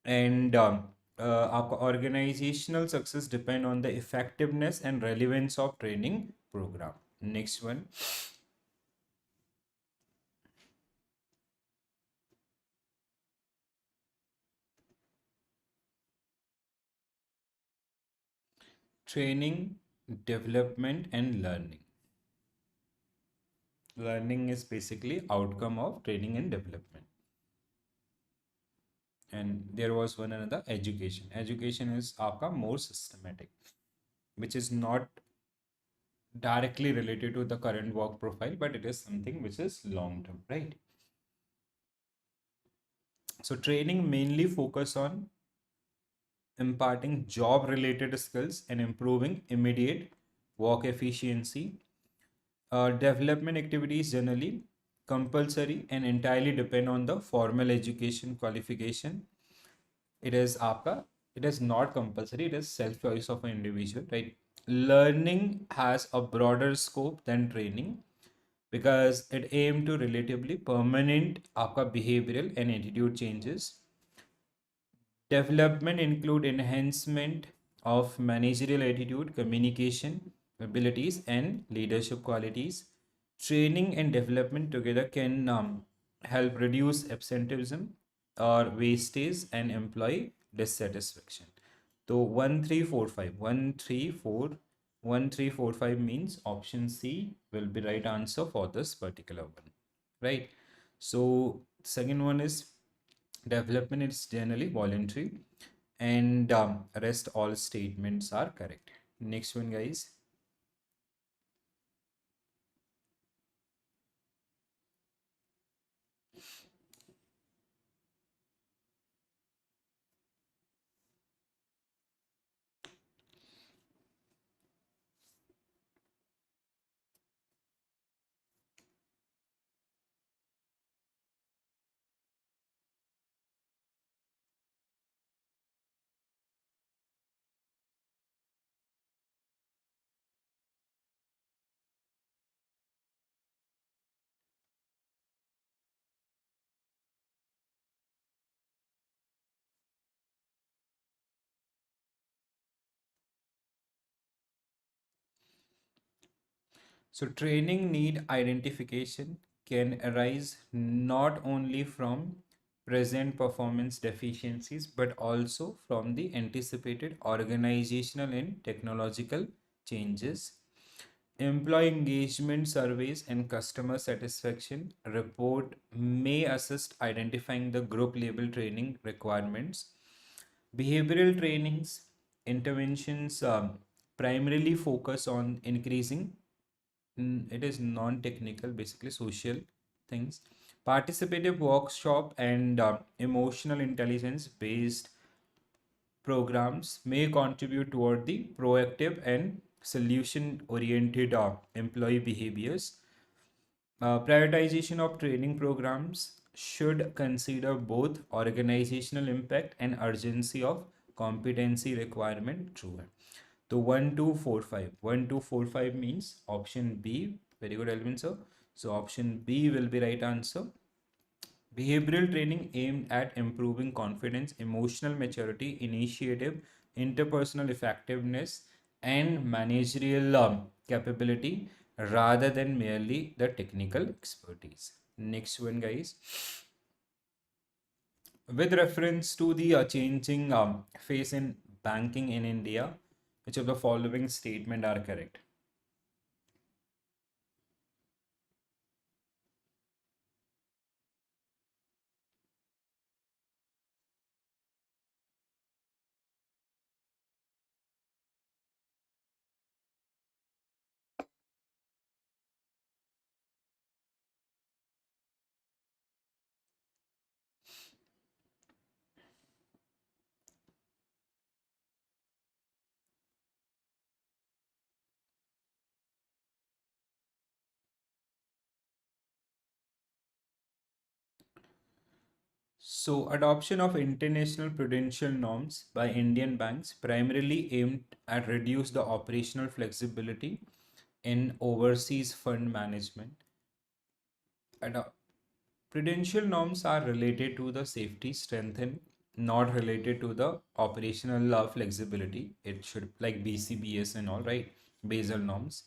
S1: and our organizational success depend on the effectiveness and relevance of training program. Next one. Training, development, and learning. Learning is basically outcome of training and development. And there was one another education. Education is आपका more systematic, which is not directly related to the current work profile, but it is something which is long term, right? So training mainly focus on imparting job related skills and improving immediate work efficiency. Development activities generally compulsory and entirely depend on the formal education qualification. It is आपका, it is not compulsory, it is self choice of an individual, right? Learning has a broader scope than training because it aims to relatively permanent आपका behavioral and attitude changes. Development include enhancement of managerial attitude, communication abilities, and leadership qualities. Training and development together can help reduce absenteeism or wastage and employee dissatisfaction. So 1345 means option C will be right answer for this particular one, right? So second one is development is generally voluntary, and rest all statements are correct. Next one, guys. So training need identification can arise not only from present performance deficiencies but also from the anticipated organizational and technological changes. Employee engagement surveys and customer satisfaction report may assist identifying the group level training requirements. Behavioral trainings interventions primarily focus on increasing, it is non-technical, basically social things. Participative workshop and emotional intelligence based programs may contribute toward the proactive and solution oriented employee behaviors. Prioritization of training programs should consider both organizational impact and urgency of competency requirement. True. So 1245. 1245 means option B. Very good, Elvin sir. So option B will be right answer. Behavioral training aimed at improving confidence, emotional maturity, initiative, interpersonal effectiveness, and managerial capability rather than merely the technical expertise. Next one, guys. With reference to the changing face in banking in India, which of the following statement are correct? So, adoption of international prudential norms by Indian banks primarily aimed at reduce the operational flexibility in overseas fund management. Ado- Prudential norms are related to the safety strengthen, not related to the operational flexibility. It should like BCBS and all, right? Basel norms.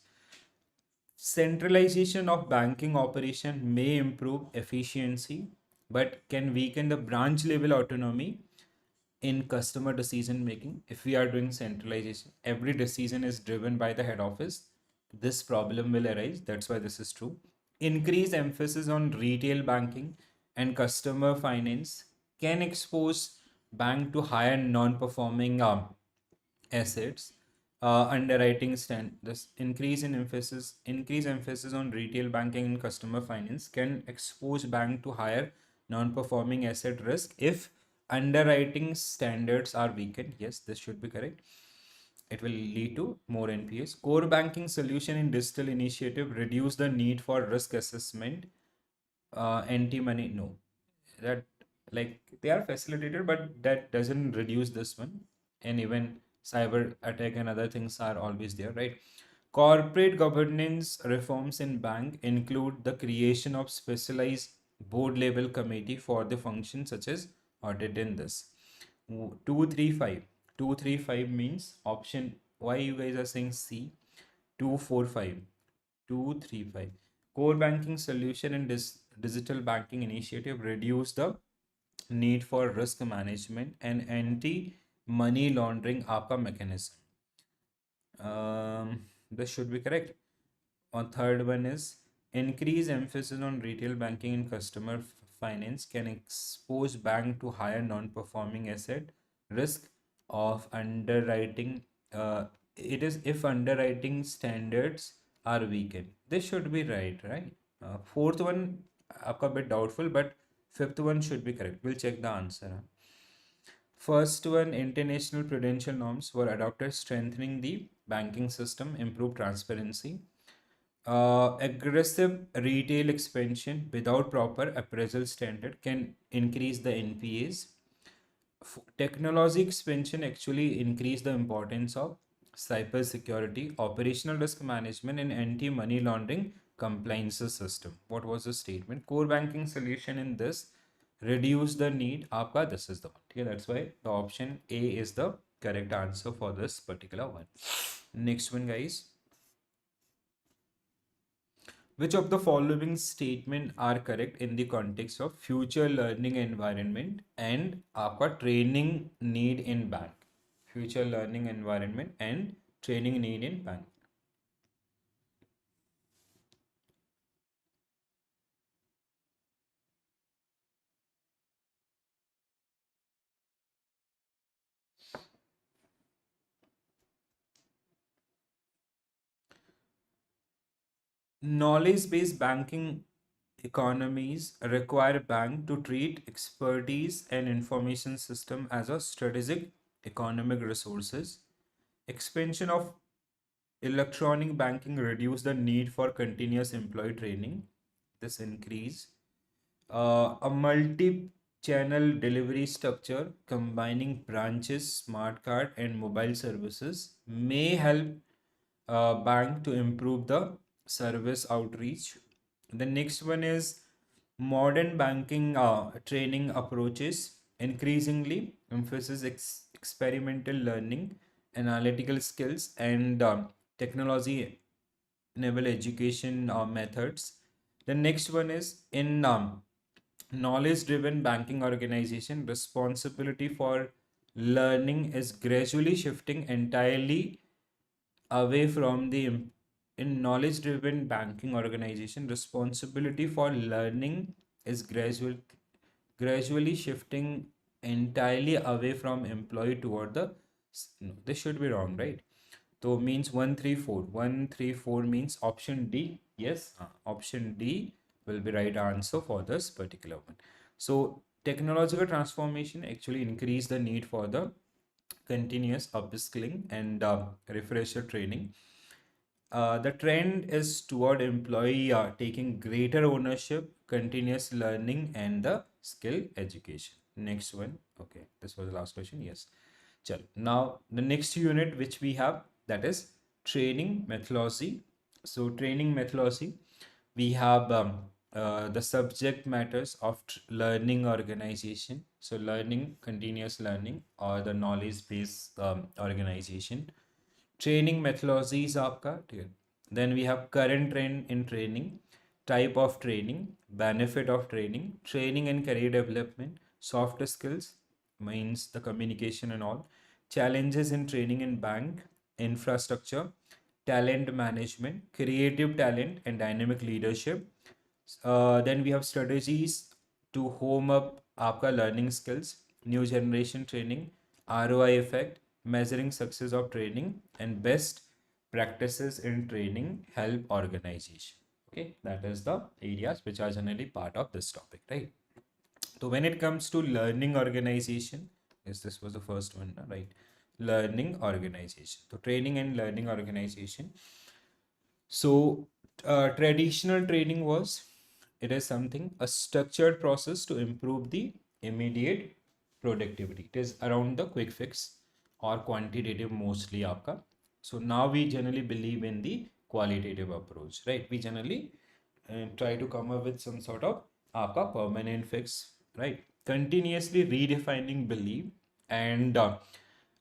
S1: Centralization of banking operation may improve efficiency, but can weaken the branch level autonomy in customer decision making. If we are doing centralization, every decision is driven by the head office. This problem will arise. That's why this is true. Increased emphasis on retail banking and customer finance can expose bank to higher non-performing assets. Underwriting stand this increase emphasis on retail banking and customer finance can expose bank to higher non-performing asset risk if underwriting standards are weakened. Yes, this should be correct. It will lead to more NPAs. Core banking solution in digital initiative reduce the need for risk assessment. Anti-money, no, that, like, they are facilitated, but that doesn't reduce this one. And even cyber attack and other things are always there, right? Corporate governance reforms in bank include the creation of specialized board level committee for the functions such as audit in this. 235. 235 means option. Why you guys are saying C? 245. 235. Core banking solution and digital banking initiative reduce the need for risk management and anti money laundering APA mechanism. This should be correct. On third one is increase emphasis on retail banking and customer finance can expose bank to higher non-performing asset risk of underwriting. It is if underwriting standards are weakened. This should be right, right? Fourth one, आपका bit doubtful, but fifth one should be correct. We'll check the answer. First one, international prudential norms were adopted, strengthening the banking system, improve transparency. Aggressive retail expansion without proper appraisal standard can increase the NPAs. Technology expansion actually increase the importance of cyber security, operational risk management, and anti-money laundering compliance system. What was the statement? Core banking solution in this reduce the need. Aapka, this is the one. Okay, that's why the option A is the correct answer for this particular one. Next one, guys. Which of the following statement are correct in the context of future learning environment and आपका training need in bank? Future learning environment and training need in bank. Knowledge-based banking economies require bank to treat expertise and information system as a strategic economic resources. Expansion of electronic banking reduce the need for continuous employee training. This increase a multi-channel delivery structure combining branches, smart card, and mobile services may help bank to improve the service outreach. The next one is modern banking training approaches increasingly emphasis experimental learning, analytical skills, and technology enabled education methods. The next one is in knowledge driven banking organization, responsibility for learning is gradually shifting entirely away from the in knowledge driven banking organization, responsibility for learning is gradually shifting entirely away from employee toward the, no, this should be wrong, right? So means 134. 134 means option D. Yes, option D will be right answer for this particular one. So technological transformation actually increase the need for the continuous upskilling and refresher training. The trend is toward employee taking greater ownership, continuous learning, and the skill education. Next one. Okay, this was the last question. Yes. Chal. Now the next unit which we have, that is training methodology. So training methodology, we have the subject matters of learning organization. So learning, continuous learning, or the knowledge based organization. Training methodology is आपका, ठीक है. Then we have current trend in training, type of training, benefit of training, training and career development, soft skills, means the communication and all, challenges in training in bank, infrastructure, talent management, creative talent, and dynamic leadership. Then we have strategies to home up आपका learning skills, new generation training, ROI effect, measuring success of training, and best practices in training help organization. Okay, that is the areas which are generally part of this topic, right? So when it comes to learning organization, yes, this was the first one, right? Learning organization. So training and learning organization. So traditional training was, it is something, a structured process to improve the immediate productivity. It is around the quick fix or quantitative mostly आपका. So now we generally believe in the qualitative approach, right? We generally try to come up with some sort of आपका permanent fix, right? Continuously redefining belief and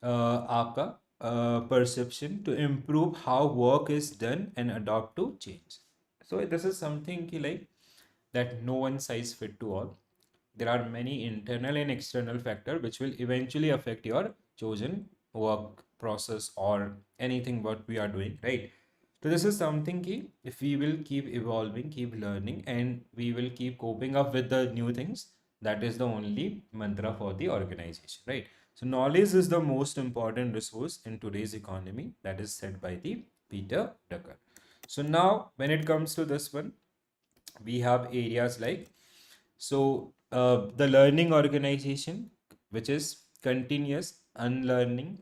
S1: आपका perception to improve how work is done and adopt to change. So this is something ki like that no one size fit to all. There are many internal and external factors which will eventually affect your chosen work process or anything what we are doing, right? So this is something ki if we will keep evolving, keep learning, and we will keep coping up with the new things, that is the only mantra for the organization, right? So knowledge is the most important resource in today's economy. That is said by the Peter Drucker. So now when it comes to this one, we have areas like, so the learning organization, which is continuous unlearning.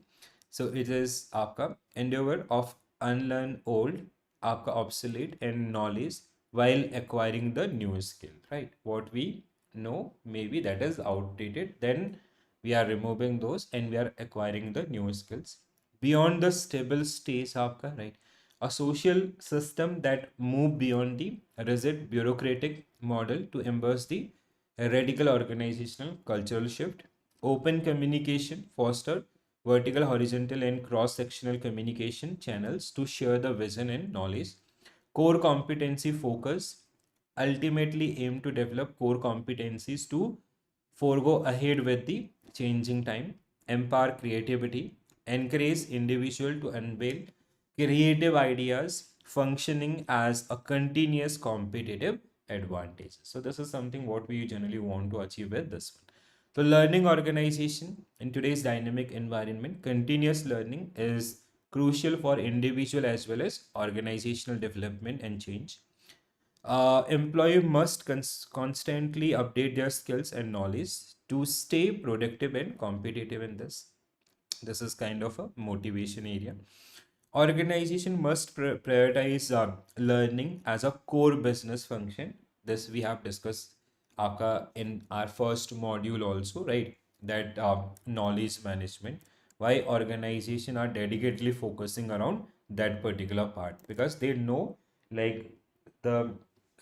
S1: So it is आपका endeavor of unlearn old, आपका obsolete and knowledge while acquiring the new skill, right? What we know, maybe that is outdated. Then we are removing those and we are acquiring the new skills. Beyond the stable stage, आपका, right? A social system that move beyond the rigid bureaucratic model to embrace the radical organizational cultural shift. Open communication foster vertical, horizontal, and cross-sectional communication channels to share the vision and knowledge. Core competency focus ultimately aim to develop core competencies to forego ahead with the changing time, empower creativity, encourage individual to unveil creative ideas, functioning as a continuous competitive advantage. So this is something what we generally want to achieve with this one. So learning organization in today's dynamic environment, continuous learning is crucial for individual as well as organizational development and change. Employee must constantly update their skills and knowledge to stay productive and competitive in this. This is kind of a motivation area. Organization must prioritize learning as a core business function. This we have discussed in our first module also, right? That knowledge management. Why organization are dedicatedly focusing around that particular part, because they know like the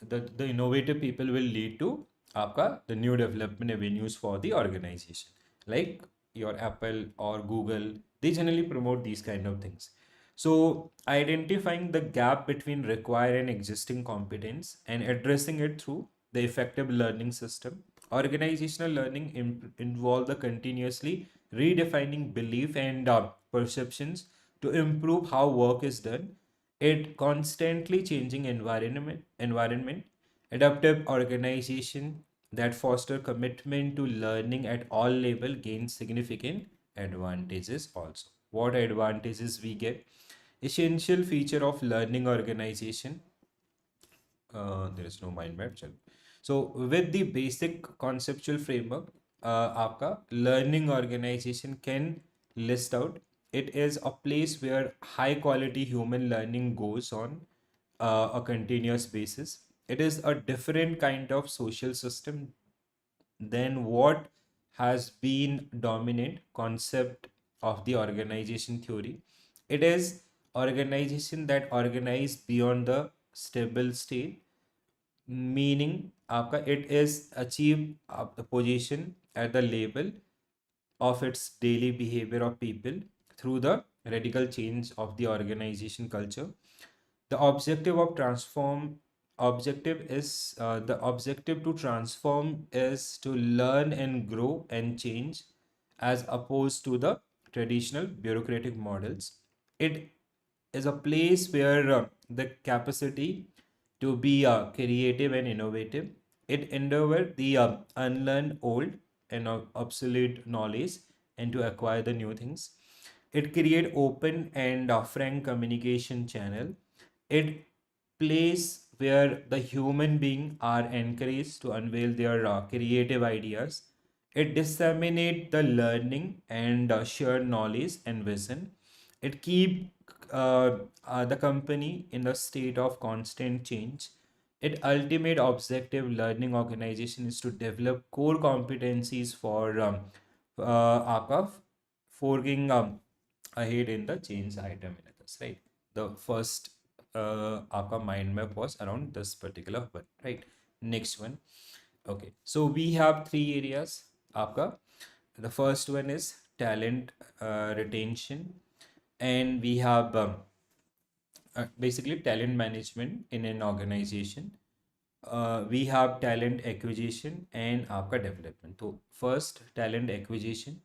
S1: the innovative people will lead to आपका the new development avenues for the organization, like your Apple or Google. They generally promote these kind of things. So identifying the gap between required and existing competence and addressing it through the effective learning system. Organizational learning involve the continuously redefining belief and perceptions to improve how work is done. It constantly changing environment, adaptive organization that foster commitment to learning at all level gain significant advantages also. What advantages we get? Essential feature of learning organization. There is no mind map. चलो. So with the basic conceptual framework, आपका learning organization can list out. It is a place where high quality human learning goes on a continuous basis. It is a different kind of social system than what has been dominant concept of the organization theory. It is organization that organize beyond the stable state, meaning आपका it is achieve the position at the level of its daily behavior of people through the radical change of the organization culture. The objective of transform objective is the objective to transform is to learn and grow and change as opposed to the traditional bureaucratic models. It is a place where the capacity to be creative and innovative. It endeavor the unlearn old and obsolete knowledge and to acquire the new things. It create open and frank communication channel. It place where the human being are encouraged to unveil their creative ideas. It disseminate the learning and share knowledge and vision. It keep the company in a state of constant change. It ultimate objective learning organization is to develop core competencies for ARCA, forging ahead in the change item in others, right? The first ARCA mind map was around this particular one, right? Next one. Okay, so we have three areas, ARCA. The first one is talent retention, and we have basically talent management in an organization. We have talent acquisition and आपका development. So first talent acquisition,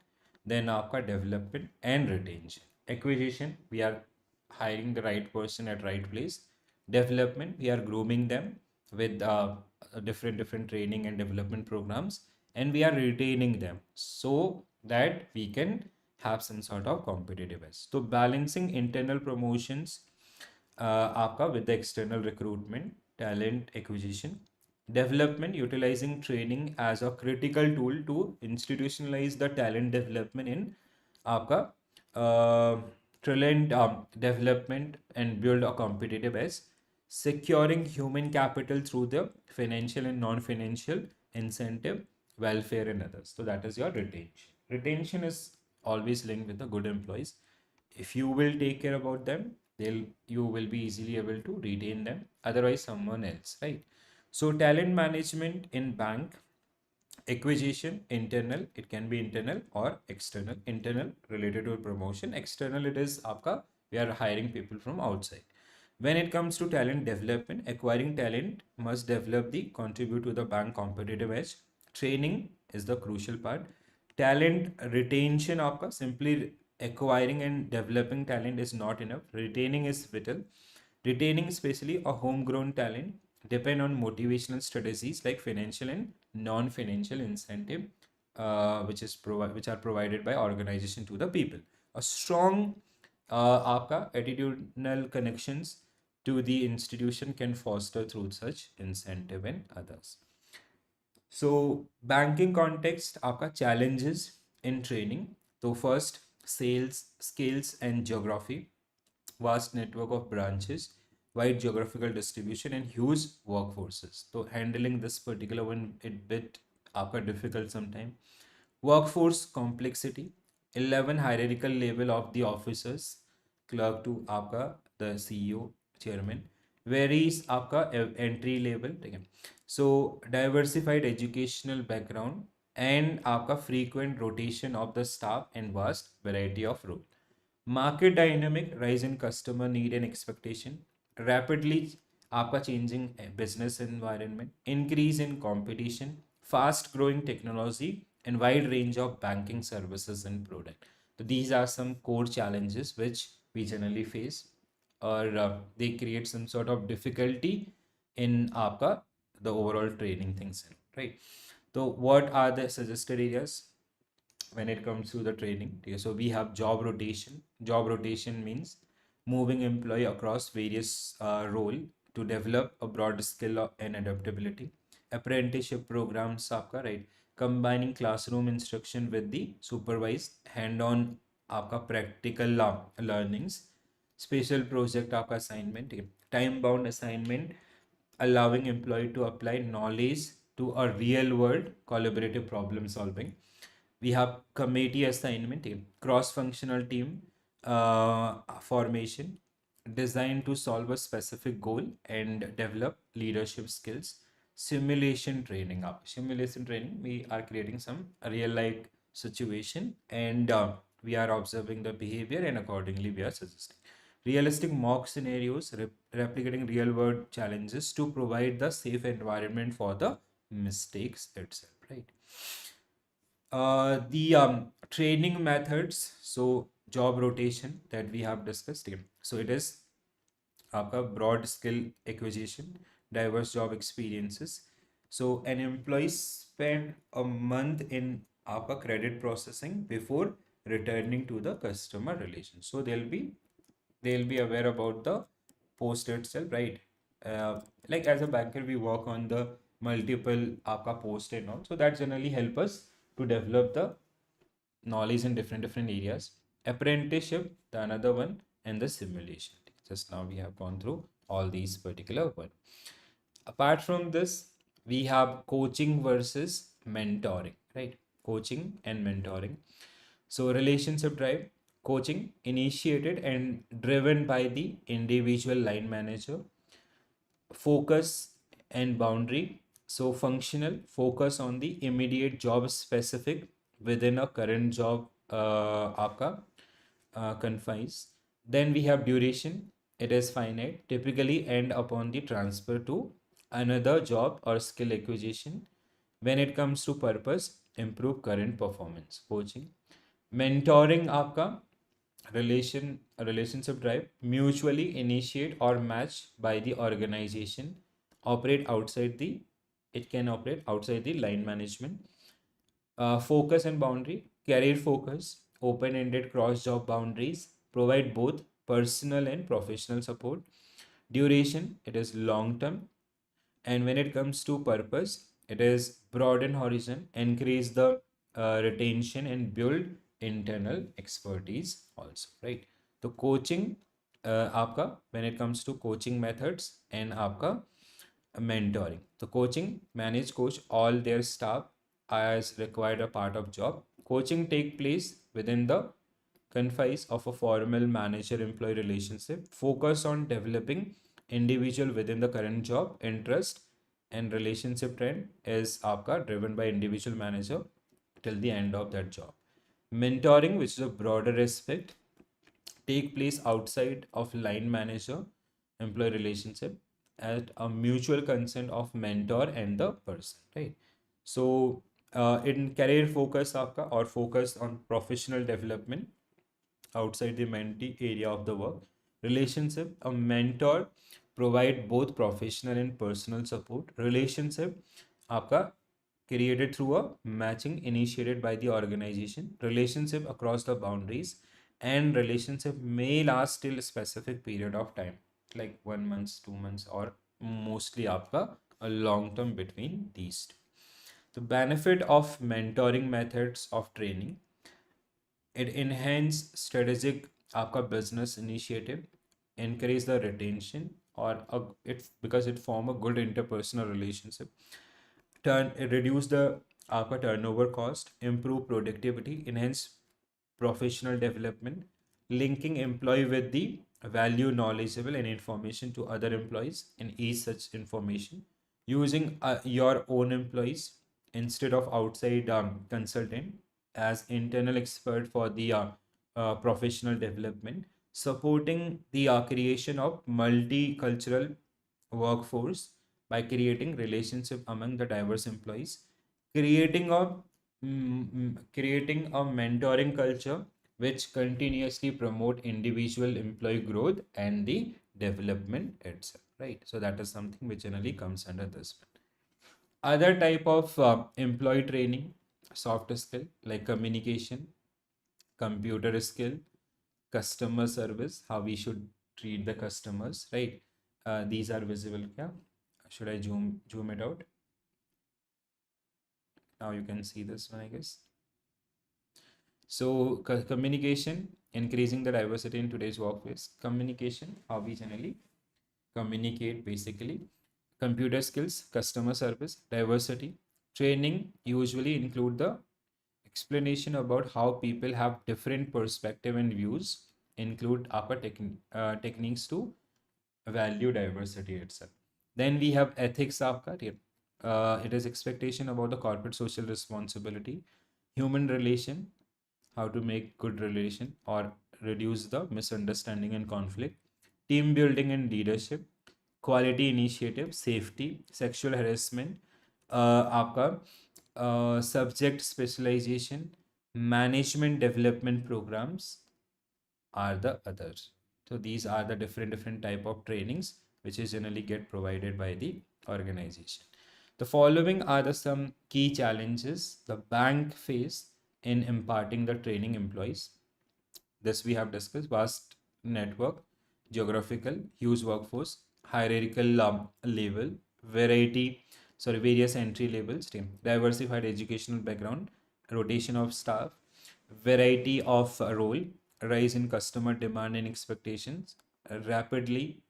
S1: then आपका development and retention. Acquisition, we are hiring the right person at right place. Development, we are grooming them with different training and development programs, and we are retaining them so that we can have some sort of competitive edge. So balancing internal promotions आपका with the external recruitment, talent acquisition, development, utilizing training as a critical tool to institutionalize the talent development in आपका talent development and build a competitive edge, securing human capital through the financial and non-financial incentive, welfare and others. So that is your retention. Retention is always linked with the good employees. If you will take care about them, they'll you will be easily able to retain them, otherwise someone else, right? So talent management in bank, acquisition internal, it can be internal or external. Internal related to promotion, external it is आपका we are hiring people from outside. When it comes to talent development, acquiring talent must develop the contribute to the bank competitive edge. Training is the crucial part. Talent retention आपका simply acquiring and developing talent is not enough. Retaining is vital. Retaining especially a homegrown talent depend on motivational strategies like financial and non-financial incentive, which are provided by organization to the people. A strong आपका attitudinal connections to the institution can foster through such incentive and others. So banking context, आपका challenges in training. So first, sales, skills and geography, vast network of branches, wide geographical distribution and huge workforces. So handling this particular one, it bit आपका difficult sometime. Workforce complexity, 11 hierarchical level of the officers, clerk to आपका the CEO, chairman, varies आपका entry level, ठीक है. So diversified educational background and आपका frequent rotation of the staff and vast variety of role. Market dynamic, rise in customer need and expectation, rapidly आपका changing business environment, increase in competition, fast growing technology and wide range of banking services and product. So these are some core challenges which we generally face, or they create some sort of difficulty in आपका the overall training things, right? So what are the suggested areas when it comes to the training? Okay, so we have job rotation. Job rotation means moving employee across various role to develop a broad skill and adaptability. Apprenticeship programs आपका, right, combining classroom instruction with the supervised hand-on आपका practical learnings. Special project आपका assignment, time bound assignment, allowing employee to apply knowledge to a real world collaborative problem solving. We have committee assignment, team, cross-functional team formation designed to solve a specific goal and develop leadership skills. Simulation training. Simulation training, we are creating some real life situation and we are observing the behavior and accordingly we are suggesting. Realistic mock scenarios, replicating real world challenges to provide the safe environment for the mistakes itself, right? The training methods, so job rotation that we have discussed here. So it is आपका broad skill acquisition, diverse job experiences. So an employee spend a month in आपका credit processing before returning to the customer relation. So they'll be aware about the post itself, right? Like as a banker, we work on the multiple आपका post and all. So that generally help us to develop the knowledge in different areas. Apprenticeship, the another one, and the simulation. Just now we have gone through all these particular one. Apart from this, we have coaching versus mentoring, right? Coaching and mentoring. So relationship drive, coaching initiated and driven by the individual line manager. Focus and boundary. So functional, focus on the immediate job specific within a current job आपका confines. Then we have duration. It is finite, typically end upon the transfer to another job or skill acquisition. When it comes to purpose, improve current performance. Coaching. Mentoring आपका relationship drive, mutually initiate or match by the organization, operate outside the it can operate outside the line management. Focus and boundary, career focus, open-ended cross-job boundaries, provide both personal and professional support. Duration, it is long-term. And when it comes to purpose, it is broaden horizon, increase the retention, and build internal expertise also, right? तो coaching आपका when it comes to coaching methods and आपका mentoring. The coaching, manage coach all their staff as required a part of job. Coaching take place within the confines of a formal manager-employee relationship. Focus on developing individual within the current job. Interest and relationship trend is आपका driven by individual manager till the end of that job. Mentoring, which is a broader aspect, take place outside of line manager employee relationship at a mutual consent of mentor and the person, right? So in career focus आपका or focus on professional development outside the mentee area of the work. Relationship, a mentor provide both professional and personal support. Relationship आपका created through a matching initiated by the organization. Relationship across the boundaries, and relationship may last till a specific period of time, like 1 month, 2 months, or mostly आपका a long term between these two. The benefit of mentoring methods of training, it enhance strategic आपका business initiative, encourage the retention, or it because it form a good interpersonal relationship, reduce the आपका turnover cost, improve productivity, enhance professional development, linking employee with the value knowledgeable and information to other employees and each such information, using your own employees instead of outside consultant as internal expert for the professional development, supporting the creation of multicultural workforce by creating relationship among the diverse employees, creating a creating a mentoring culture which continuously promote individual employee growth and the development itself, right? So that is something which generally comes under this one. Other type of employee training, soft skill like communication, computer skill, customer service, how we should treat the customers, right? These are visible. Yeah, should I zoom it out? Now you can see this one, I guess. So communication, increasing the diversity in today's workplace. Communication, how we generally communicate basically. Computer skills, customer service, diversity. Training usually include the explanation about how people have different perspective and views, include upper techniques to value diversity itself. Then we have ethics आपका, it is expectation about the corporate social responsibility, human relation, how to make good relation or reduce the misunderstanding and conflict, team building and leadership, quality initiative, safety, sexual harassment, आपका subject specialization, management development programs are the others. So these are the different type of trainings which is generally get provided by the organization. The following are the some key challenges the bank face in imparting the training employees. This we have discussed: vast network, geographical, huge workforce, hierarchical level, various entry levels, diversified educational background, rotation of staff, variety of role, rise in customer demand and expectations, a rapidly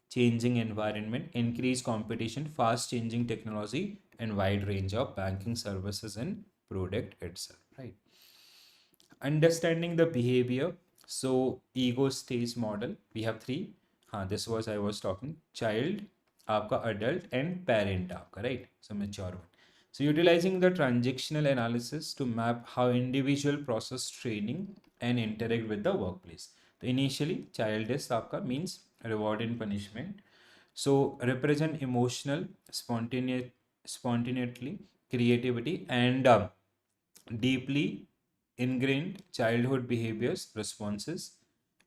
S1: changing environment, increased competition, fast changing technology, and wide range of banking services and product itself, right? Understanding the behavior. So ego stage model, we have three. This was I was talking: child, आपका adult, and parent आपका, right? So mature one. So utilizing the transactional analysis to map how individual process training and interact with the workplace. So initially child is आपका means reward and punishment. So represent emotional spontaneity, creativity, and deeply ingrained childhood behaviors responses.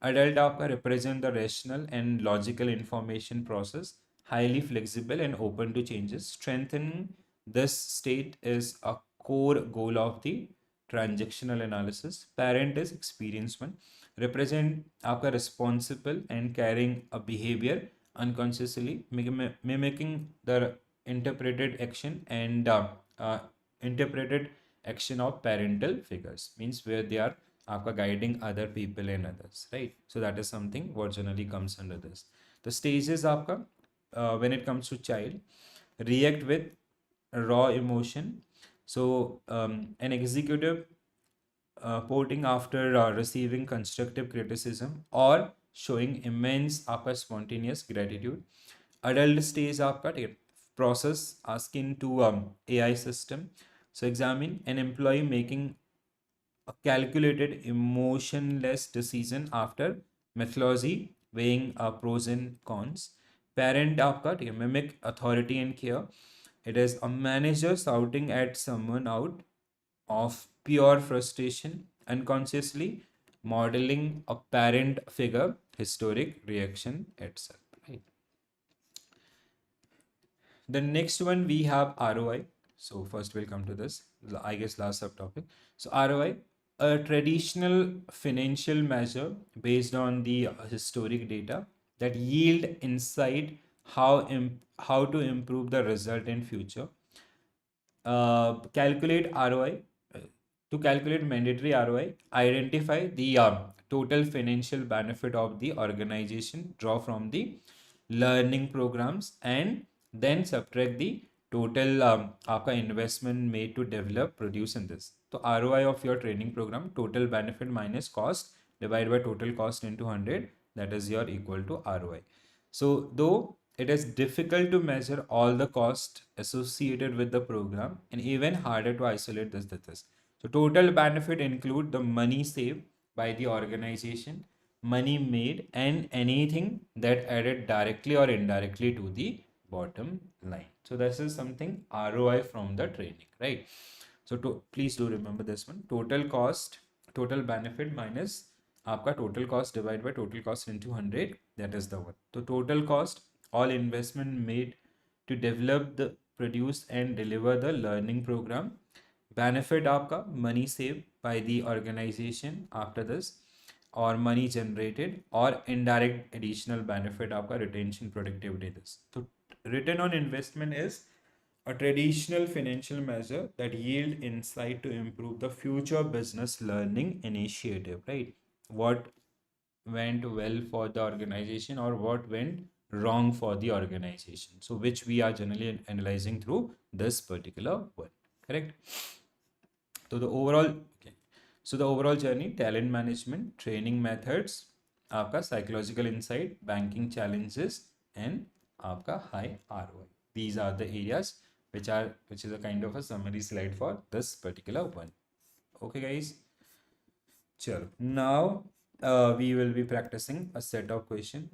S1: Adult आपका represent the rational and logical information process, highly flexible and open to changes. Strengthening this state is a core goal of the transactional analysis. Parent is experienced one, represent आपका responsible and carrying a behavior unconsciously, mimicking the interpreted action and interpreted action of parental figures, means where they are आपका guiding other people and others, right? So that is something what generally comes under this. The stages आपका when it comes to child, react with raw emotion. So an executive porting after receiving constructive criticism or showing immense आपका spontaneous gratitude. Adult stage आपका ठीक है, process asking to AI system. So examine an employee making a calculated emotionless decision after methodology weighing pros and cons. Parent आपका ठीक है, mimic authority and care. It is a manager shouting at someone out of pure frustration, unconsciously modeling a parent figure, historic reaction itself. Right. The next one we have ROI. So first we'll come to this, I guess last subtopic. So ROI, a traditional financial measure based on the historic data that yield insight how to improve the result in future. Calculate ROI. To calculate mandatory ROI, identify the total financial benefit of the organization, draw from the learning programs, and then subtract the total आपका investment made to develop, produce in this. So ROI of your training program, total benefit minus cost divided by total cost into 100, that is your equal to ROI. So though it is difficult to measure all the cost associated with the program and even harder to isolate this. So total benefit include the money saved by the organization, money made, and anything that added directly or indirectly to the bottom line. So this is something ROI from the training, right? So please do remember this one: total cost, total benefit minus आपका total cost divided by total cost into 100, that is the one. So total cost, all investment made to develop the produce and deliver the learning program. Benefit आपका money saved by the organization after this, or money generated, or indirect additional benefit आपका retention, productivity this. So return on investment is a traditional financial measure that yield insight to improve the future business learning initiative, right? What went well for the organization or what went wrong for the organization. So which we are generally analyzing through this particular one, correct? So the overall, okay. So the overall journey: talent management, training methods, आपका psychological insight, banking challenges, and आपका high ROI. These are the areas which is a kind of a summary slide for this particular one. Okay, guys. Sure. Now we will be practicing a set of questions.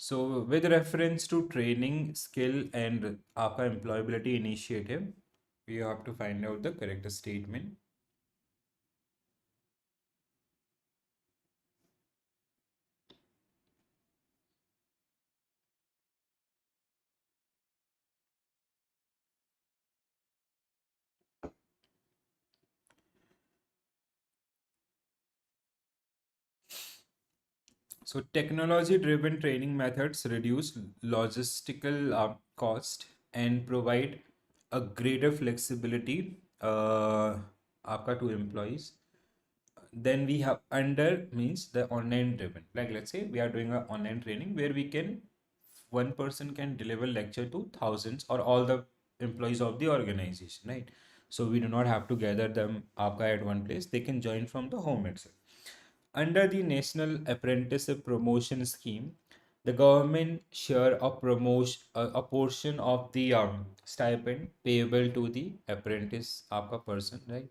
S1: So with reference to training, skill and आपका employability initiative, we have to find out the correct statement. So technology-driven training methods reduce logistical cost and provide a greater flexibility आपका to employees. Then we have under means the online driven. Like let's say we are doing an online training where we can one person can deliver lecture to thousands or all the employees of the organization, right? So we do not have to gather them आपका at one place. They can join from the home itself. Under the National Apprenticeship Promotion Scheme, the government share a portion of the stipend payable to the apprentice आपका person, right?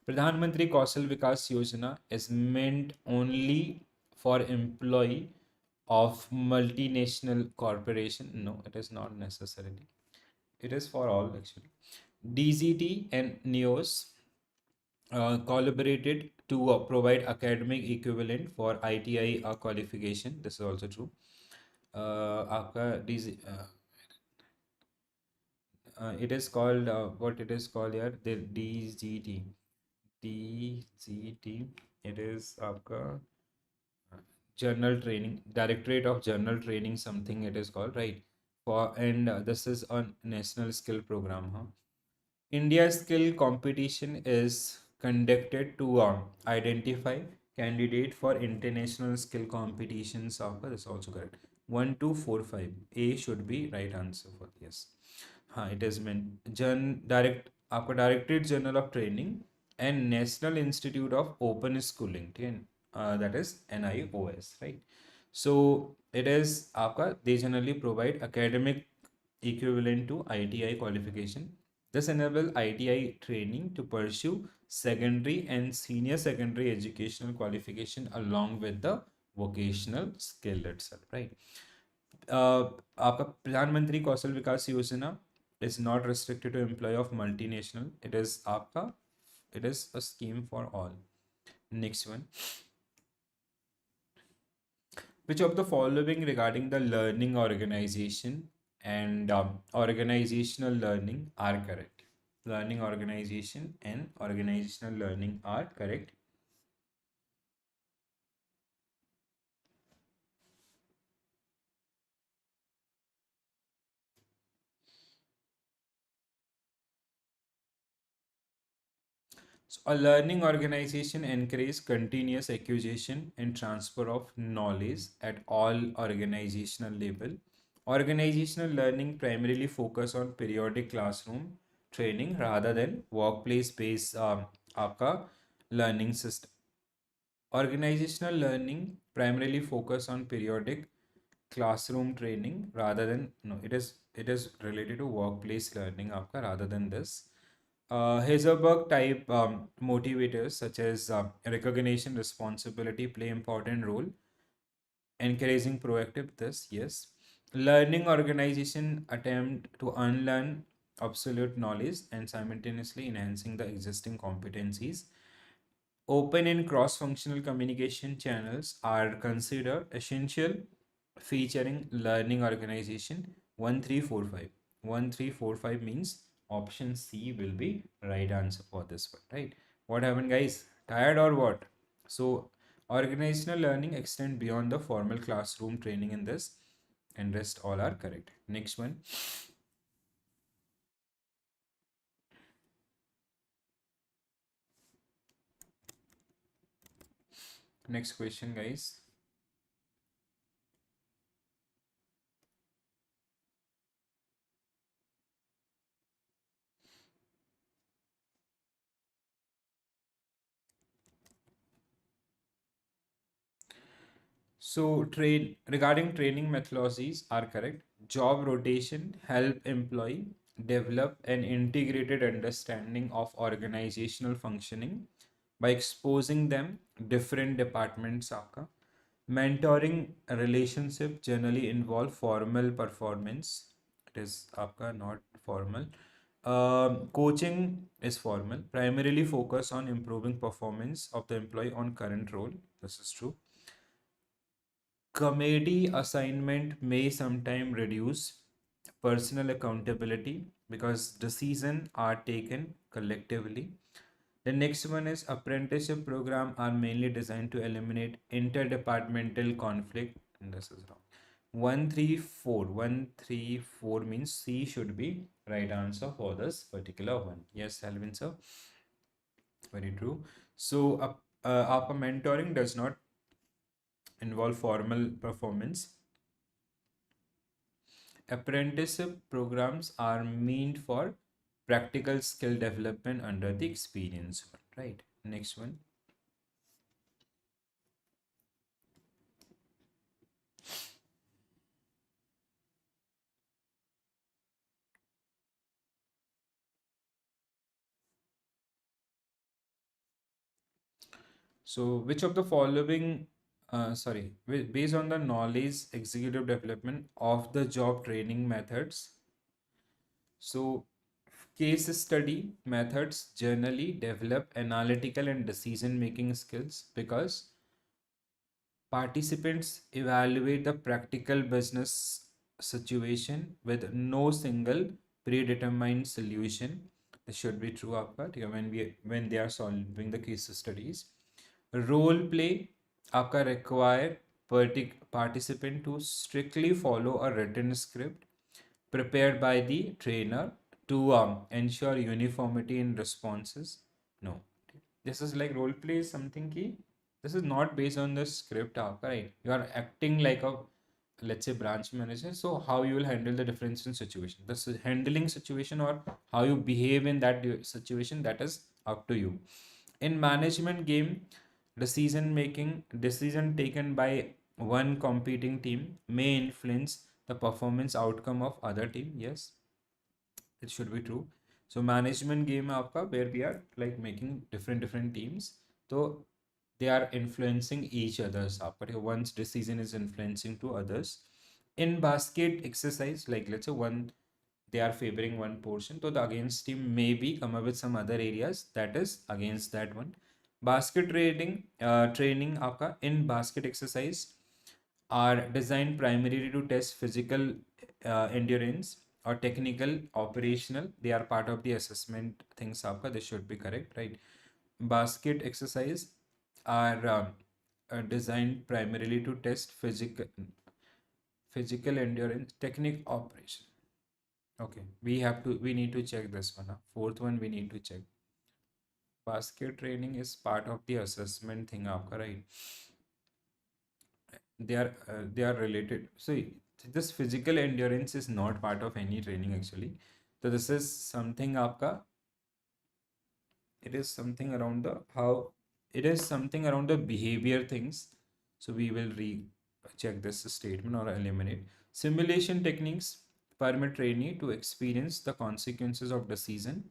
S1: Pradhan Mantri Kausal Vikas Yojana is meant only for employee of multinational corporation. No, it is not necessarily. It is for all actually. DZT and NEOS collaborated to provide academic equivalent for ITI qualification. This is also true. आपका it is called what it is called here, the DGT. DGT. It is आपका journal training, Directorate of Journal Training, something it is called, right? For and this is a national skill program, huh? India's skill competition is conducted to identify candidate for international skill competitions. After this also correct. 1, 2, 4, 5. A should be right answer for this. It is meant आपका Directorate General of Training and National Institute of Open Schooling, that is NIOS, right? So it is आपका they generally provide academic equivalent to ITI qualification. This enables ITI training to pursue secondary and senior secondary educational qualification along with the vocational skill itself, right? आपका प्रधानमंत्री कौशल विकास योजना is not restricted to employee of multinational. It is a scheme for all. Next one. Which of the following regarding the learning organization and organizational learning are correct? Learning organization and organizational learning are correct. So a learning organization encourages continuous acquisition and transfer of knowledge at all organizational level. Organizational learning primarily focus on periodic classroom training rather than workplace-based आपका learning system. Organizational learning primarily focus on periodic classroom training rather than no, it is related to workplace learning आपका rather than this. Heisenberg type motivators such as recognition, responsibility play important role. Encouraging proactive this, yes. Learning organization attempt to unlearn obsolete knowledge and simultaneously enhancing the existing competencies. Open and cross-functional communication channels are considered essential featuring learning organization 1345. 1345 means option C will be right answer for this one, right? What happened, guys? Tired or what? So organizational learning extend beyond the formal classroom training in this, and rest all are correct. Next one. Next question, guys. So regarding training methodologies are correct. Job rotation help employee develop an integrated understanding of organizational functioning by exposing them different departments आपका. mentoring relationship generally involve formal performance. It is आपका not formal. Coaching is formal, primarily focus on improving performance of the employee on current role. This is true. Committee assignment may sometimes reduce personal accountability because decisions are taken collectively. The next one is apprenticeship program are mainly designed to eliminate interdepartmental conflict. And this is wrong. 134. 134 means C should be right answer for this particular one. Yes, Alvin sir. Very true. So, our mentoring does not involve formal performance. Apprenticeship programs are meant for practical skill development under the experience one, right? Next one. So, which of the following, based on the knowledge executive development of the job training methods. So, case study methods generally develop analytical and decision making skills because participants evaluate the practical business situation with no single predetermined solution. This should be true आपका when they are solving the case studies. Role play आपका require participant to strictly follow a written script prepared by the trainer to ensure uniformity in responses. No, this is like role play is something key. This is not based on the script आपका, right? You are acting like a, let's say, branch manager. So how you will handle the difference in situation, this is handling situation, or how you behave in that situation, that is up to you. In management game, decision taken by one competing team may influence the performance outcome of other team. Yes, it should be true. So management game है आपका, where we are like making different teams, so they are influencing each others आपका, one's decision is influencing to others. In basket exercise, like let's say one, they are favoring one portion, so the against team maybe come up with some other areas that is against that one. Basket training आपका in basket exercise are designed primarily to test physical endurance or technical operational. They are part of the assessment things आपका, this should be correct, right? Basket exercise are designed primarily to test physical endurance, technique operation. Okay, we need to check this one. Fourth one we need to check. Basket training is part of the assessment thing आपका, right? They are related. So this physical endurance is not part of any training actually. So this is something आपका, it is something around the how, it is something around the behavior things. So we will check this statement or eliminate. Simulation techniques permit trainee to experience the consequences of decision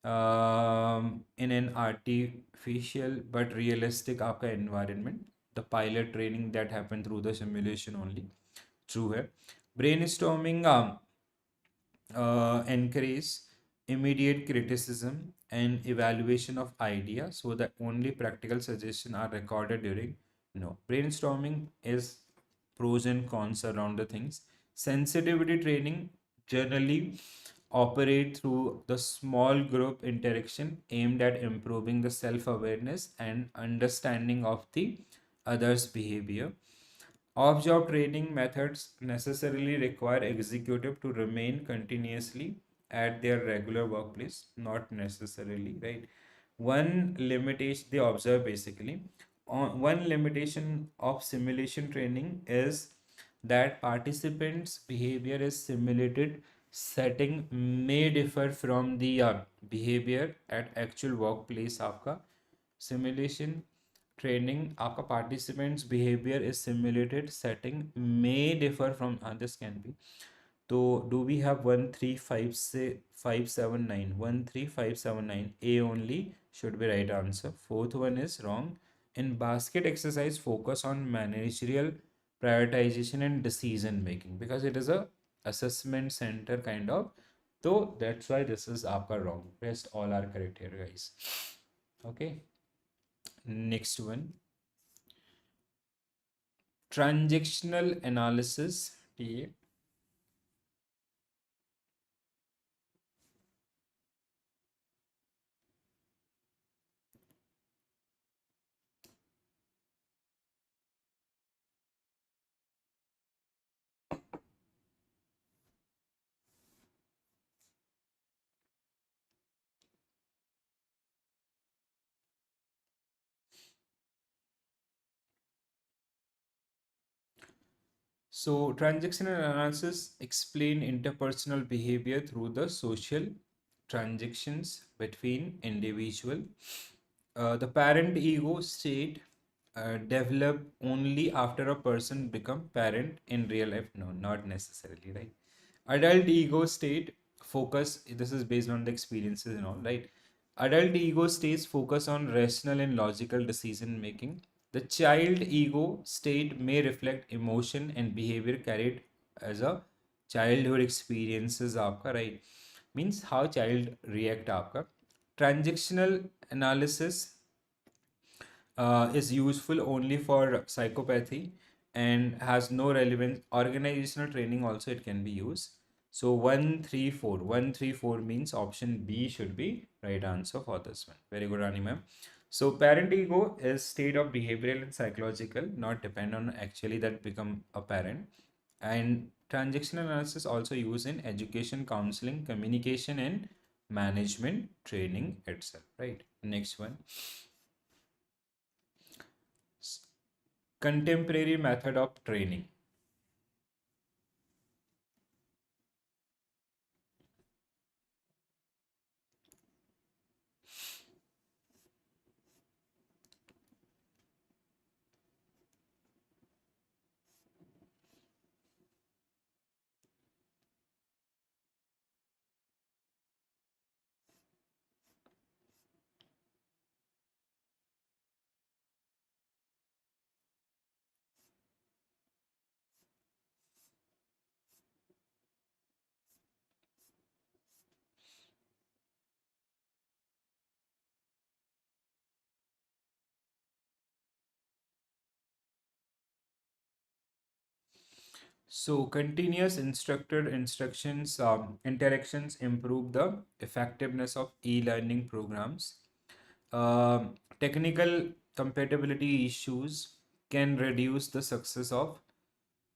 S1: in an artificial but realistic आपका environment. The pilot training that happened through the simulation only. True है. Brainstorming encourage immediate criticism and evaluation of ideas, so that only practical suggestions are recorded during. No, brainstorming is pros and cons around the things. Sensitivity training generally operate through the small group interaction aimed at improving the self-awareness and understanding of the others behavior. Off-job training methods necessarily require executive to remain continuously at their regular workplace, not necessarily, right? One limitation they observe basically, one limitation of simulation training is that participants' behavior is simulated setting may differ from the behavior at actual workplace आपका. Simulation training आपका participants behavior is simulated setting may differ from this can be. So do we have 13579? 13579 A only should be right answer. Fourth one is wrong. In basket exercise, focus on managerial prioritization and decision making because it is a assessment center kind of. So that's why this is आपका wrong. Rest all are correct here, guys. Okay. Next one, transactional analysis. TA. So, transactional analysis explain interpersonal behavior through the social transactions between individual. The parent ego state develop only after a person become parent in real life. No, not necessarily, right? Adult ego state focus. This is based on the experiences and all, right? Adult ego stays focused on rational and logical decision making. The child ego state may reflect emotion and behavior carried as a childhood experiences आपका, right? Means how child react आपका. Transactional analysis is useful only for psychopathy and has no relevance. Organizational training also it can be used. So 134 means option B should be right answer for this one. Very good, Rani ma'am. So parent ego is state of behavioral and psychological, not depend on actually that become a parent. And transactional analysis also used in education, counseling, communication, and management training itself. Right. Next one. Contemporary method of training. So continuous instructor instructions interactions improve the effectiveness of e-learning programs. Technical compatibility issues can reduce the success of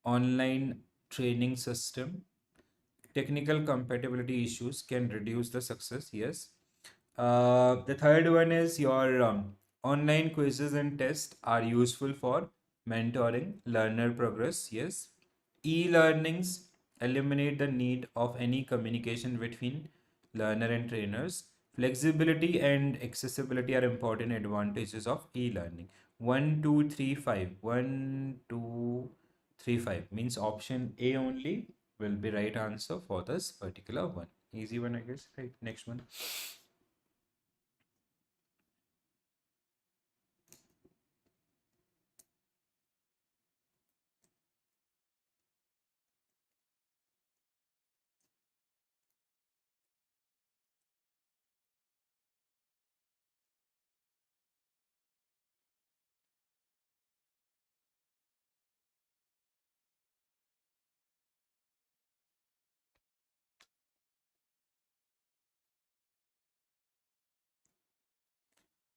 S1: online training system. Technical compatibility issues can reduce the success, yes. The third one is your online quizzes and tests are useful for mentoring learner progress, yes. E-learnings eliminate the need of any communication between learner and trainers. Flexibility and accessibility are important advantages of e-learning. 1 2 3 5 1 2 3 5 means option A only will be right answer for this particular one. Easy one, I guess. Right. Next one.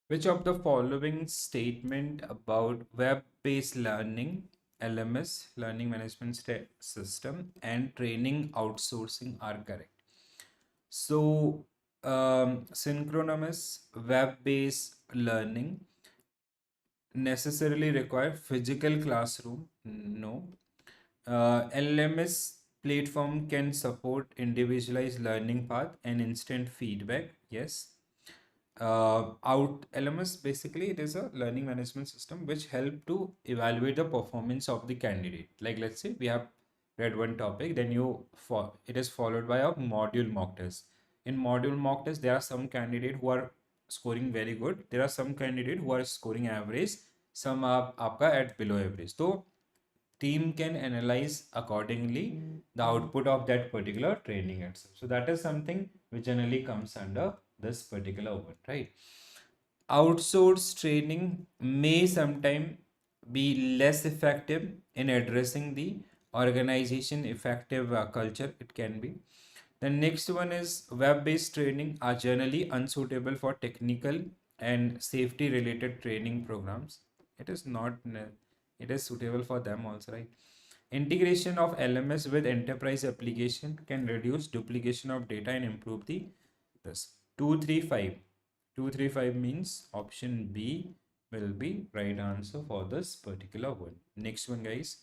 S1: Which of the following statement about web-based learning, LMS, learning management system, and training outsourcing are correct? So, synchronous web-based learning necessarily require physical classroom? No. LMS platform can support individualized learning path and instant feedback? Yes. Out LMS basically it is a learning management system which help to evaluate the performance of the candidate. Like let's say we have read one topic, then it is followed by a module mock test. In module mock test, there are some candidate who are scoring very good, there are some candidate who are scoring average, some are आपका at below average. So team can analyze accordingly the output of that particular training itself. So that is something which generally comes under this particular one, right? Outsourced training may sometimes be less effective in addressing the organization effective culture. It can be. The next one is web-based training are generally unsuitable for technical and safety related training programs. It is not, it is suitable for them also, right? Integration of LMS with enterprise application can reduce duplication of data and improve the this. 235. 235 means option B will be right answer for this particular one. Next one, guys.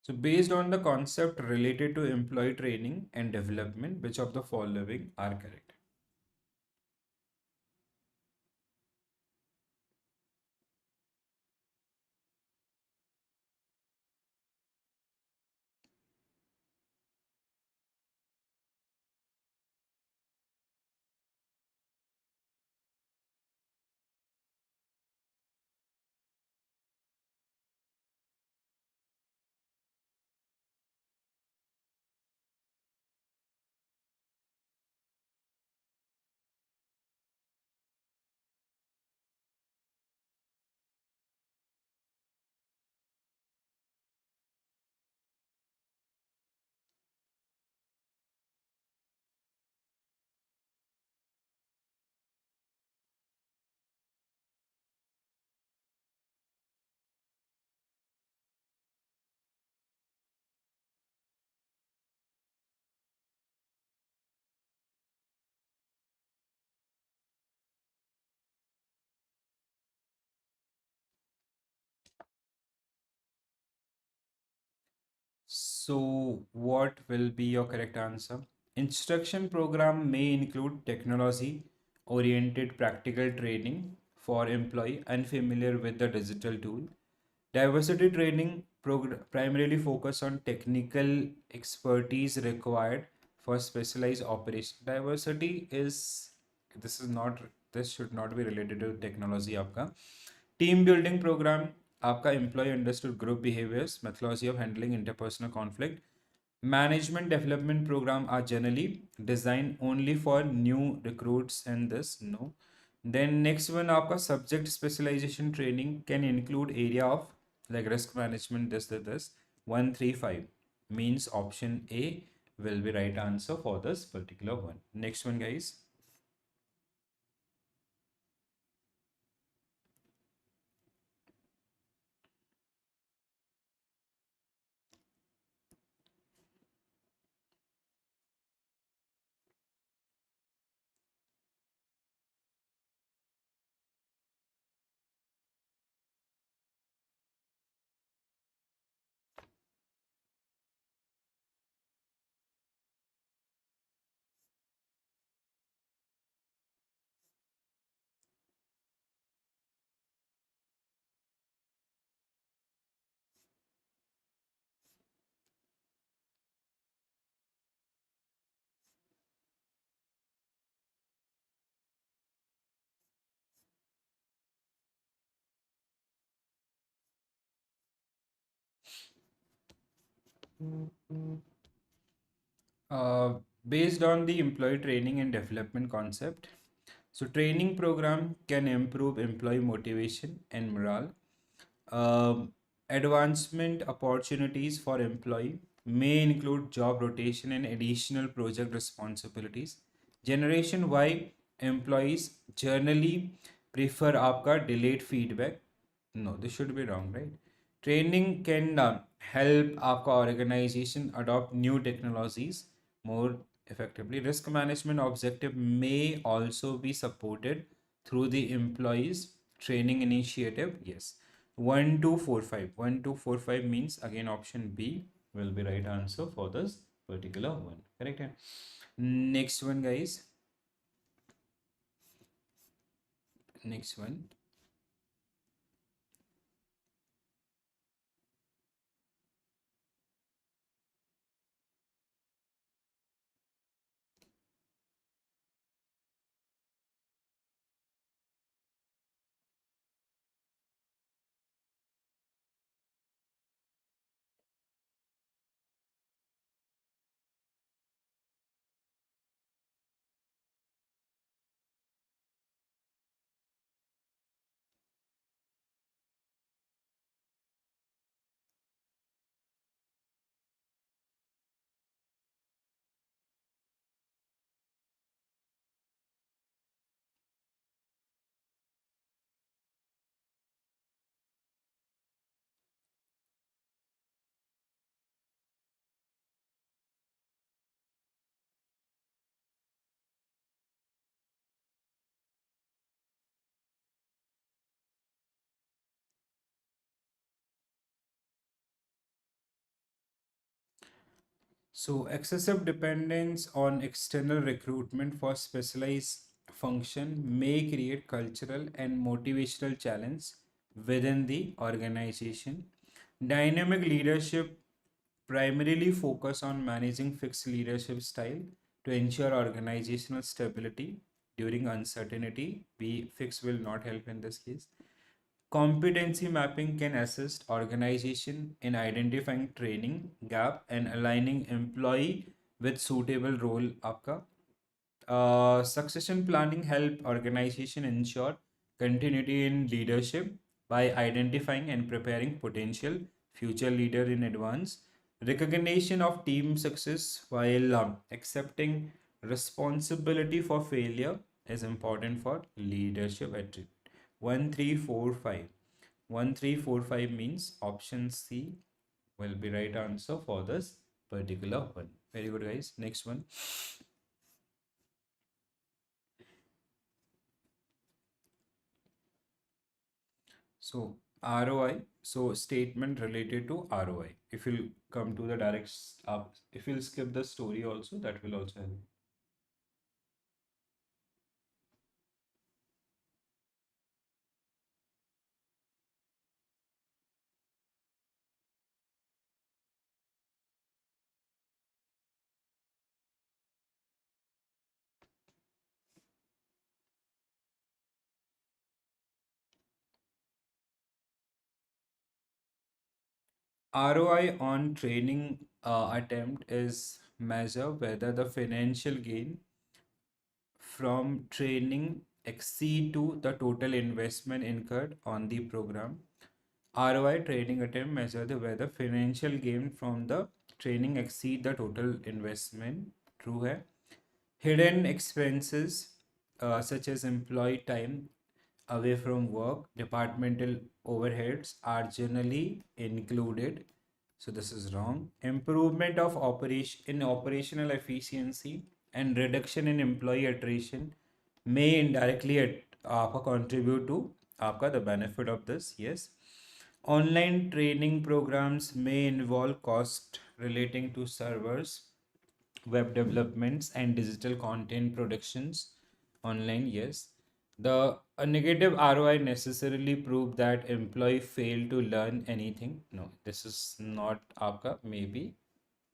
S1: So based on the concept related to employee training and development, which of the following are correct? So what will be your correct answer? Instruction program may include technology oriented practical training for employee unfamiliar with the digital tool. Diversity training primarily focus on technical expertise required for specialized operation. Diversity is this is not this should not be related to technology आपका. Team building program आपका employee understood group behaviors, methodology of handling interpersonal conflict. Management development program are generally designed only for new recruits and this no. Then next one आपका subject specialization training can include area of like risk management this 135 means option A will be right answer for this particular one. Next one, guys. uh, Based on the employee training and development concept, so training program can improve employee motivation and morale. um, Advancement opportunities for employee may include job rotation and additional project responsibilities. Generation Y employees generally prefer आपका delayed feedback. No, this should be wrong, right? Training can help आपका organization adopt new technologies more effectively. Risk management objective may also be supported through the employees training initiative. Yes. 1245. 1245 means again option B will be right answer for this particular one. Correct? Next one, guys. Next one. So excessive dependence on external recruitment for specialized function may create cultural and motivational challenge within the organization. Dynamic leadership primarily focus on managing fixed leadership style to ensure organizational stability during uncertainty. Be fix will not help in this case. Competency mapping can assist organization in identifying training gap and aligning employee with suitable role आपका succession planning help organization ensure continuity in leadership by identifying and preparing potential future leader in advance. Recognition of team success while accepting responsibility for failure is important for leadership attribute. 1345. 1345 means option C will be right answer for this particular one. Very good, guys. Next one. So ROI, so statement related to ROI. If you'll come to the up, if you'll skip the story also, that will also help. ROI on training attempt is measure whether the financial gain from training exceed to the total investment incurred on the program. ROI training attempt measure the whether financial gain from the training exceed the total investment. True है. Hidden expenses such as employee time away from work, departmental overheads are generally included. So this is wrong. Improvement of operation in operational efficiency and reduction in employee attrition may indirectly contribute to the benefit of this. Yes. Online training programs may involve cost relating to servers, web developments, and digital content productions online. Yes. The a negative ROI necessarily prove that employee failed to learn anything. No, this is not आपका maybe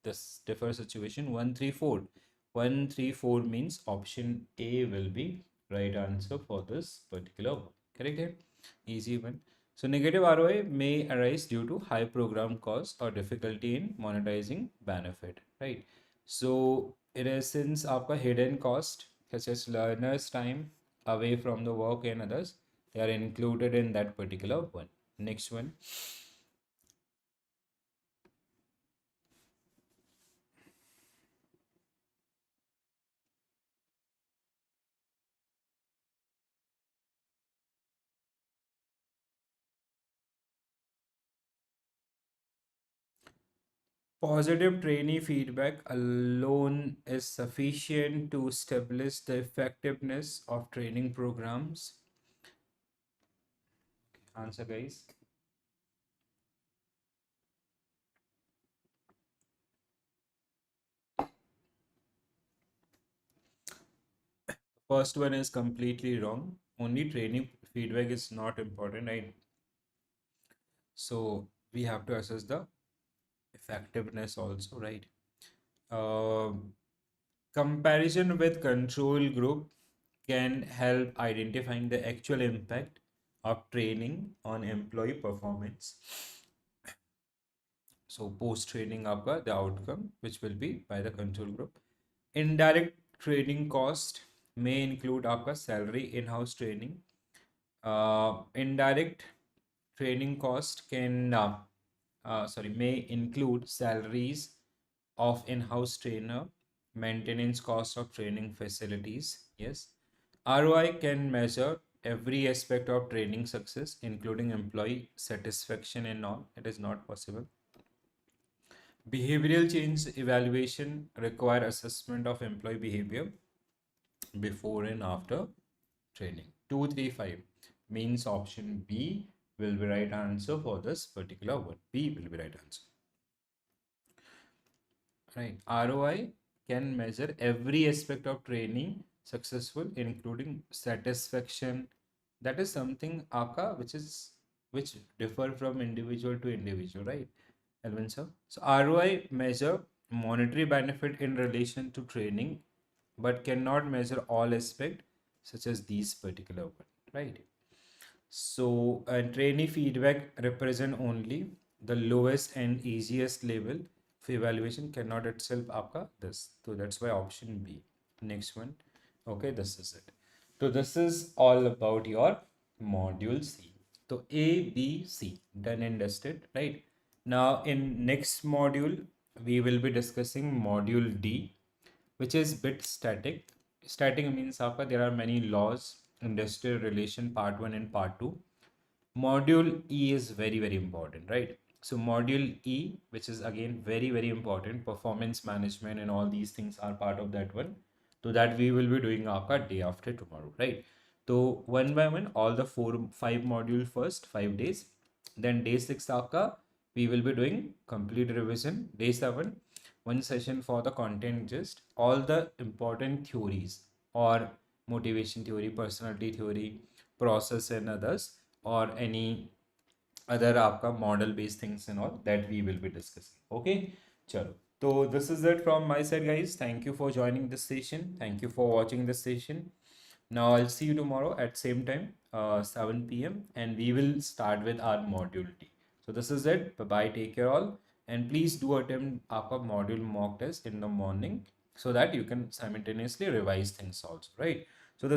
S1: this differ situation. 134. 134 means option A will be right answer for this particular one. Correct here? Easy one. So negative ROI may arise due to high program cost or difficulty in monetizing benefit. Right. So it is since आपका hidden cost such as learners time away from the work and others, they are included in that particular one. Next one. Positive trainee feedback alone is sufficient to establish the effectiveness of training programs. Answer, guys. First one is completely wrong. only training feedback is not important, right? So we have to assess the effectiveness also, right? Um Comparison with control group can help identifying the actual impact of training on employee performance. So post training आपका the outcome which will be by the control group. Indirect training cost may include आपका salary in-house training. Indirect training cost can may include salaries of in-house trainer, maintenance cost of training facilities. Yes, ROI can measure every aspect of training success, including employee satisfaction and all. It is not possible. Behavioral change evaluation require assessment of employee behavior before and after training. 235 means option B will be right answer for this particular one. B will be right answer. Right. ROI can measure every aspect of training successful, including satisfaction. That is something AKA which differ from individual to individual, right? Alvin sir. So ROI measure monetary benefit in relation to training, but cannot measure all aspect such as these particular one, right? So, trainee feedback represent only the lowest and easiest level for evaluation, cannot itself आपका this. So that's why option B. Next one. Okay, this is it. So this is all about your module C. So A, B, C done and dusted, right? Now in next module we will be discussing module D, which is bit static. Static means आपका there are many laws, industrial relation part 1 and part 2. Module E is very, very important, right? So module E, which is again very, very important, performance management and all these things are part of that one. So that we will be doing our day after tomorrow, right? So one by one, all the five module first, 5 days. Then day 6 aapka, we will be doing complete revision. Day 7, one session for the content, just all the important theories or motivation theory, personality theory, process and others, or any other आपका model based things and all that we will be discussing. Okay, chalo. So this is it from my side, guys. Thank you for joining this session. Thank you for watching this session. Now I'll see you tomorrow at same time, 7 p.m. and we will start with our module D. So this is it. Bye bye. Take care all, and please do attempt our module mock test in the morning so that you can simultaneously revise things also, right?